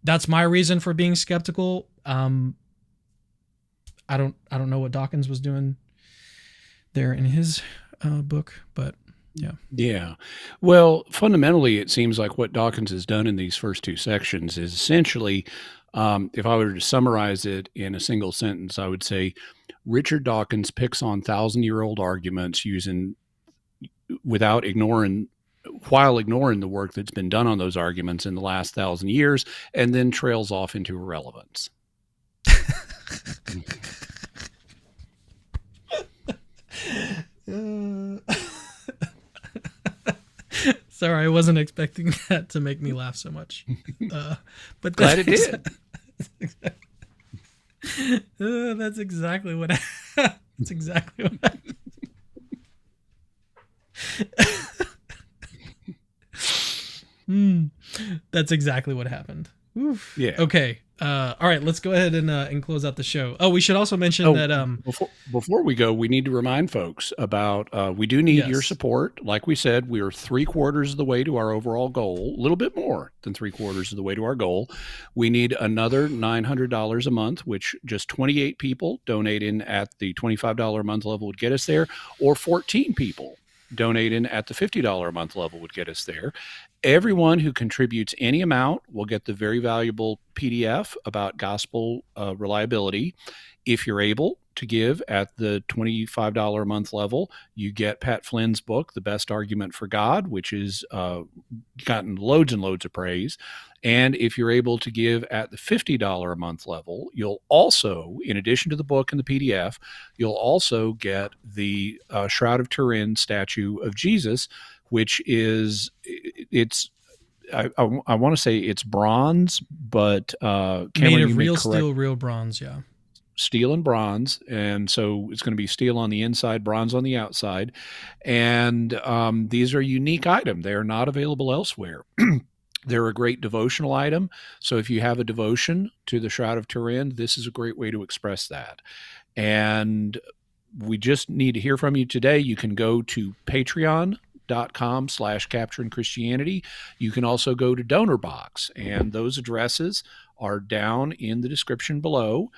That's my reason for being skeptical. I don't know what Dawkins was doing there in his book, but yeah. Yeah. Well, fundamentally, it seems like what Dawkins has done in these first two sections is essentially, if I were to summarize it in a single sentence, I would say Richard Dawkins picks on 1,000-year-old arguments while ignoring the work that's been done on those arguments in the last 1,000 years, and then trails off into irrelevance. Sorry, I wasn't expecting that to make me laugh so much. But glad it did. That's exactly what happened. That's exactly what happened. That's exactly what happened. Oof. Yeah. Okay. All right. Let's go ahead and close out the show. Oh, we should also mention that before we go, we need to remind folks about we do need your support. Like we said, we are 3/4 of the way to our overall goal. A little bit more than 3/4 of the way to our goal. We need another $900 a month, which just 28 people donating at the $25 a month level would get us there, or 14 people donating at the $50 a month level would get us there. Everyone who contributes any amount will get the very valuable PDF about gospel reliability. If you're able to give at the $25 a month level, you get Pat Flynn's book, The Best Argument for God, which has gotten loads and loads of praise. And if you're able to give at the $50 a month level, you'll also, in addition to the book and the PDF, you'll also get the Shroud of Turin statue of Jesus, which is, it's I want to say it's bronze, but Cameron, made of real steel, real bronze. Yeah. Steel and bronze. And so it's going to be steel on the inside, bronze on the outside. And these are a unique item. They are not available elsewhere. They're a great devotional item. So if you have a devotion to the Shroud of Turin, this is a great way to express that. And we just need to hear from you today. You can go to patreon.com/Capturing Christianity. You can also go to DonorBox, and those addresses are down in the description below.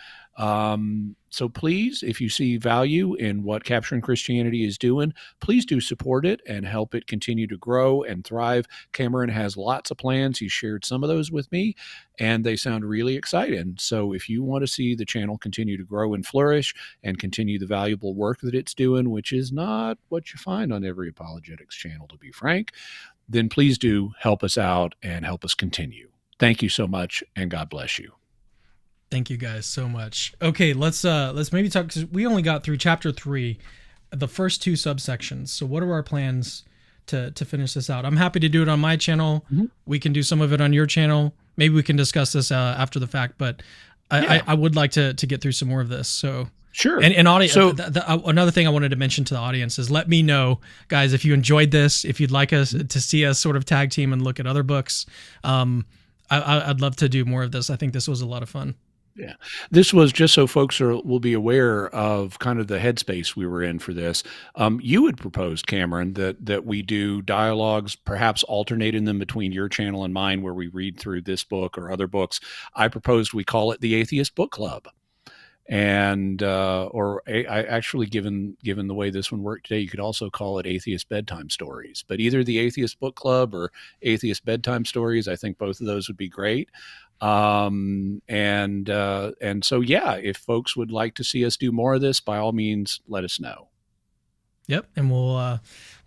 So please, if you see value in what Capturing Christianity is doing, please do support it and help it continue to grow and thrive. Cameron has lots of plans. He shared some of those with me, and they sound really exciting. So if you want to see the channel continue to grow and flourish and continue the valuable work that it's doing, which is not what you find on every apologetics channel, to be frank, then please do help us out and help us continue. Thank you so much, and God bless you. Thank you guys so much. Okay, let's maybe talk, because we only got through chapter 3, the first 2 subsections. So what are our plans to finish this out? I'm happy to do it on my channel. Mm-hmm. We can do some of it on your channel. Maybe we can discuss this after the fact, but I would like to get through some more of this. So sure. And audience. So another thing I wanted to mention to the audience is, let me know, guys, if you enjoyed this, if you'd like us to see us sort of tag team and look at other books. I'd love to do more of this. I think this was a lot of fun. Yeah, this was just so folks will be aware of kind of the headspace we were in for this. You had proposed, Cameron, that we do dialogues, perhaps alternating them between your channel and mine, where we read through this book or other books. I proposed we call it the Atheist Book Club. And I actually, given the way this one worked today, you could also call it Atheist Bedtime Stories. But either the Atheist Book Club or Atheist Bedtime Stories, I think both of those would be great. And so, yeah, if folks would like to see us do more of this, by all means, let us know. Yep, and we'll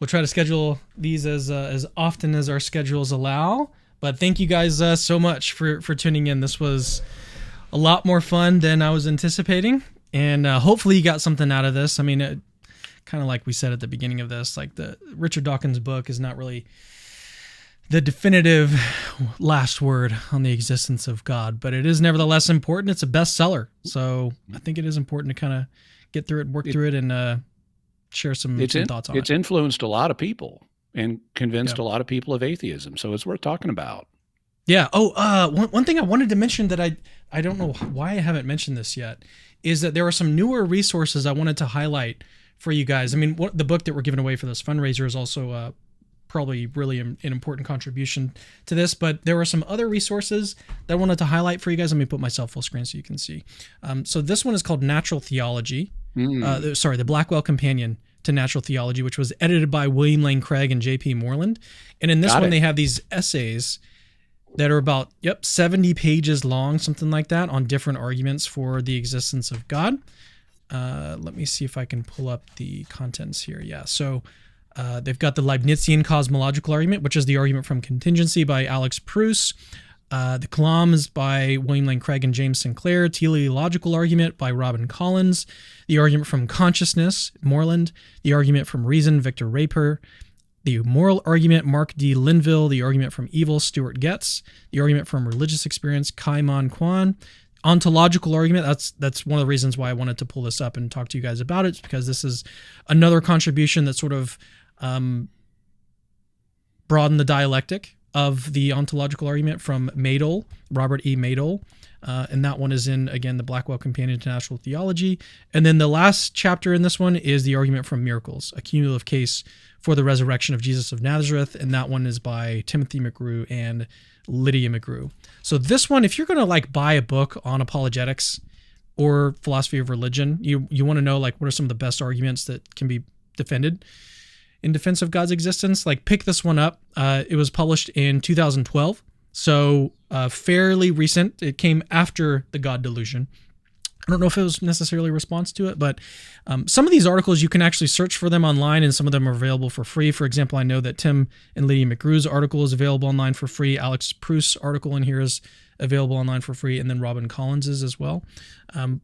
try to schedule these as often as our schedules allow. But thank you guys so much for tuning in. This was a lot more fun than I was anticipating, and hopefully you got something out of this. I mean, kind of like we said at the beginning of this, like the Richard Dawkins book is not really the definitive last word on the existence of God, but it is nevertheless important. It's a bestseller, so I think it is important to kind of get through it, work through it, and share some thoughts on it. It's influenced a lot of people and convinced a lot of people of atheism, so it's worth talking about. Yeah. Oh, one thing I wanted to mention that I don't know why I haven't mentioned this yet is that there are some newer resources I wanted to highlight for you guys. I mean, the book that we're giving away for this fundraiser is also probably really an important contribution to this, but there were some other resources that I wanted to highlight for you guys. Let me put myself full screen so you can see. So this one is called Natural Theology. The Blackwell Companion to Natural Theology, which was edited by William Lane Craig and J.P. Moreland. And in this one, they have these essays that are about 70 pages long, something like that, on different arguments for the existence of God. Let me see if I can pull up the contents here. Yeah, so they've got the Leibnizian cosmological argument, which is the argument from contingency by Alex Proust. The Kalams by William Lane Craig and James Sinclair. Teleological argument by Robin Collins. The argument from consciousness, Moreland. The argument from reason, Victor Raper. The moral argument, Mark D. Linville. The argument from evil, Stuart Getz. The argument from religious experience, Kai Man Kwan. Ontological argument, that's one of the reasons why I wanted to pull this up and talk to you guys about it, because this is another contribution that sort of broadened the dialectic of the ontological argument from Madol, Robert E. Madol. And that one is in, again, the Blackwell Companion to Natural Theology. And then the last chapter in this one is the argument from miracles, a cumulative case for the resurrection of Jesus of Nazareth. And that one is by Timothy McGrew and Lydia McGrew. So this one, if you're going to buy a book on apologetics or philosophy of religion, you want to know what are some of the best arguments that can be defended in defense of God's existence, pick this one up. It was published in 2012, so fairly recent. It came after the God Delusion. I don't know if it was necessarily a response to it, but some of these articles, you can actually search for them online, and some of them are available for free. For example, I know that Tim and Lydia McGrew's article is available online for free. Alex Proust's article in here is available online for free, and then Robin Collins's as well.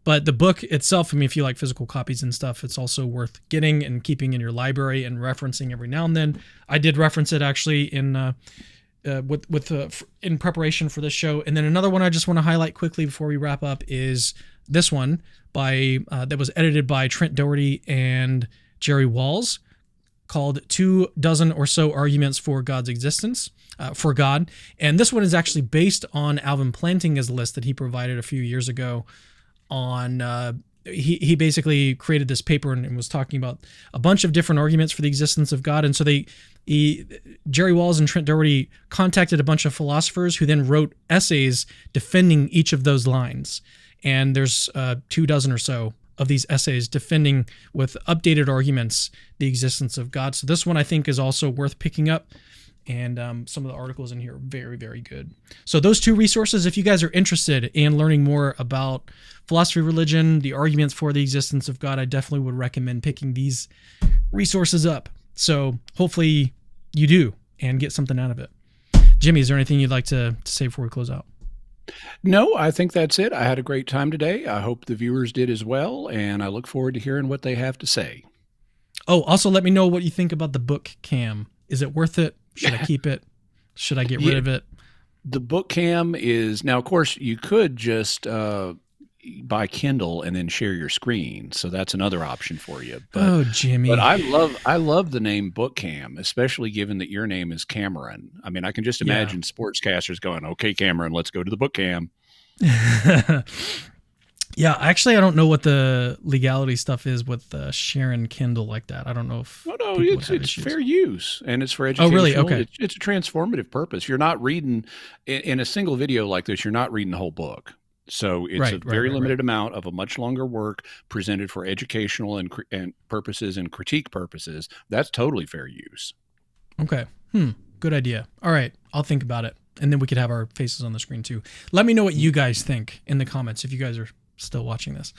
But the book itself, if you like physical copies and stuff, it's also worth getting and keeping in your library and referencing every now and then. I did reference it actually in in preparation for this show. And then another one I just want to highlight quickly before we wrap up is this one that was edited by Trent Doherty and Jerry Walls, called 24 or so Arguments for God's Existence, for God. And this one is actually based on Alvin Plantinga's list that he provided a few years ago on, he basically created this paper and was talking about a bunch of different arguments for the existence of God. And so Jerry Walls and Trent Doherty contacted a bunch of philosophers who then wrote essays defending each of those lines. And there's 24 or so of these essays defending with updated arguments the existence of God. So this one I think is also worth picking up. And some of the articles in here are very, very good. So those two resources, if you guys are interested in learning more about philosophy of religion, the arguments for the existence of God, I definitely would recommend picking these resources up. So hopefully you do and get something out of it. Jimmy, is there anything you'd like to say before we close out? No, I think that's it. I had a great time today. I hope the viewers did as well, and I look forward to hearing what they have to say. Oh, also let me know what you think about the book cam. Is it worth it? Should I keep it? Should I get rid of it? The book cam is, now of course you could just buy Kindle and then share your screen. So that's another option for you. But, Jimmy. But I love the name book cam, especially given that your name is Cameron. I mean, I can just imagine sportscasters going, okay, Cameron, let's go to the book cam. Yeah, actually, I don't know what the legality stuff is with sharing Kindle like that. I don't know if. No, it's fair use, and it's for education. Oh, really? Okay. It's a transformative purpose. You're not reading in a single video like this. You're not reading the whole book. So it's a very limited amount of a much longer work presented for educational and purposes and critique purposes. That's totally fair use. Okay. Good idea. All right. I'll think about it. And then we could have our faces on the screen too. Let me know what you guys think in the comments if you guys are still watching this.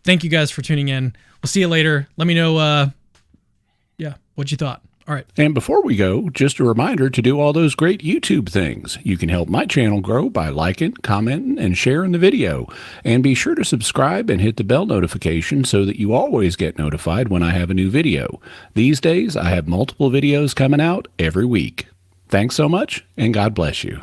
Thank you guys for tuning in. We'll see you later. Let me know what you thought. All right. And before we go, just a reminder to do all those great YouTube things. You can help my channel grow by liking, commenting, and sharing the video. And be sure to subscribe and hit the bell notification so that you always get notified when I have a new video. These days, I have multiple videos coming out every week. Thanks so much, and God bless you.